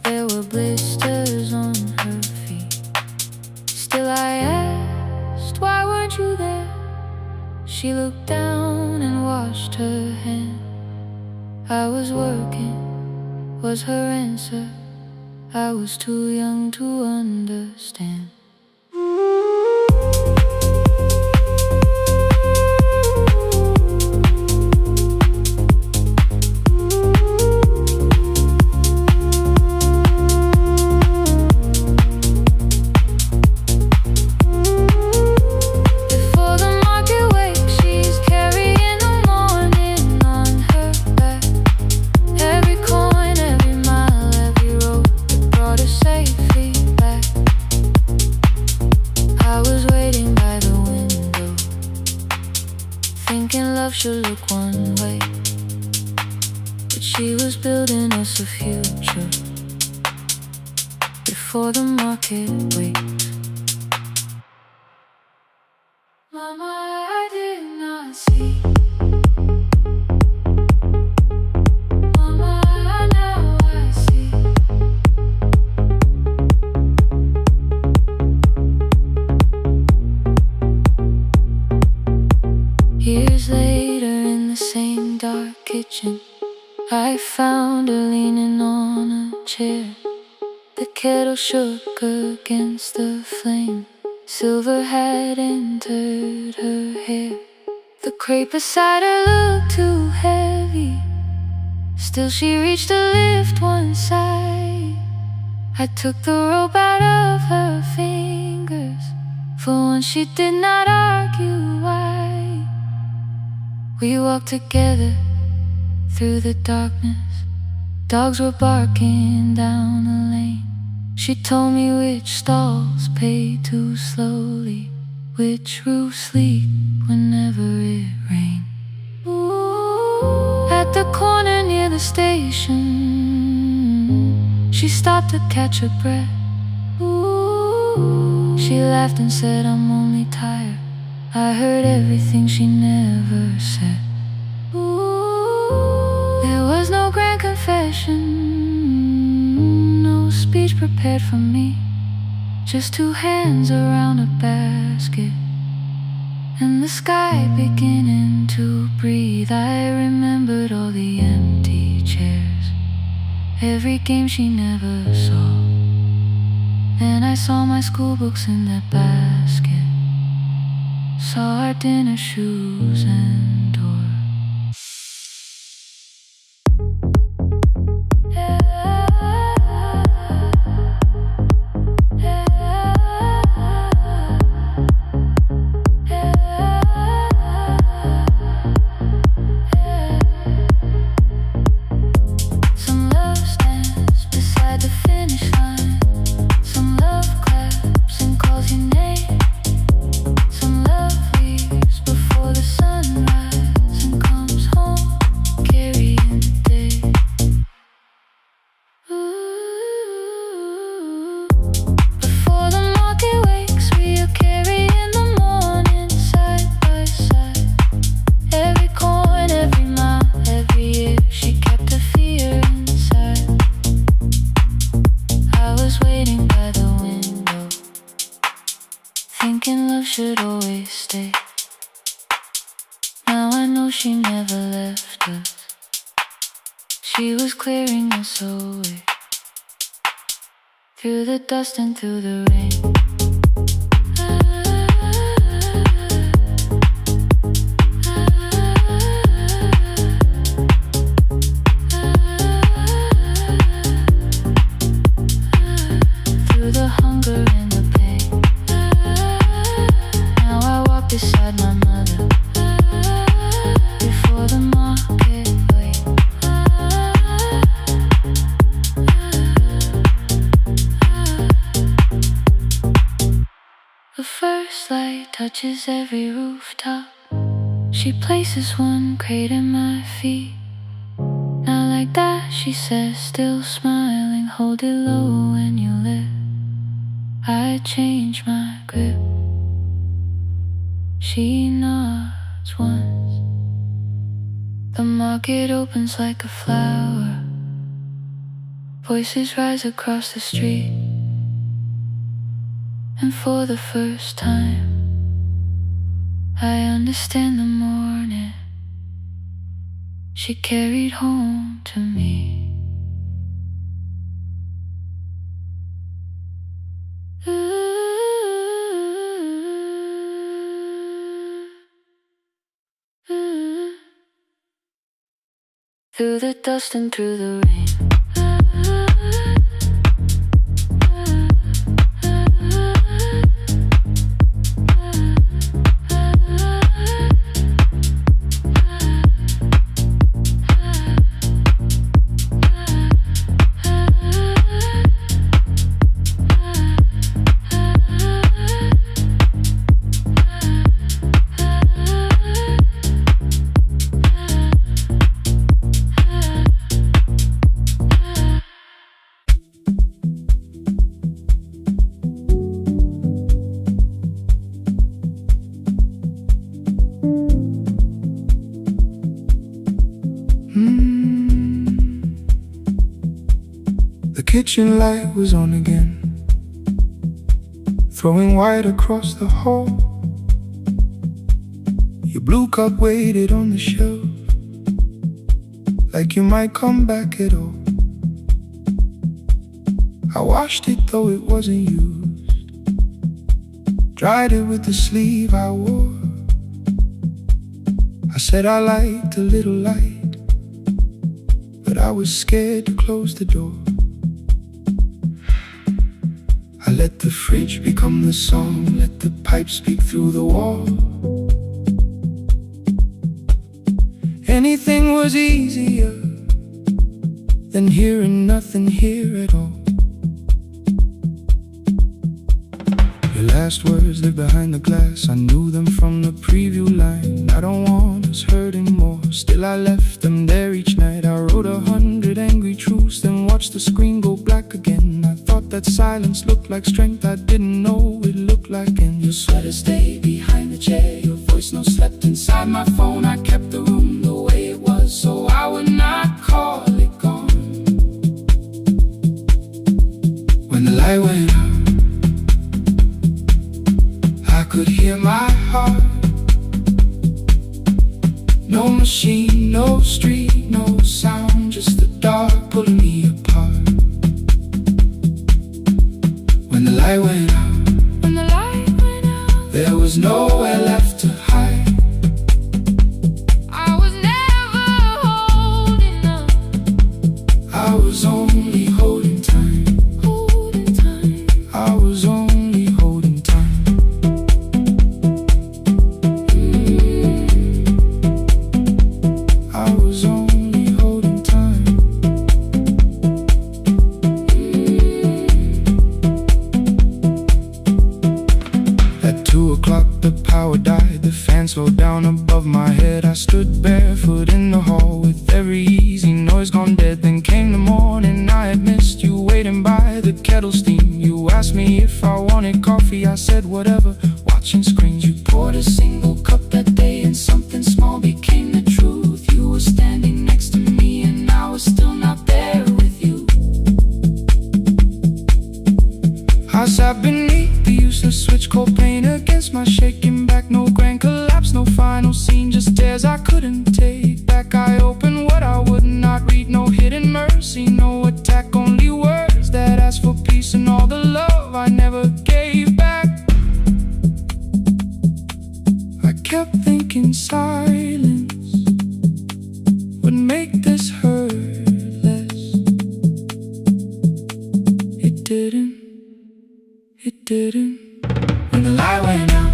There were blisters on her feet. Still I asked, why weren't you there? She looked down and washed her hand. I was working, was her answer. I was too young to understand. Before the market wakes, she's carrying the morning on her back. Every coin, every mile, every road that brought her safely back. I was waiting by the window, thinking love should look one way, but she was building us a future before the market wakes. Mama, I did not see. Mama, now I see. Years later in the same dark kitchen, I found her leaning on a chair. The kettle shook against the flame. Silver had entered her hair. The crepe beside her looked too heavy. Still she reached to lift one side. I took the rope out of her fingers, For once she did not argue why. We walked together through the darkness. Dogs were barking down the lane. She told me which stalls pay too slowly, which roofs leak whenever it rains. At the corner near the station, she stopped to catch her breath. She laughed and said, I'm only tired. I heard everything she never said. There was no grand confession, no speech prepared for me, just two hands around a basket and the sky beginning to breathe. I remembered all the empty chairs, every game she never saw. Then I saw my school books in that basket, saw our dinner shoes and door. Thinking love should always stay. Now I know she never left us. She was clearing us away, through the dust and through the rain. Through the hunger and the pain. Now I walk beside my mother, before the market wait. The first light touches every rooftop. She places one crate at my feet. Now like that, she says, still smiling, hold it low when you lift. I change my grip. She nods once. The market opens like a flower. Voices rise across the street. And for the first time, I understand the morning she carried home to me. Through the dust and through the rain. The kitchen light was on again, throwing white across the hall. Your blue cup waited on the shelf, like you might come back at all. I washed it though it wasn't used, dried it with the sleeve I wore. I said I liked a little light, but I was scared to close the door. I Let the fridge become the song, let the pipe speak through the wall. Anything was easier than hearing nothing here at all. Your last words live behind the glass, I knew them from the preview line. I don't want us hurting more, still I left them there each night. I wrote 100 angry truths, then watched the screen go black again. I thought that silence looked like strength, I didn't know it looked like end. Your sweater stayed behind the chair, your voice no slept inside my phone. I kept the room the way it was, so I would not call it gone. When the light went out, I could hear my heart. No machine, no street, no sound, just the dark pulling me apart. When the light went out, there was nowhere left to hide. I was never holding up, I was only holding time. I was only holding time. I was only holding time. At 2 o'clock the power died, the fan slowed down above my head. I stood barefoot in the hall with every easy noise gone dead. Then came the morning, I had missed you waiting by the kettle steam. You asked me if I wanted coffee, I said whatever, watching screens. You poured a single cup that day and something small became the truth. You were standing next to me and I was still not there with you. I sat beneath the useless switch, cold pain against my shaking back. No grand collapse, no final scene, just tears I couldn't take back. I opened what I would not read, no hidden mercy, no attack, only words that asked for peace and all the love I never gave back. I kept thinking silence would make this hurt less. It didn't. It didn't. When the light went out,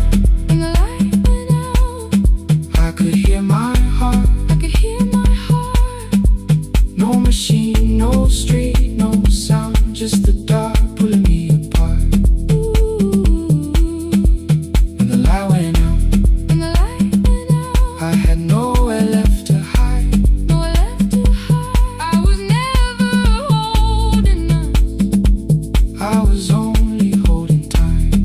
I could hear my heart. No machine, no street, no sound, just the dark pulling me apart. When the light went out, I had nowhere left to hide. I was never holding up. I was only holding time.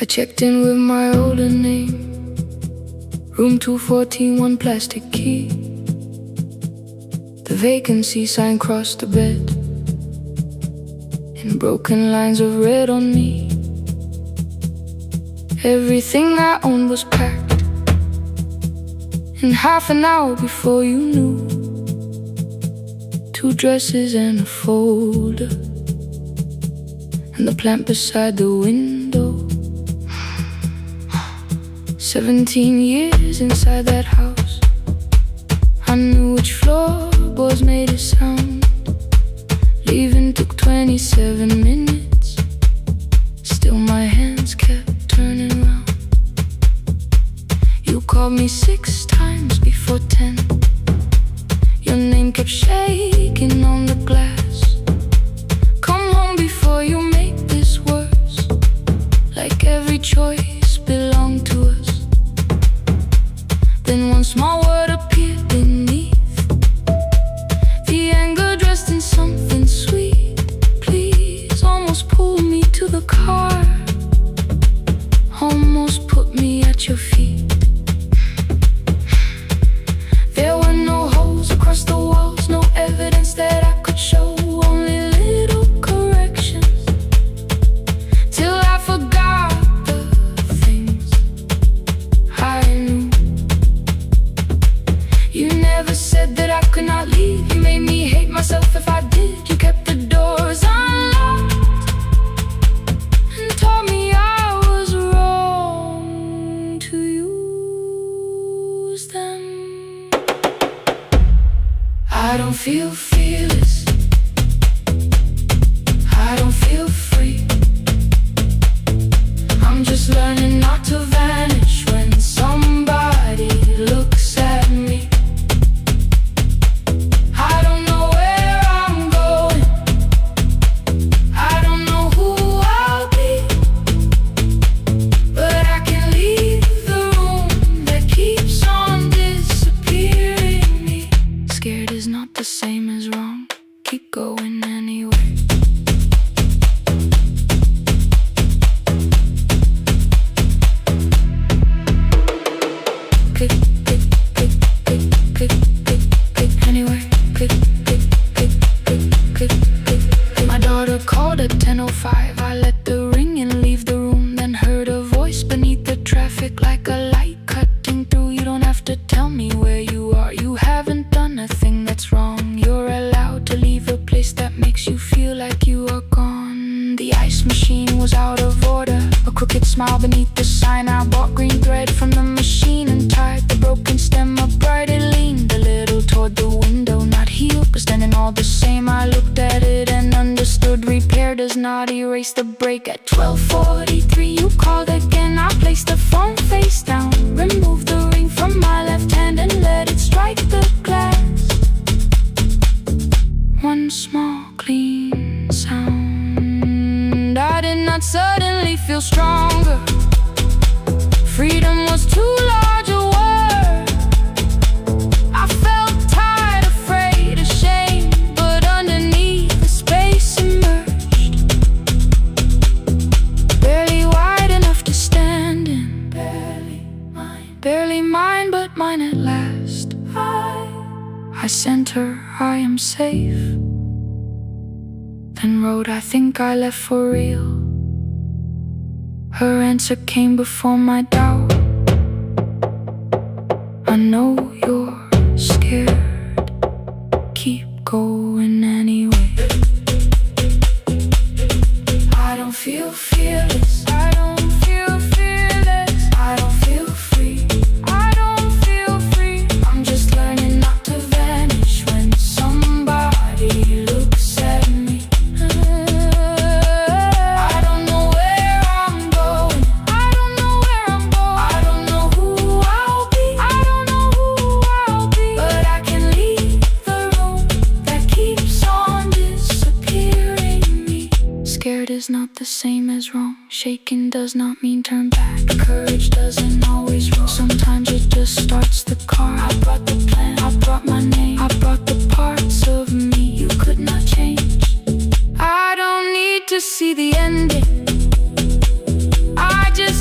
I checked in with my older name, room 214, one plastic key. The vacancy sign crossed the bed in broken lines of red on me. Everything I owned was packed in half an hour before you knew. 2 dresses and a folder, and the plant beside the window. 17 years inside that house, I knew which floorboards made a sound. Leaving took 27 minutes, still my hands kept turning round. You called me 6 times before 10. Your name kept shaking on the glass. Come home before you make this worse, like every choice belonged to us. Then one small word appeared beneath, the anger dressed in something sweet. Please, almost pulled me to the car, almost put me at your feet. There were no holes across the walls, no evidence that I could show, only little corrections, till I forgot the things I knew. You never said that I could not leave. You made me hate myself if I did. You kept the doors unlocked and told me I was wrong to use them. I don't feel fearless, I don't feel free. I'm just learning not to vanish when somebody looks at me. I don't know where I'm going, I don't know who I'll be, but I can leave the room that keeps on disappearing me. Scared is not the same as wrong, keep going anyway. Click, click, click, click, click, click, click, anyway. Click, click, click, click, click, click. My daughter called at 10:05. I let the ring and leave the room, then heard a voice beneath the traffic like a light cutting through. You don't have to tell me where you are, you haven't done a thing that's wrong. You're allowed to leave a place that makes you feel like you are gone. The ice machine was out of order, a crooked smile beneath the sign. I bought green thread from the machine and tied the broken stem upright. It leaned a little toward the window, not healed but standing all the same. I looked at it and understood repair does not erase the break. At 12:43 you called again. I placed the phone face down, removed the ring from my left hand and let it strike the glass. One small clean sound. I did not suddenly feel stronger. Freedom was too large a word. I felt tired, afraid, ashamed, but underneath the space emerged, barely wide enough to stand in. Barely mine, but mine at last. I sent her, I am safe, then wrote, I think I left for real. Her answer came before my doubt. I know you're scared, keep going anyway. I don't feel fearless, I don't feel fearless, I don't feel free, I don't feel free. I'm just learning not to vanish when somebody looks at me. I don't know where I'm going, I don't know where I'm going, I don't know who I'll be, I don't know who I'll be, but I can leave the room that keeps on disappearing me. Scared is not the same as wrong, shaken does not mean turn back. Courage doesn't always roll, sometimes it just starts the car. I brought the plan, I brought my name, I brought the parts of me you could not change. I don't need to see the ending, I just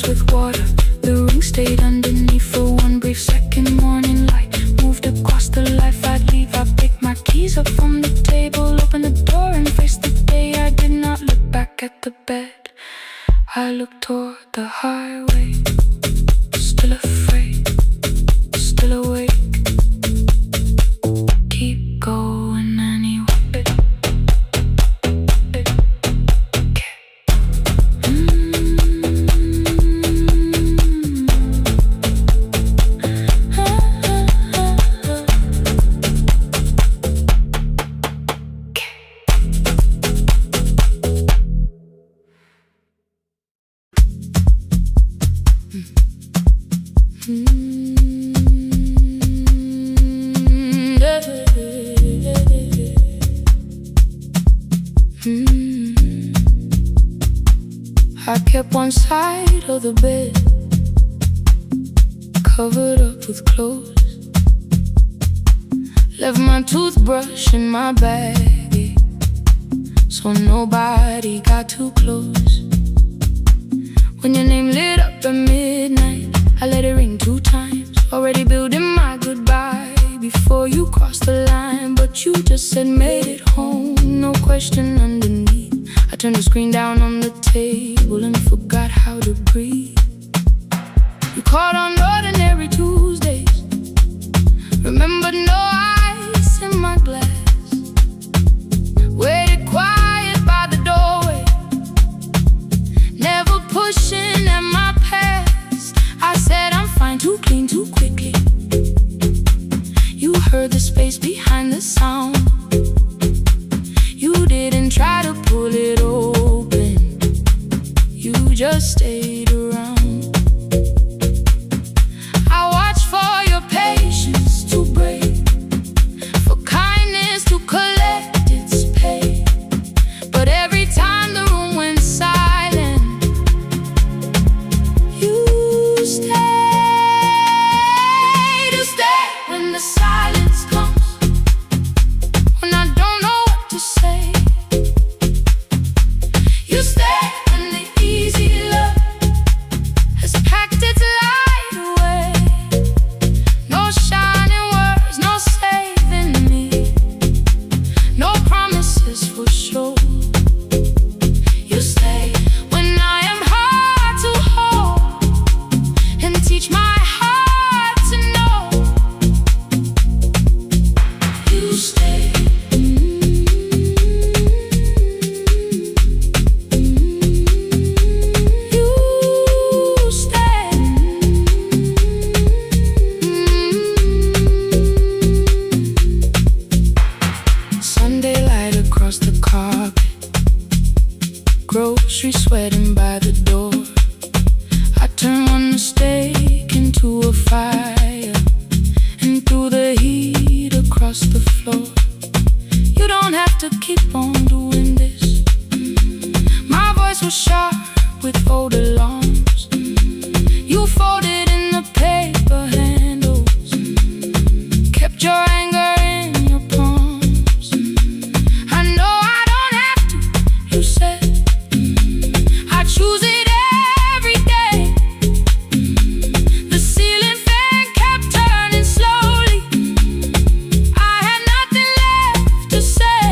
with water. The ring stayed underneath for one brief second. Morning light moved across the life I'd leave. I picked my keys up from the table, opened the door and faced the day. I did not look back at the bed. I looked toward the highway, still afraid, still awake. Keep going anyway. I kept one side of the bed covered up with clothes. Left my toothbrush in my bag, so nobody got too close. When your name lit up at midnight, I let it ring 2 times. Already building my goodbye before you crossed the line. But you just said made it home, no question underneath. I turned the screen down on the table and forgot how to breathe. You called on ordinary Tuesdays, remembered no ice in my glass. Waited quiet by the doorway, never pushing at my past. I said I'm fine, too clean, too quickly. You heard the space behind the sound. You didn't try to pull it open, you just stayed around. I watched for your patience to break, for kindness to collect its pay. But every time the room went silent, you stayed. You stay when the silence comes, when I don't know what to say. You stay when the easy love has packed its light away. No shining words, no saving me, no promises for sure. You stay when I am hard to hold and teach my heart to know. You stay. You stay. Sunday light across the carpet, grocery sweating by the door. I turn one mistake into a fire, and through the heat across the floor. You don't have to keep on doing this. My voice was sharp with old alarms. You folded in the paper handles, kept your anger in your palms. I know I don't have to, you said. I choose it every day. The ceiling fan kept turning slowly. I had nothing left to say.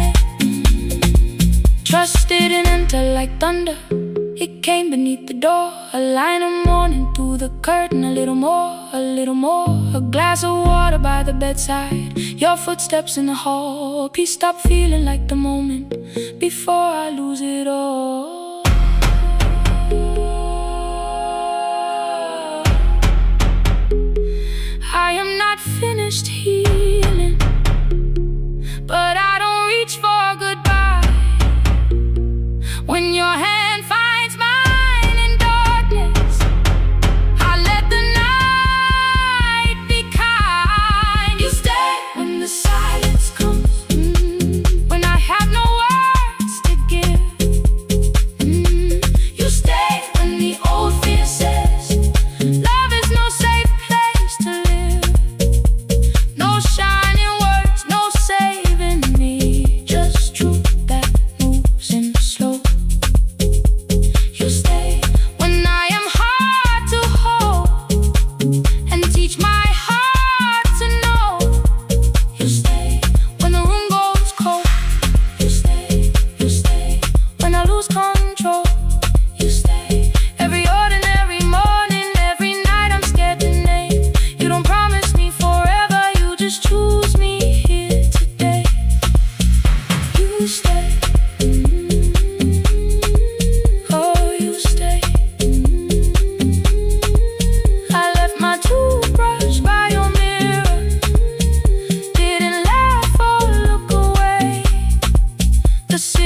Trusted and enter like thunder. It came beneath the door, a line of mourning through the curtain. A little more, a little more. A glass of water by the bedside, your footsteps in the hall. Peace stopped feeling like the moment before I lose it all. I am not finished healing, but I don't reach for goodbye. When your hand finds mine in darkness, I let the night be kind. You stay when the silence comes, when I have no words to give. You stay when the old fear says love is no safe place to live. No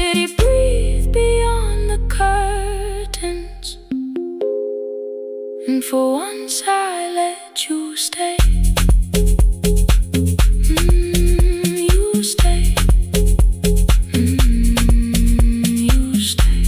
city breathe beyond the curtains, and for once I let you stay. You stay. You stay.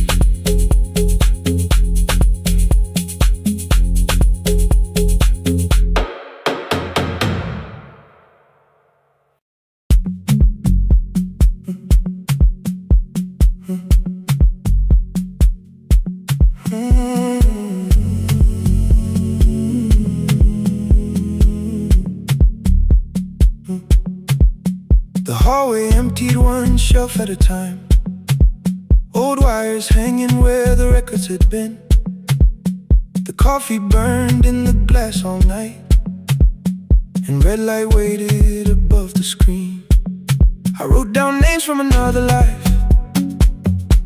The hallway emptied one shelf at a time. Old wires hanging where the records had been. The coffee burned in the glass all night, and red light waited above the screen. I wrote down names from another life,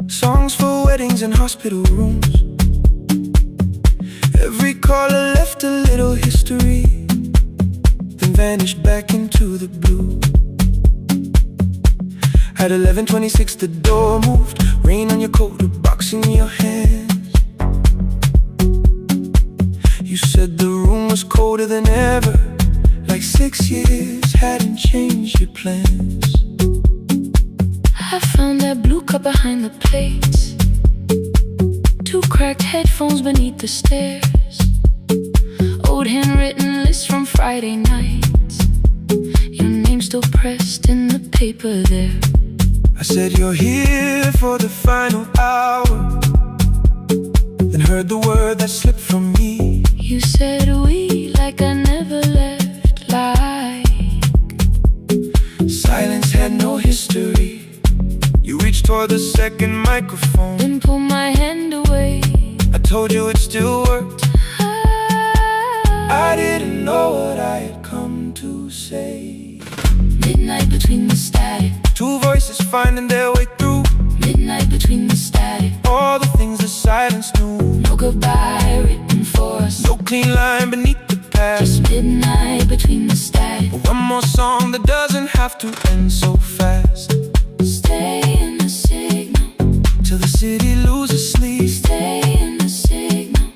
songs for weddings and hospital rooms. Every caller left a little history, then vanished back into the blue. At 11:26 the door moved, rain on your coat, a box in your hands. You said the room was colder than ever, like 6 years hadn't changed your plans. I found that blue cup behind the plates, 2 cracked headphones beneath the stairs, old handwritten lists from Friday nights, your name still pressed in the paper there. I said you're here for the final hour, then heard the word that slipped from me. You said we like I never left, like silence had no history. You reached toward the second microphone, then pulled my hand away. I told you it still worked. I didn't know what I had come to say. Midnight between the static, 2 voices finding their way through. midnight between the static, All the things the silence knew. no goodbye written for us, No clean line beneath the past. just midnight between the static. One more song that doesn't have to end so fast. Stay in the signal, Till the city loses sleep. stay in the signal.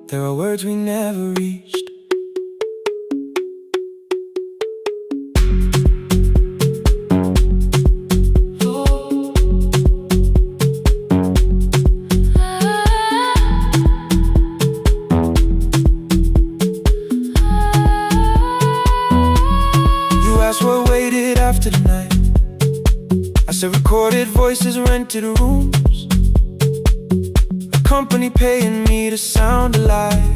There are words we never reached. What waited after the night? I said recorded voices, rented rooms, a company paying me to sound alive,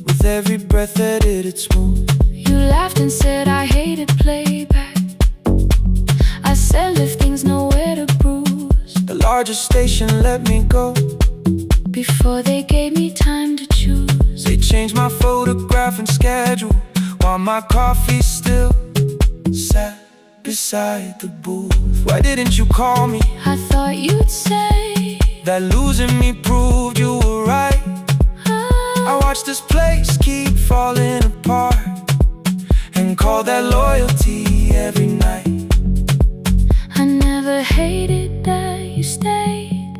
with every breath edited smooth. You laughed and said I hated playback. I said if things nowhere to bruise, The largest station let me go before they gave me time to choose. They changed my photograph and schedule, while my coffee still sat beside the booth. Why didn't you call me? I thought you'd say That losing me proved you were right. I watched this place keep falling apart, and call that loyalty every night. I never hated that you stayed,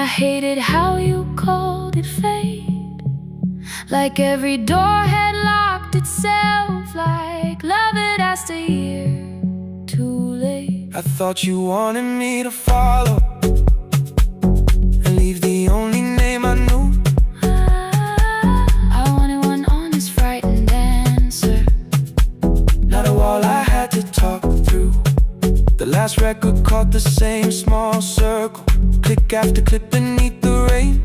I hated how you called it fate, like every door had locked itself, like love had asked a year too late. I thought you wanted me to follow and leave the only name I knew. I wanted one honest, frightened answer, Not a wall I had to talk through. The last record caught the same small circle, click after click beneath the rain.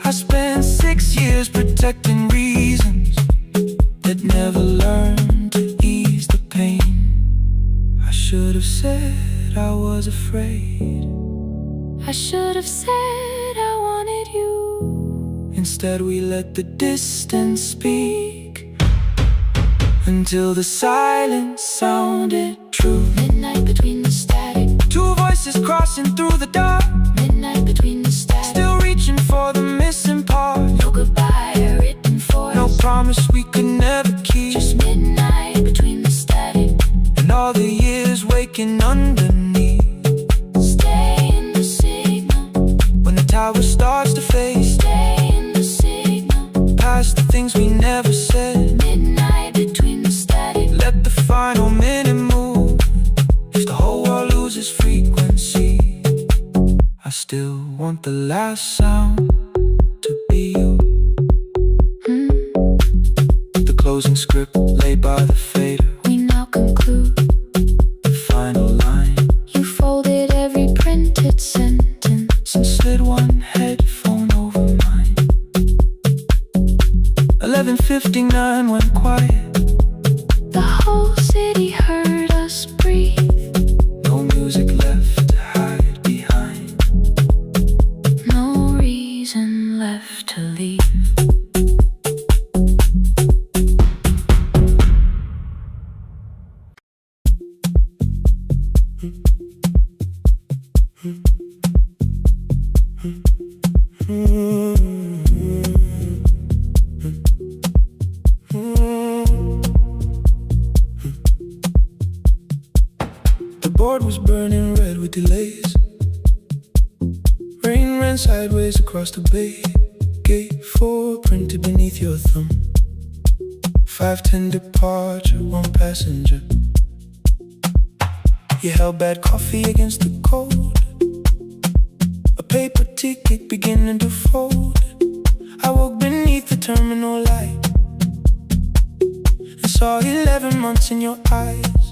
I spent 6 years protecting reasons that never learned to ease the pain. I should have said I was afraid. I should have said I wanted you. Instead we let the distance speak, until the silence sounded true. Midnight between the static, 2 voices crossing through the dark, midnight between the static, still reaching for the missing part. no goodbye written for No us, promise we could never keep. just midnight between the static, And all the years lurking underneath. Stay in the signal. When the tower starts to fade, Stay in the signal. past the things we never said. Midnight between the static. Let the final minute move. If the whole world loses frequency, I still want the last sound to be you. The closing script laid by the fader. We now conclude. The final line. You folded every printed sentence and slid one headphone over mine. 11:59 went quiet. The whole city heard us breathe. No music left to hide behind. No reason left to leave. The board was burning red with delays. Rain ran sideways across the bay. Gate 4 printed beneath your thumb. 5:10 departure, 1 passenger. You held bad coffee against the cold. A paper ticket beginning to fold. I woke beneath the terminal light and saw 11 months in your eyes.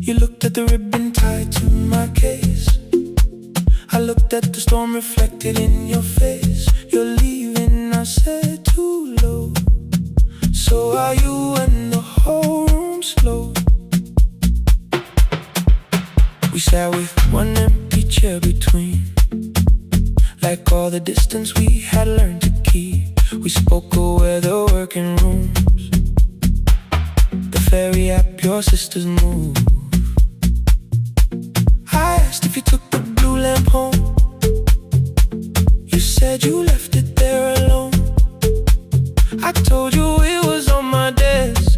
You looked at the ribbon tied to my case. I looked at the storm reflected in your face. You're leaving, I said, too low. So are you, and the whole room slowed. We sat with one empty chair between, like all the distance we had learned to keep. We spoke of weather, working rooms, the ferry app your sisters move. I asked if you took the blue lamp home. You said you left it there alone. I told you it was on my desk,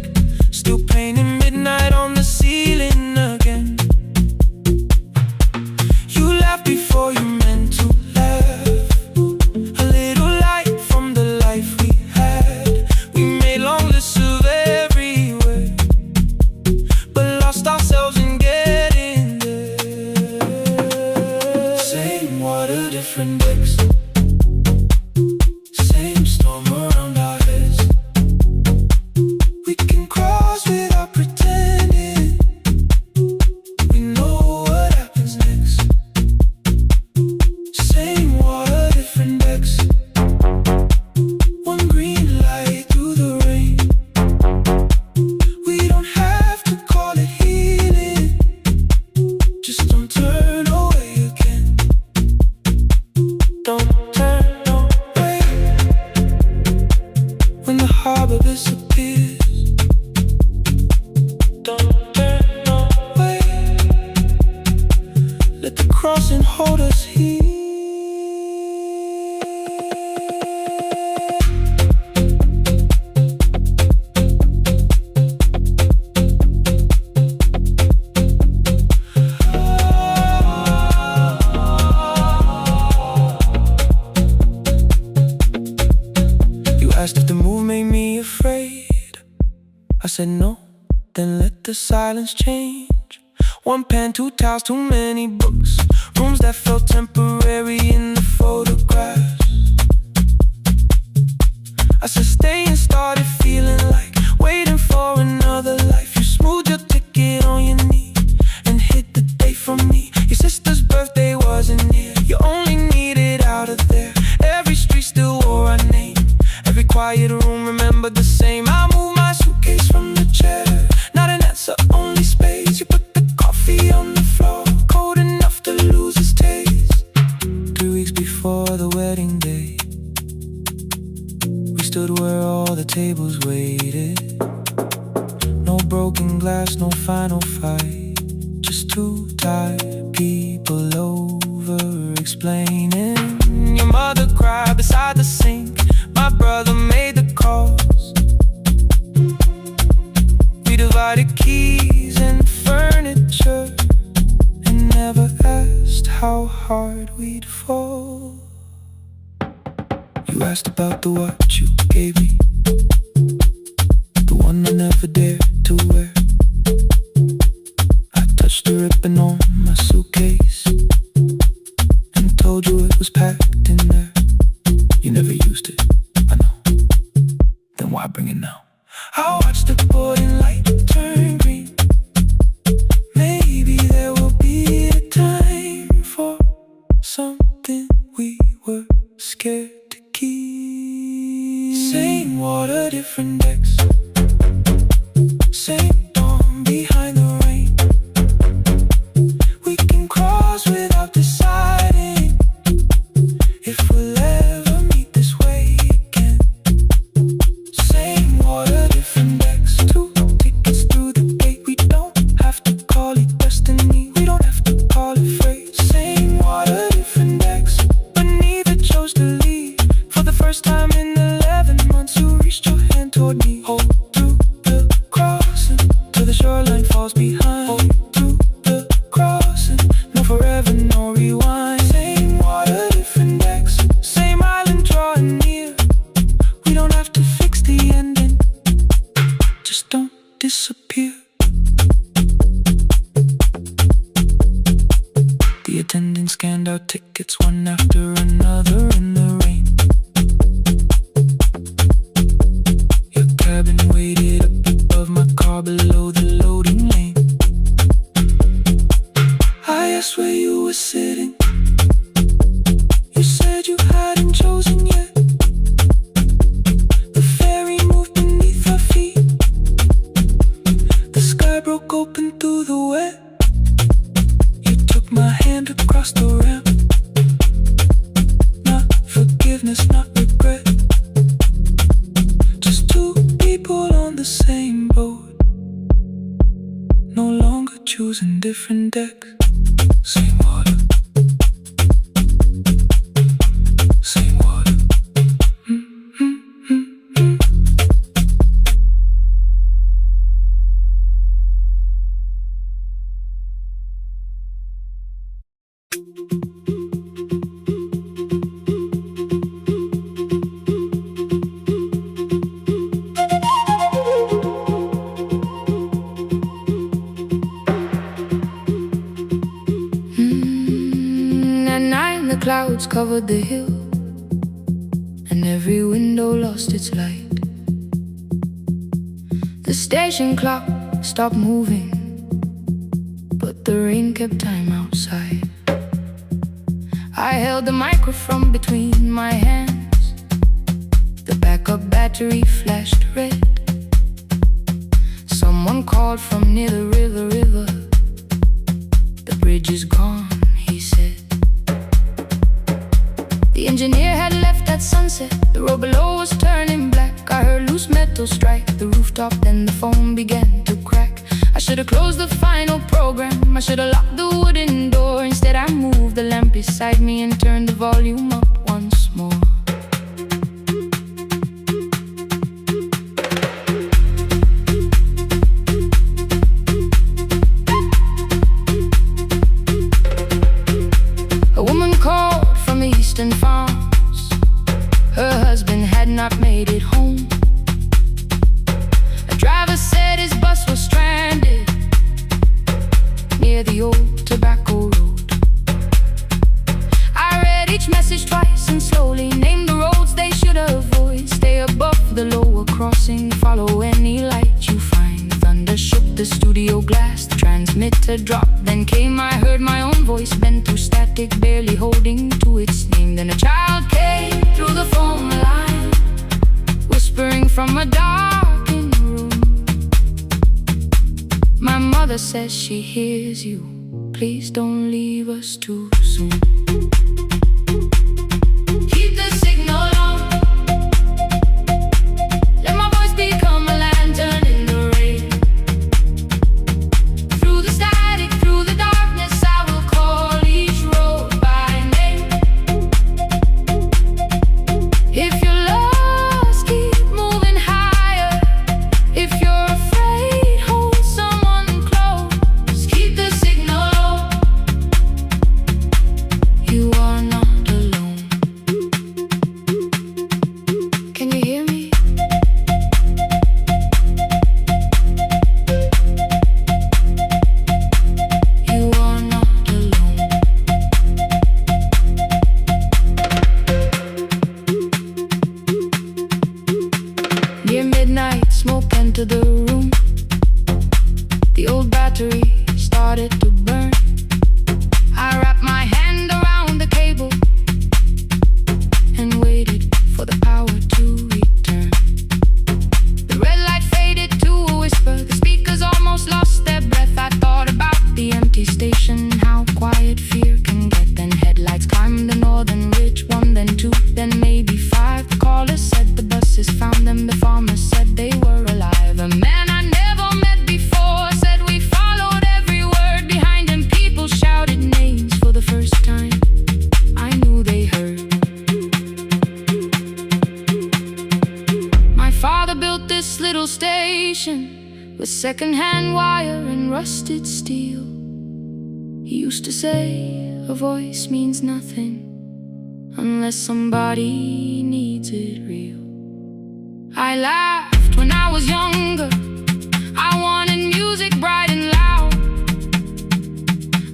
still painting midnight on the ceiling again. You laughed before you meant to laugh. A little light from the life we had. We made long lists of everywhere, but lost ourselves in getting there. Same water, different decks. Same storm around our heads. We can cross without pretending. We know what happens next. Same water, different decks. One green light through the rain. We don't have to call it healing. Just don't turn away again. Don't turn away. When the harbor disappears, don't turn away. Let the crossing hold us here. You asked if the move made me afraid. I said no, then let the silence change. One pen, 2 towels, too many books. Rooms that felt temporary in the photographs. I said stay and started feeling like waiting for another life. You smoothed your ticket on your knee and hid the date from me. Your sister's birthday wasn't near. You only needed out of there. Every street still wore our name. Every quiet room remembered the same. I moved my suitcase from the chair. Not an answer, only space. You put the coffee on the floor, cold enough to lose its taste. 3 weeks before the wedding day, we stood where all the tables waited. No broken glass, no final fight. Just 2 tired people over explaining. Your mother cried beside the sink. My brother made the calls. We divided keys and we'd fall. You asked about the watch you gave me, the one I never dared to wear. I touched the ribbon on my suitcase and told you it was packed in there. You never used it, I know. Then why bring it now? I watched the boarding light turn green. Maybe there will be a time for something we were scared to keep. Same water, different decks. Same dawn behind the rain. We can cross without deciding if we'll ever meet this way again. Same water, different decks. 2 tickets through the gate. We don't have to call it destiny. We don't have to call it fate. Same water, different decks. But neither chose to leave. For the first time in 11 months, you reached your hand toward me. Hold through the crossing till the shoreline falls behind. Hold through the crossing, no forever, no rewind. Same water, different decks. Same island drawing near. We don't have to fix the ending, just don't disappear. The attendant scanned our tickets one after another in the rain. Your cabin waited up above my car below the loading lane. I asked where you were sitting. You said you hadn't chosen yet. The ferry moved beneath our feet. The sky broke open through the wet. You took my hand across the ramp. Not forgiveness, not regret. Just 2 people on the same boat, no longer choosing different decks. Same water, same water. At night the clouds covered the hill, and every window lost its light. The station clock stopped moving, but the rain kept time outside. I held the microphone between my hands. The backup battery flashed red. Someone called from near the river. The bridge is gone, he said. The engineer had left at sunset. The road below was turning black. I heard loose metal strike the rooftop, then the phone began to crack. I should have closed the final program. I should have locked the wooden door. Instead I moved the lamp beside me and turned the volume up once more. A woman called from the eastern farms. Her husband had not made it home. A driver said his bus was stranded near the old tobacco road. I read each message twice and slowly named the roads they should avoid. Stay above the lower crossing, follow any light you find. Thunder shook the studio glass, the transmitter dropped. Then came, I heard my own voice bent through static, barely holding to its name. Then a child came through the phone line, whispering from a darkened room. My mother says she hears you. Please don't leave us too soon. Keep the signal on. Let my voice become a lantern in the rain. Through the static, through the darkness, I will call each road by name. If you're lost, keep moving higher. If you're afraid, hold someone close. Keep the signal on. You are started to burn. I wrapped my hand around the cable and waited for the power to return. The red light faded to a whisper. The speakers almost lost their breath. I thought about the empty station, how quiet fear can get. Then headlights climbed the northern ridge, one, then two, then maybe five. The caller said the buses found them. The farmer said they were alive. A man I never met before said we followed every word behind him. People shouted names for the first time. I knew they heard. My father built this little station with second-hand wire and rusted steel. He used to say a voice means nothing unless somebody needs it real. I laughed when I was younger. I wanted music bright and loud.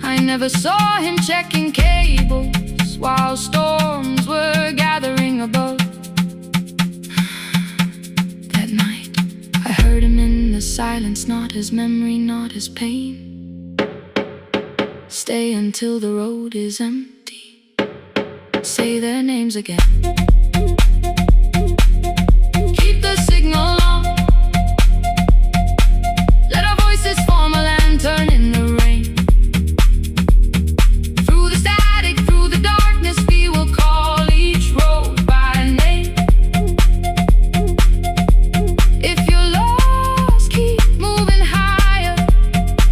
I never saw him checking cables while storms were gathering above. That night I heard him in the silence, not as memory, not as pain. Stay until the road is empty. Say their names again. Keep the signal on. Let our voices form a lantern in the rain. Through the static, through the darkness, we will call each road by name. If you're lost, keep moving higher.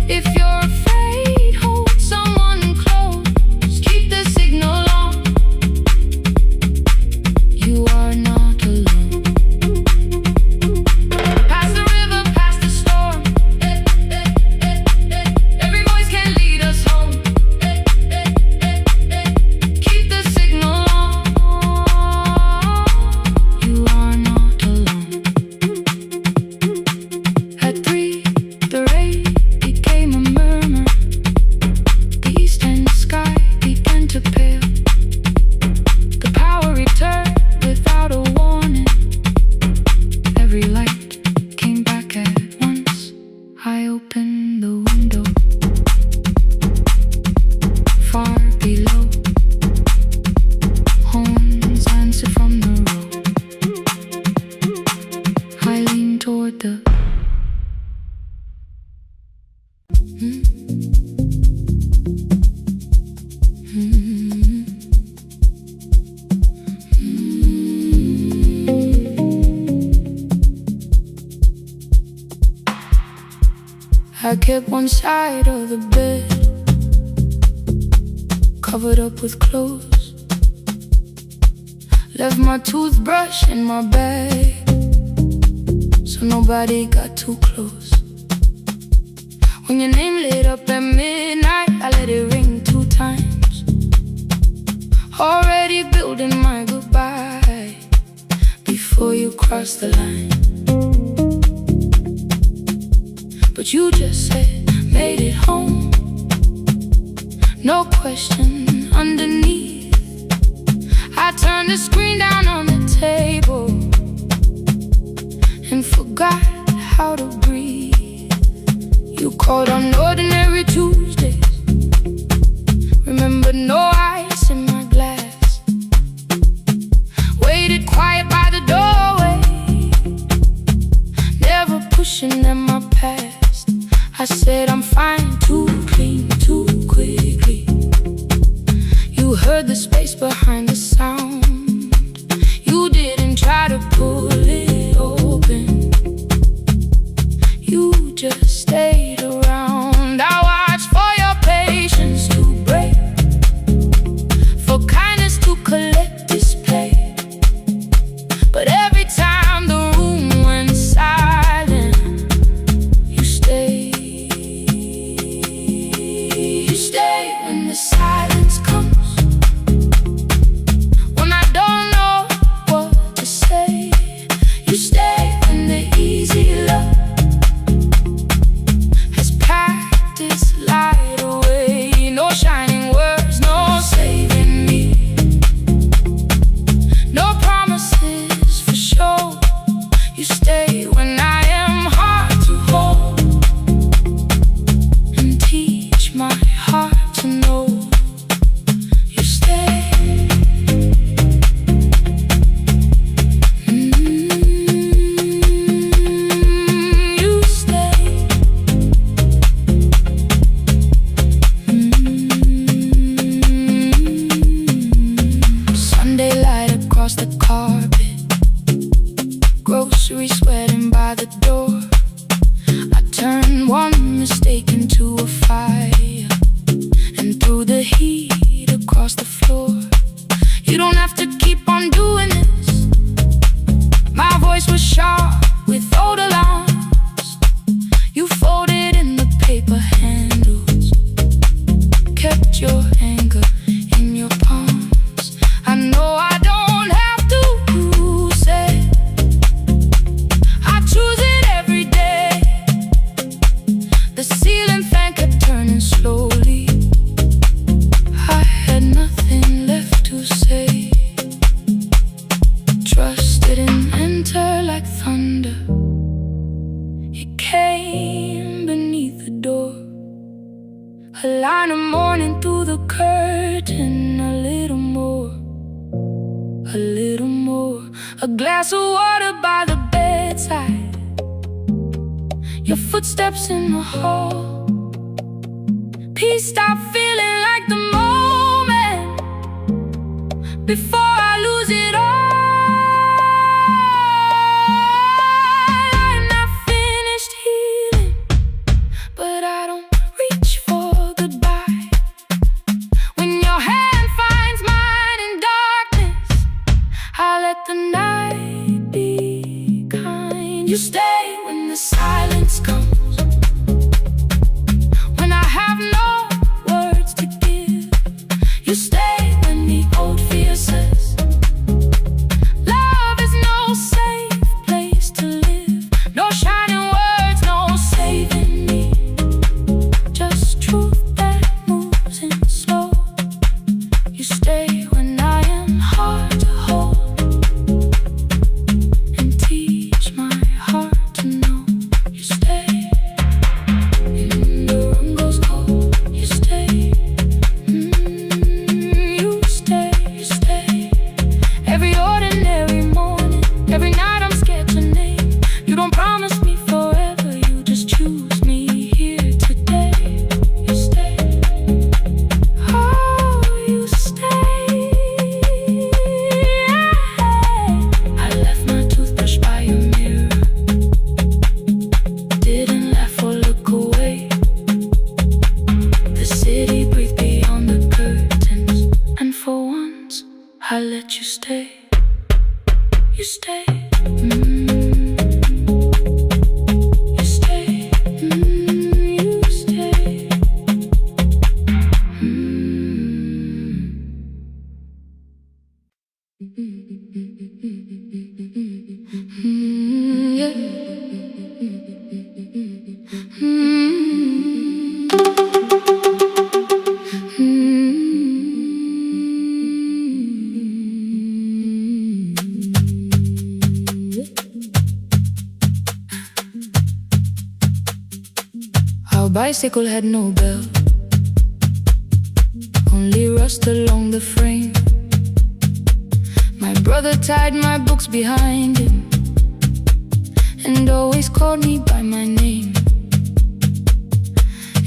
If you're afraid, hold someone close. Keep the signal on. You are not alone. Past the river, past the storm. Every voice can lead us home. Keep the signal on. You are not alone. At 3, the rain became a murmur. The eastern sky began to pale. The power returned without a warning. Every light came back at once. I opened the window. Far below, horns answer from the road. I leaned toward the I kept one side of the bed covered up with clothes. Left my toothbrush in my bag so nobody got too close. When your name lit up at midnight, I let it ring 2 times. Already building my goodbye before you cross the line. But you just said, made it home. No question underneath. I turned the screen down on the table and forgot how to breathe. You called on ordinary Tuesdays. Remember, no ice in my glass. Waited quiet by the doorway, never pushing in my past. I said I'm fine, too clean, too quickly. You heard the space behind the sound. You didn't try to pull it open. You just stayed around. I watched for your patience to break, for kindness to collect display. But every time the room went silent, you stayed. You stay when the silence comes, when I don't know what to say. You stay when the easy love has packed its light away. No shining words, no saving me, no promises for sure. You stay when I am hard to hold and teach heat across the floor. You don't have to keep on doing this. My voice was sharp with old alarms. You folded in the paper handles, kept your anger in your palms. I know I don't have to say, I choose it every day. The ceiling fan kept turning slowly. I had nothing left to say. Trust didn't enter like thunder. It came beneath the door. A line of mourning through the curtain. A little more, a little more. A glass of water by the bedside. Your footsteps in the hall. Peace stopped feeling like the moment before I lose it all. I'm not finished healing, but I don't reach for goodbye. When your hand finds mine in darkness, I let the night be kind. You stay when the silence comes, when I have no words to give. You stay when the old fear says love is no safe place to live. No shining words, no saving me. Just truth that moves in slow. You stay when I am hard to hold, and teach my heart to know. You stay when the room goes cold. You stay, you stay, you stay. Every ordinary morning, every night I'm scared to name. You don't promise me forever, you just choose me here today. You stay, oh, you stay. I left my toothbrush by your mirror, didn't laugh or look away. The city breathed beyond the curtains, and for once I let you stay. You stay, you stay, you stay. Yeah. Our bicycle had no bell, only rust along the frame. My brother tied my books behind him and always called me by my name.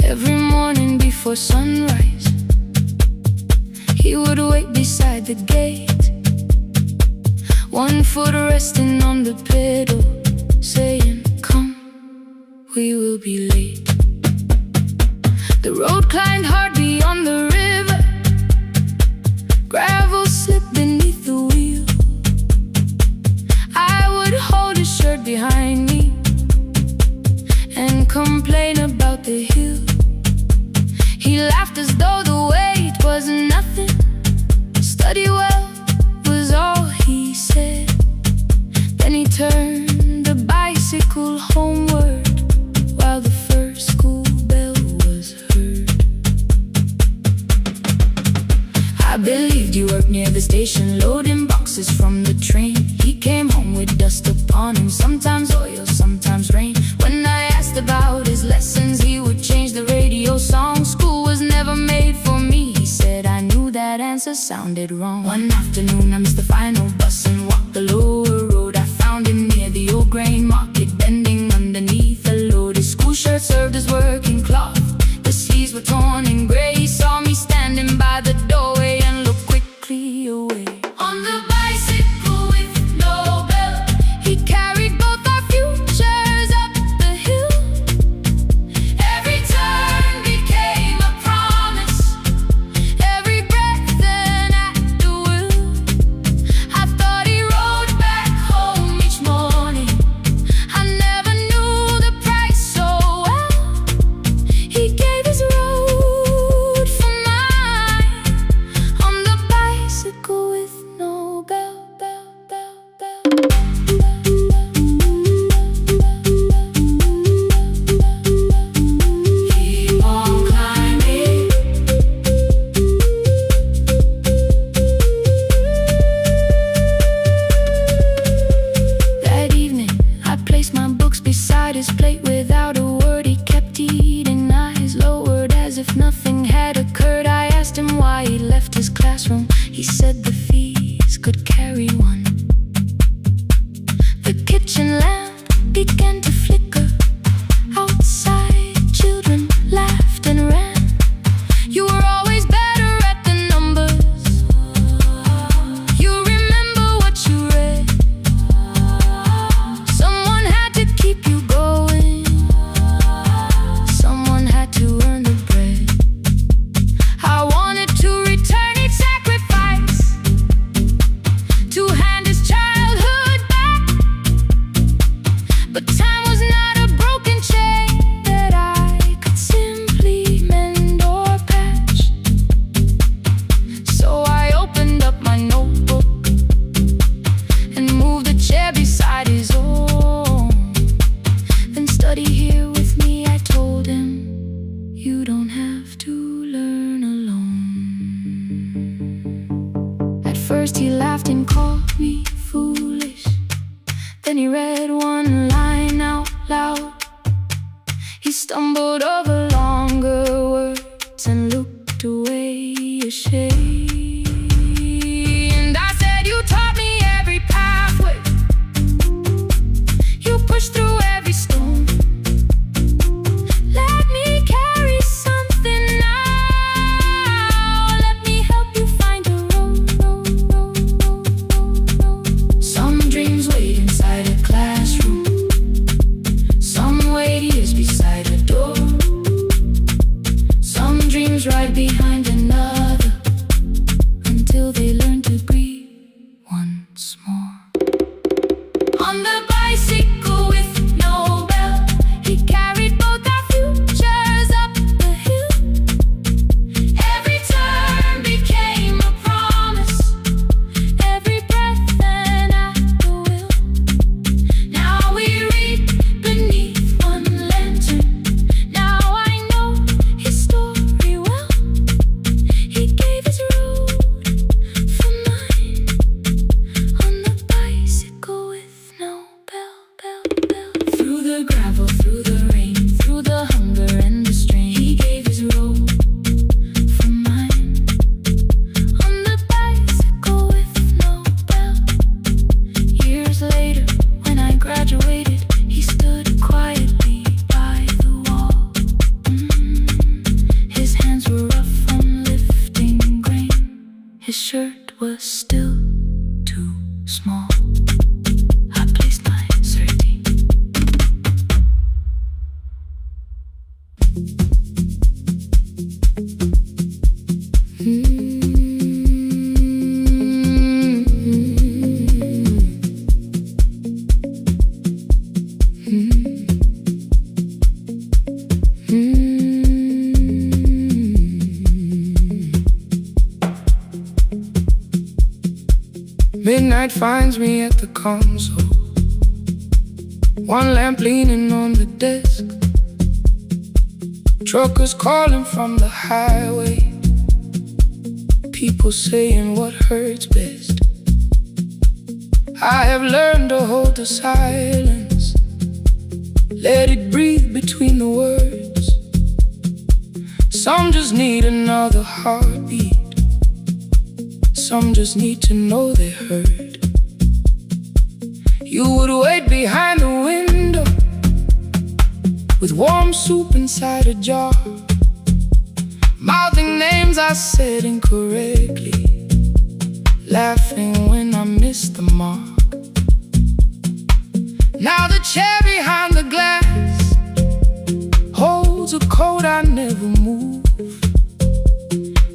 Every morning before sunrise, he would wait beside the gate, one foot resting on the pedal, saying, "Come, we will be late." The road climbed hard beyond the river, gravel slipped beneath the wheel. I would hold his shirt behind me and complain about the hill. He laughed as though the weight was nothing. Study well was all he said. Then he turned the bicycle homeward while the first school bell was heard. I believed you worked near the station, loading boxes from the train. He came home with dust upon him, sometimes oil, sometimes rain. When I asked about his lessons, he would change the radio song. School was never made for me, he said. I knew that answer sounded wrong. One afternoon I missed the final bus and walked the lower road. I found him near the old grain market, bending underneath a load. His school shirt served as working cloth, the sleeves were torn and gray. He saw me standing by the doorway and looked quickly away. On the bicycle with no bell, he carried both our futures up the hill. Every turn became a promise, if nothing had occurred. I asked him why he left his classroom. He said the fees could carry one. The kitchen lamp began to flicker. Outside, children laughed and ran. You were always better at the numbers. You remember what you read. Someone had to keep you going. Someone had to earn the bread. I wanted to return each sacrifice, to hand his childhood back. But time was not a broken chain that I could simply mend or patch. So I opened up my notebook and moved the chair beside his own. Then study here with me, I told him. You don't have to learn alone. At first he laughed and called me foolish. Then he read one line out loud. He stumbled over longer words and looked away ashamed. And I said, you taught me every pathway. You pushed through every stone. Let me carry something now. Let me help you find a road. Some dreams wait inside a classroom. Some wait years beside a door. Some dreams right behind another, until they learn to breathe once more. On the bicycle with no bell, he carried both our futures up the hill. Every turn became a promise, every breath an act of will. Now we read beneath one lantern. Now I know his story well. He gave his road for mine. On the bicycle with no bell. Through the gravel, through the rain, through the hunger and the strain, he gave his road for mine. On the bicycle with no bell. Years later, when I graduated, he stood quietly by the wall. His hands were rough from lifting grain. His shirt was still too small. I placed my certainty. Midnight finds me at the console, one lamp leaning on the desk. Truckers calling from the highway, people saying what hurts best. I have learned to hold the silence, let it breathe between the words. Some just need another heartbeat, some just need to know they heard. You would wait behind the window with warm soup inside a jar, mouthing names I said incorrectly, laughing when I missed the mark. Now the chair behind the glass holds a coat I never move,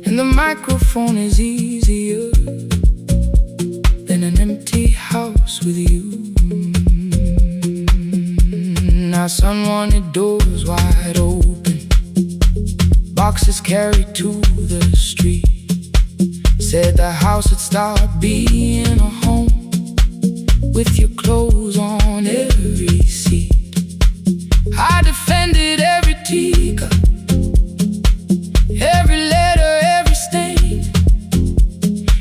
and the microphone is easier than an empty house with you. Now sun wanted doors wide open, boxes carried to the street. Said the house would start being a home, with your clothes on every seat. I defended every teacup, every letter, every stain.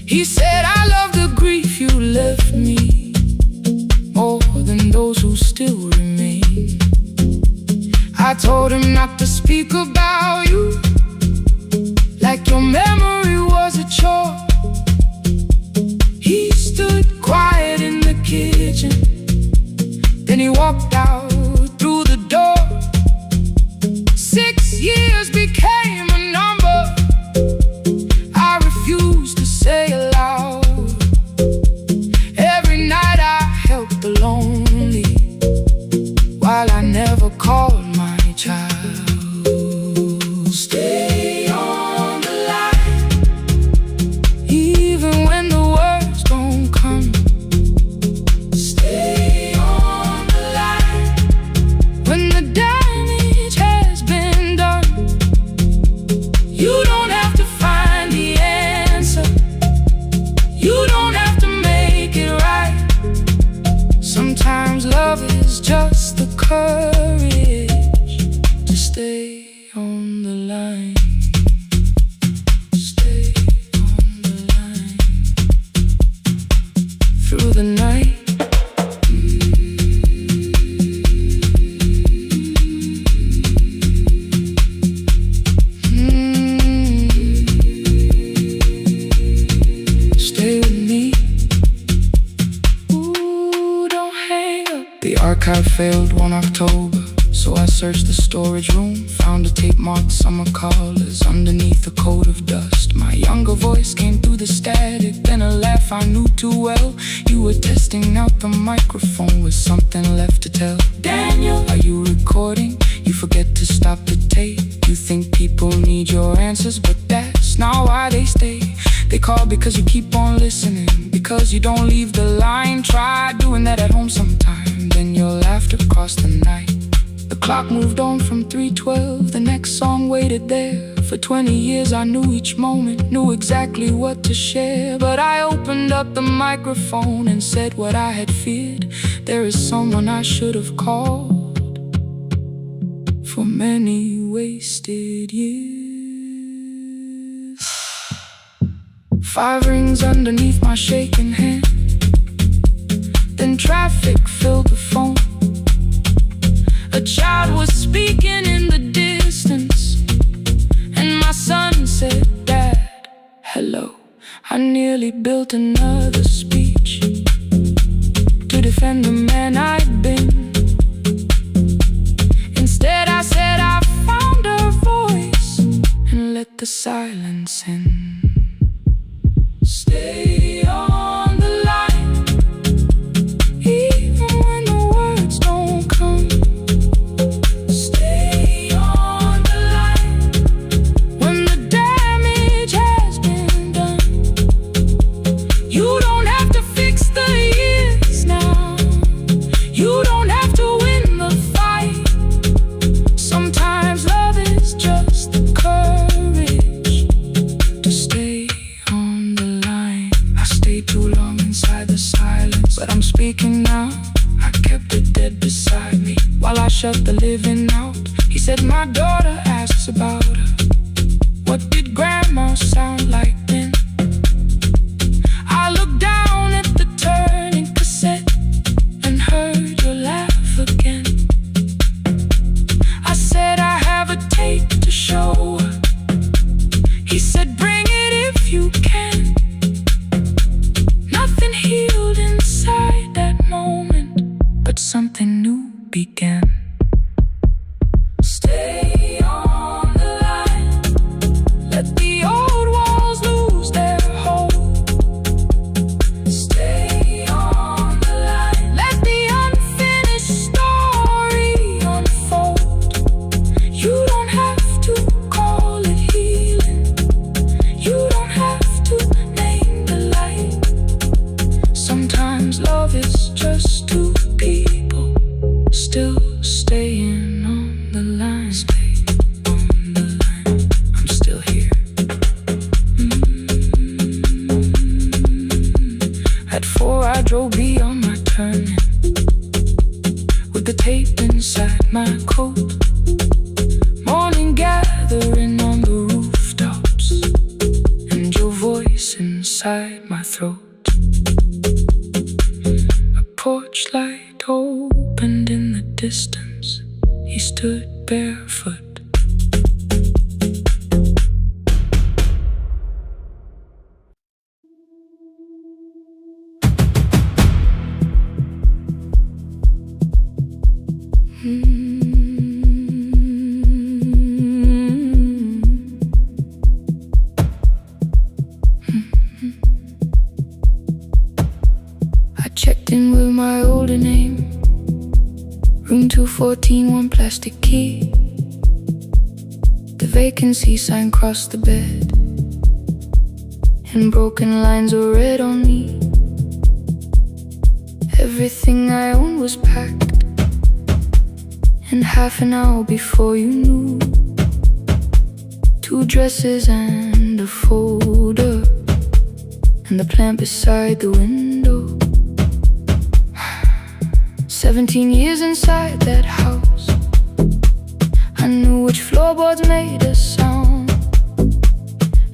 He said I love the grief you left me more than those who still remain. I told him not to speak about you, You don't have to find the answer. You don't have to make it right. Sometimes love is just the courage to stay on the line. Stay on the line through the night. Archive failed one October, so I searched the storage room, found a tape marked summer callers underneath a coat of dust. My younger voice came through the static, then a laugh I knew too well. You were testing out the microphone with something left to tell. Daniel, are you recording? You forget to stop the tape. You think people need your answers, but that's not why they stay. They call because you keep on listening, because you don't leave the line. Try doing that at home sometime, then you'll laugh across the night. The clock moved on from 3:12, the next song waited there. For 20 years I knew each moment, knew exactly what to share. But I opened up the microphone and said what I had feared. There is someone I should have called for many wasted years. 5 rings underneath my shaking hand, then traffic filled the phone. A child was speaking in the distance, and my son said, "Dad, hello." I nearly built another speech to defend the man I'd been. Instead I said I found a voice and let the silence in. Stay on the line, even when the words don't come. Stay on the line when the damage has been done. You don't have to fix the years now. You don't have to win the fight. Sometimes love is just the courage to stay on the line. I stayed too long inside the silence, but I'm speaking now. I kept it dead beside me while I shut the living out. He said, "My daughter asks about her. What did grandma sound like then?" I looked down at the turning cassette and heard your laugh again. I said, "I have a tape to show her." He said, "Bring it if you can." Nothing healed inside that moment, but something new began. Stay on the line, let the old walls lose their hold. Stay on the line, let the unfinished story unfold. You don't have to call it healing, you don't have to name the light. Sometimes love is just two people still staying on the line. Stay on the line, I'm still here. At 4 I drove beyond my turning, with the tape inside my coat. Morning gathering on the rooftops, and your voice inside my throat. A porch light opened in the distance. He stood barefoot. I checked in with my older name, room 214, 1 plastic key. The vacancy sign crossed the bed, and broken lines were read on me. Everything I owned was packed, and half an hour before you knew, 2 2 dresses and a folder, and the plant beside the window. 17 years inside that house, I knew which floorboards made a sound.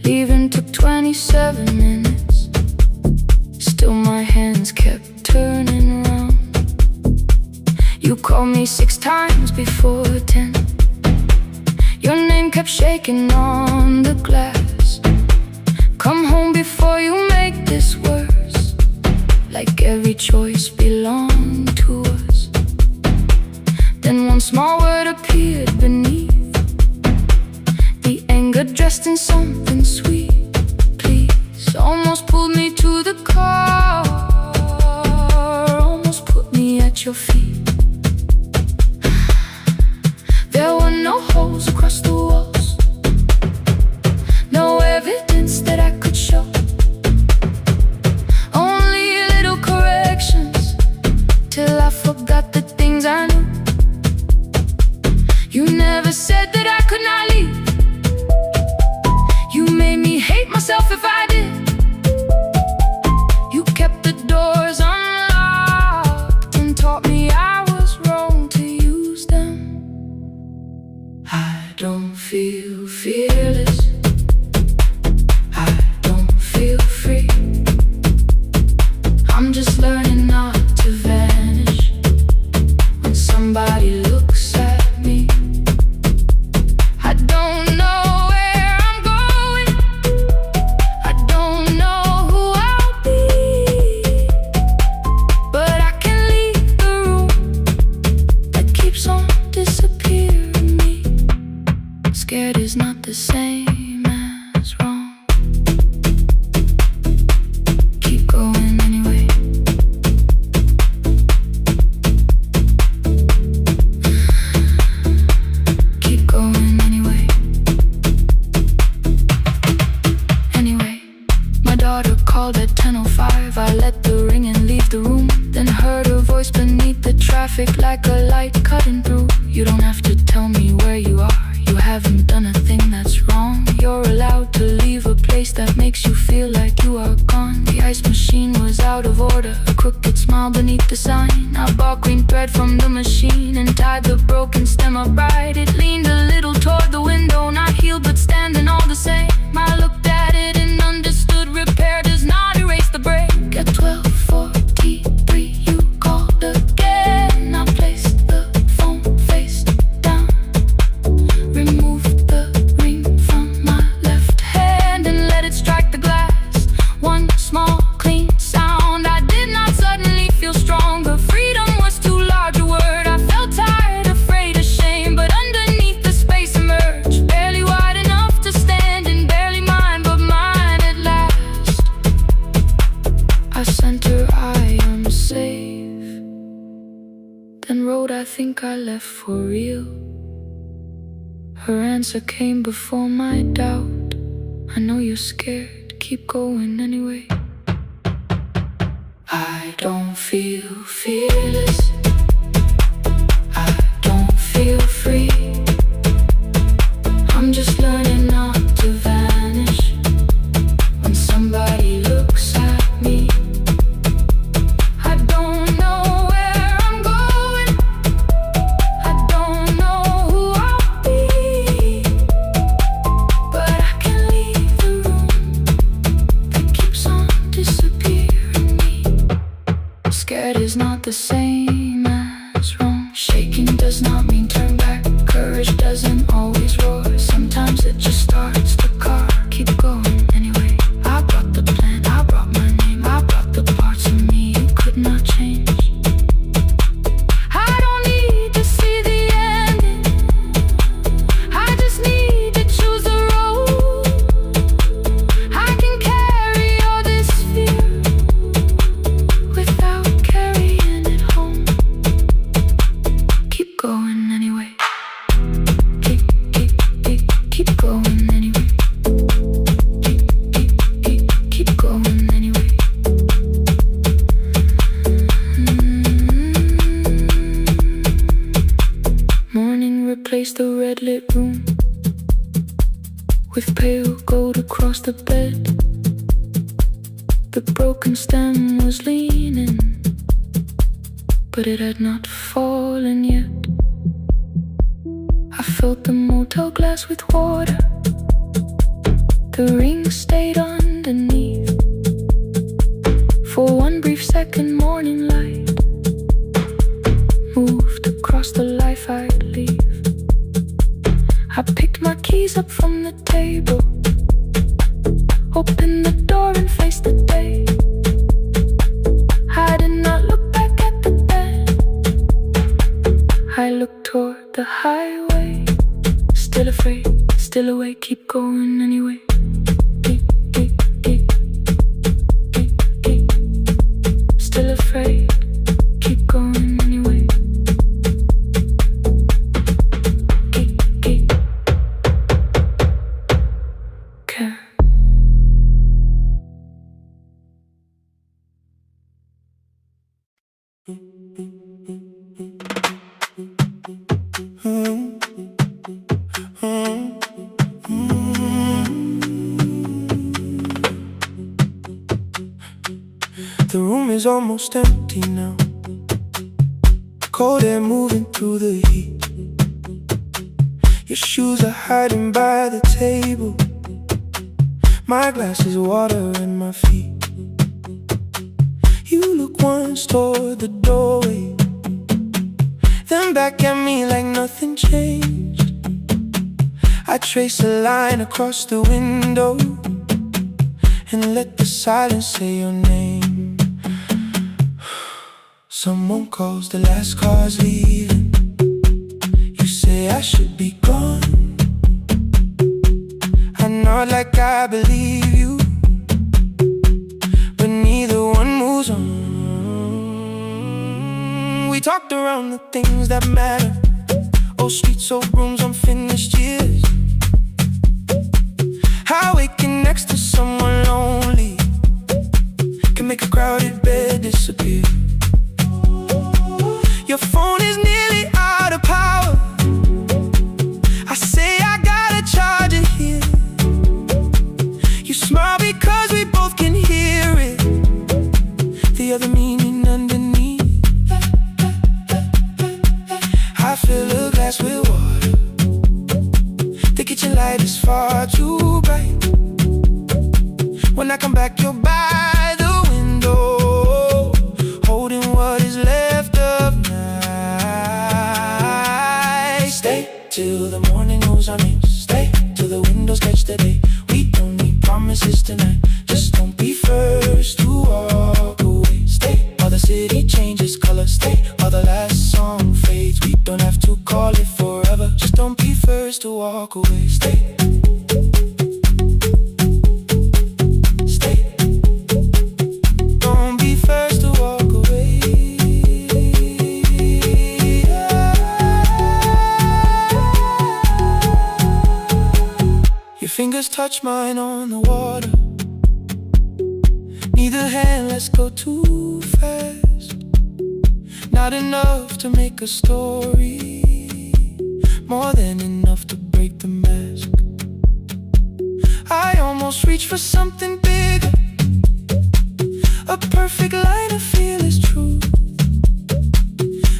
Leaving took 27 minutes, still my hands kept turning round. You called me 6 times before 10. Your name kept shaking on the glass. Come home before you make this worse, like every choice belonged to us. Then one small word appeared beneath, the anger dressed in something sweet. Please, almost pulled me to the car, almost put me at your feet. There were no holes across the walls, no evidence that I could show, only little corrections, till I forgot the things I knew. You never said that I could not leave. You made me hate myself if I did. You kept the doors unlocked and taught me I was wrong to use them. I don't feel fearless, I don't feel free. I'm just learning not to vanish when somebody looks at me. I don't know where I'm going, I don't know who I'll be, but I can leave the room that keeps on disappearing me. Scared is not the same as wrong. Keep going anyway. Keep going anyway. Anyway, my daughter called at 10:05. I let the ring and leave the room, then heard her voice beneath the traffic like a light cutting through. You don't have to tell me where you are, you haven't done a thing that's wrong. You're allowed to leave a place that makes you feel like you are gone. The ice machine was out of order, a crooked smile beneath the sign. I bought green thread from the machine and tied the broken stem upright. It leaned a little toward the window, not healed but standing all the same. I looked at it and understood repair does not erase the break. At 12:43 you called again. I placed the phone face down, removed the ring from my left hand and let it strike the glass. One small clean sound. I did not suddenly feel stronger. Freedom was too large a word. I felt tired, afraid, ashamed, but underneath the space emerged, barely wide enough to stand and barely mine, but mine at last. I sent her, I am safe, then wrote, I think I left for real. Her answer came before my doubt. I know you're scared, keep going anyway. I don't feel fearless, I don't feel free. I'm just learning not to vanish when somebody looks at me. I don't know where I'm going, I don't know who I'll be, but I can leave the room that keeps on disappearing me. Scared is not the same as wrong. Shaking does not mean turn back. Courage doesn't always roar. Sometimes it just starts the car. Keep going anyway. I brought the plan, I brought my name, I brought the parts of me you could not change. I don't need to see the ending, I just need to choose the road. I can carry all this fear without carrying it home. Keep going anyway. Keep going anyway. pale gold across the bed. The broken stem was leaning, but it had not fallen yet. I filled the motel glass with water. The ring stayed underneath. For one brief second, morning light moved across the life I'd leave. I picked my keys up from the table, opened the door and faced the day. I did not look back at the bed. I looked toward the highway, still afraid, still awake, keep going anyway. Still afraid, keep going anyway. The room is almost empty now. Cold air moving through the heat. Your shoes are hiding by the table. My glass is water in my feet. You look once toward the doorway, then back at me like nothing changed. I trace a line across the window and let the silence say your name. Someone calls, the last car's leaving. You say I should be gone. I nod like I believe you, but neither one moves on. We talked around the things that matter. Old streets, old rooms, unfinished years. How waking next to someone lonely can make a crowded bed disappear. Your phone is nearly out of power. I say I gotta charge it here. You smile because we both can hear it, the other meaning underneath. I fill a glass with water. The kitchen light is far too bright. When I come back, you're by the window, holding what is left of night. Stay till the morning knows our names. Stay till the windows catch the day. We don't need promises tonight. Just don't be first to walk away. Stay while the city changes color. Stay while the last song fades. We don't have to call it forever. Just don't be first to walk away. Stay. Fingers touch mine on the water. Neither hand lets go too fast. Not enough to make a story, more than enough to break the mask. I almost reach for something bigger, a perfect line of fearless truth.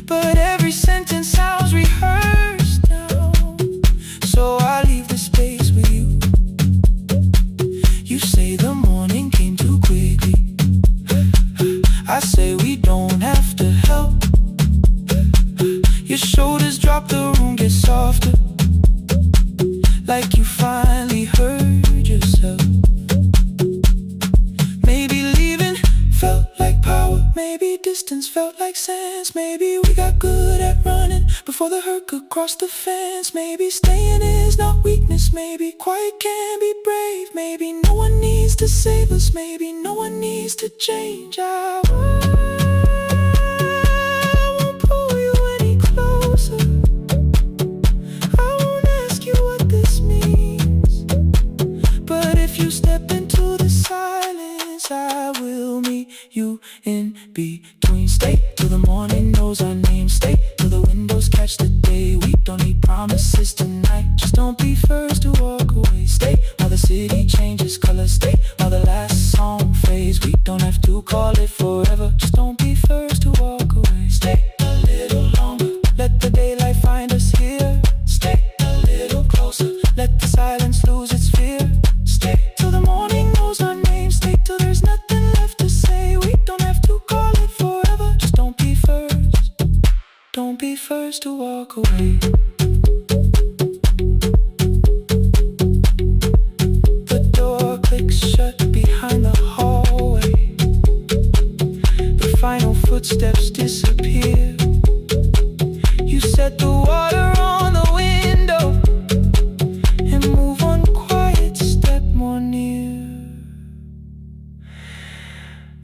But every sentence sounds rehearsed now, so I leave the space with you. You say the morning came too quickly. I say we don't have to help. Your shoulders drop, the room gets softer, like you finally heard yourself. Maybe leaving felt like power. Maybe distance felt like sense. Maybe we got good at running before the hurt could cross the fence. Maybe staying is not weakness. Maybe quiet can be brave. Maybe no one needs to save us. Maybe no one needs to change. I won't pull you any closer. I won't ask you what this means. But if you step into the silence, I will meet you in between. Stay till the morning knows our names. Stay till the windows catch the day. We don't need promises tonight. Just don't be first to walk away. Stay while the city walk away. The door clicks shut behind the hallway. The final footsteps disappear. You set the water on the window and move one quiet step more near.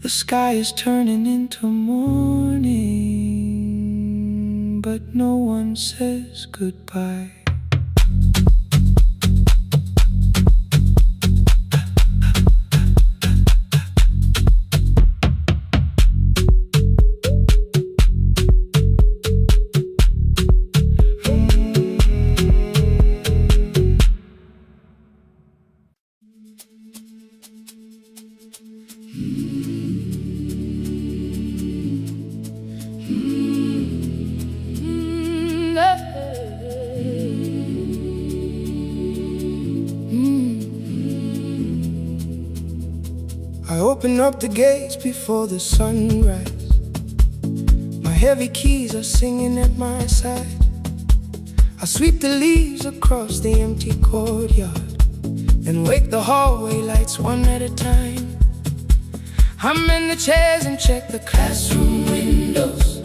The sky is turning into morning, but no one says goodbye. I open up the gates before the sunrise. My heavy keys are singing at my side. I sweep the leaves across the empty courtyard and wake the hallway lights one at a time. I'm in the chairs and check the classroom windows,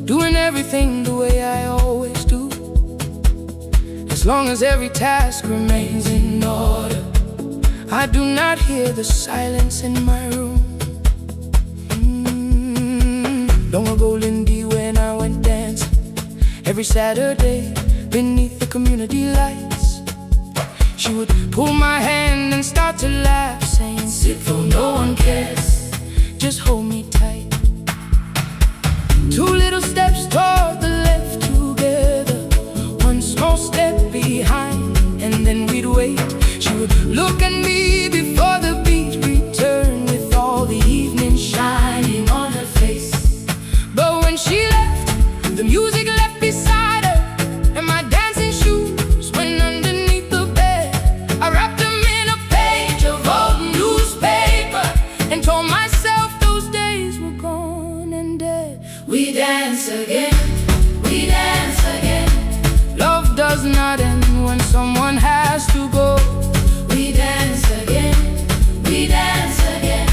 doing everything the way I always do. As long as every task remains in order, I do not hear the silence in my room. Long ago, Lindy, when I went dancing every Saturday beneath the community lights, she would pull my hand and start to laugh, saying, "Sit though no one cares, just hold me tight." Two little steps toward the left together, one small step behind, and then we'd wait. She would look at me before the beat returned, with all the evening shining on her face. But when she left, the music left beside her, and my dancing shoes went underneath the bed. I wrapped them in a page of old newspaper and told myself those days were gone and dead. We dance again, we dance again. Love does not end when someone has to go. We dance again, we dance again.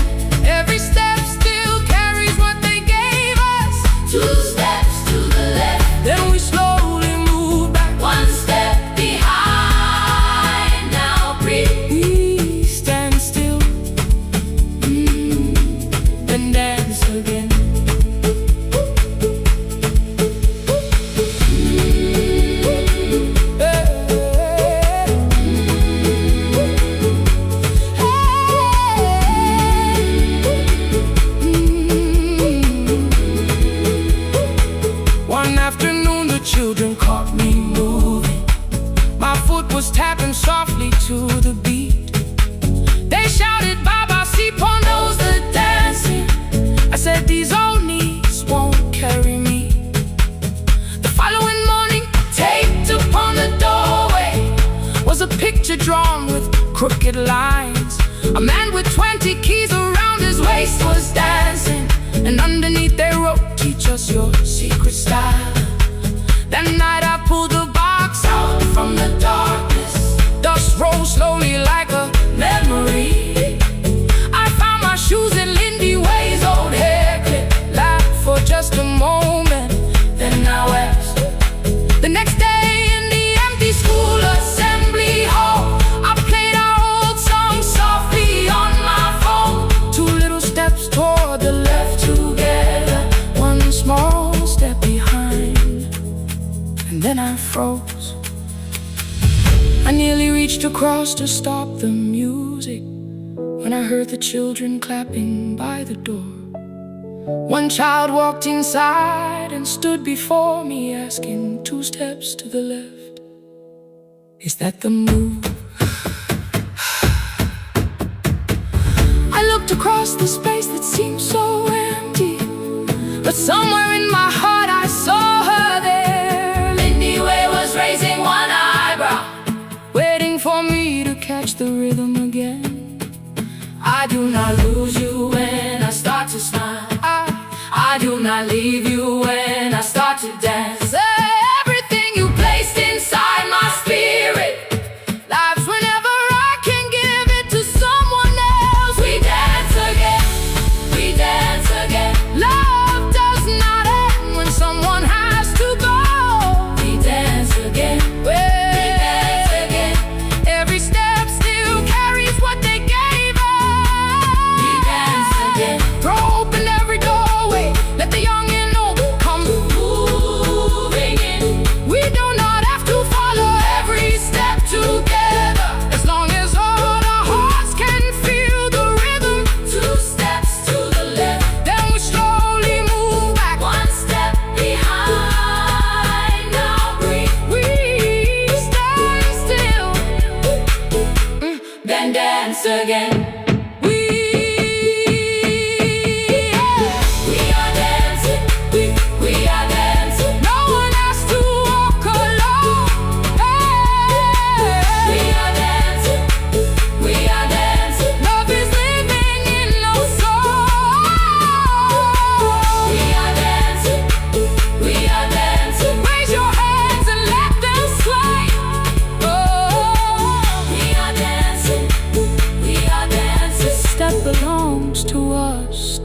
Every step still carries what they gave us. Two steps to the left, then we slowly move back. One step behind, now breathe. We stand still, and dance again. Children caught me moving. My foot was tapping softly to the beat. They shouted, "Baba, Sipo knows the dancing." I said, "These old knees won't carry me." The following morning, taped upon the doorway was a picture drawn with crooked lines. A man with 20 keys around his waist was dancing, and underneath they wrote, "Teach us your secret style." That night I pulled the box out from the darkness. Dust rolled slowly like a memory. I found my shoes in Lindy Way's old hair clip, laughed for just a moment, then I wept. The next day in the empty school assembly hall, I played our old song softly on my phone. Two little steps toward the left together, one small step behind. And then I froze. I nearly reached across to stop the music when I heard the children clapping by the door. One child walked inside and stood before me, asking, "Two steps to the left, is that the move?" I looked across the space that seemed so empty, but somewhere in my heart I saw her there. Raising one eyebrow, waiting for me to catch the rhythm again. I do not lose you when I start to smile. I do not leave you when I start to dance. Everything and dance again.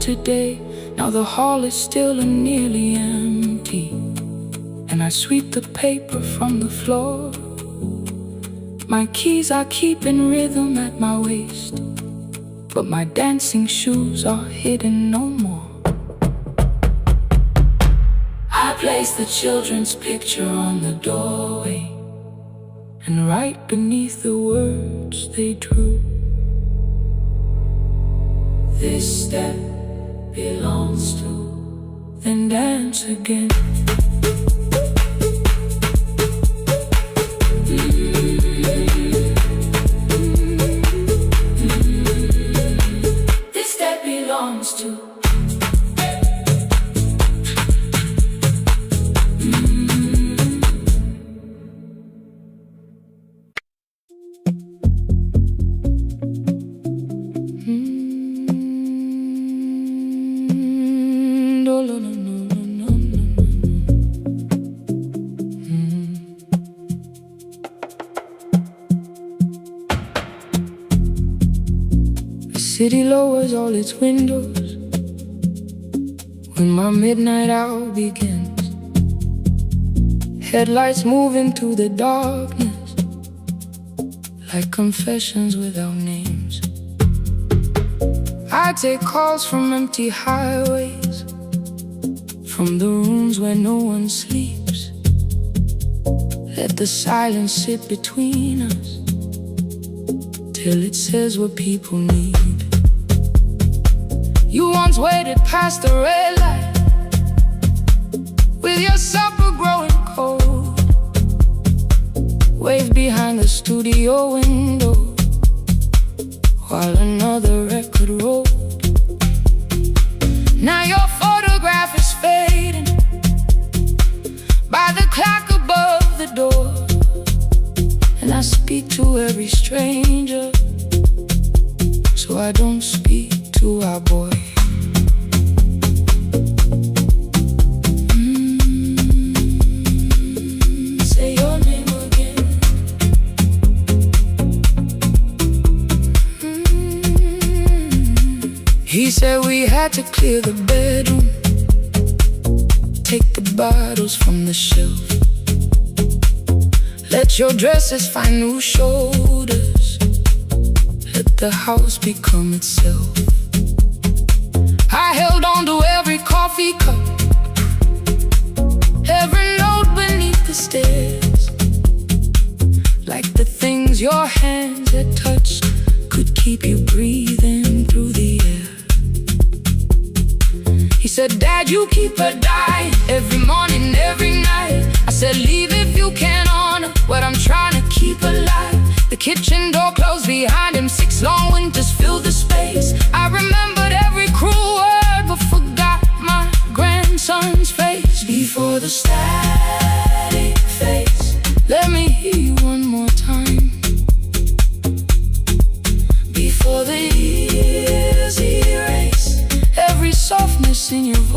Today, now the hall is still and nearly empty, and I sweep the paper from the floor. My keys I keep in rhythm at my waist, but my dancing shoes are hidden no more. I place the children's picture on the doorway, and right beneath the words they drew, this step belongs to, then dance again. This step belongs to. City lowers all its windows when my midnight hour begins. Headlights move into the darkness like confessions without names. I take calls from empty highways, from the rooms where no one sleeps. Let the silence sit between us till it says what people need. You once waited past the red light with your supper growing cold, waved behind the studio window while another record rolled. Now your photograph is fading by the clock above the door, and I speak to every stranger, so I don't speak to our boy. Say your name again. He said we had to clear the bedroom, take the bottles from the shelf, let your dresses find new shoulders, let the house become itself. I held on to every coffee cup, every note beneath the stairs, like the things your hands had touched could keep you breathing through the air. He said, Dad, you keep her dying every morning, every night. I said, leave if you can honor what I'm trying to keep alive. The kitchen door closed behind him, 6 long winters filled the space. I remembered every cruel word but forgot my grandson's face. Before the static fades, let me hear you one more time. Before the years erase every softness in your voice.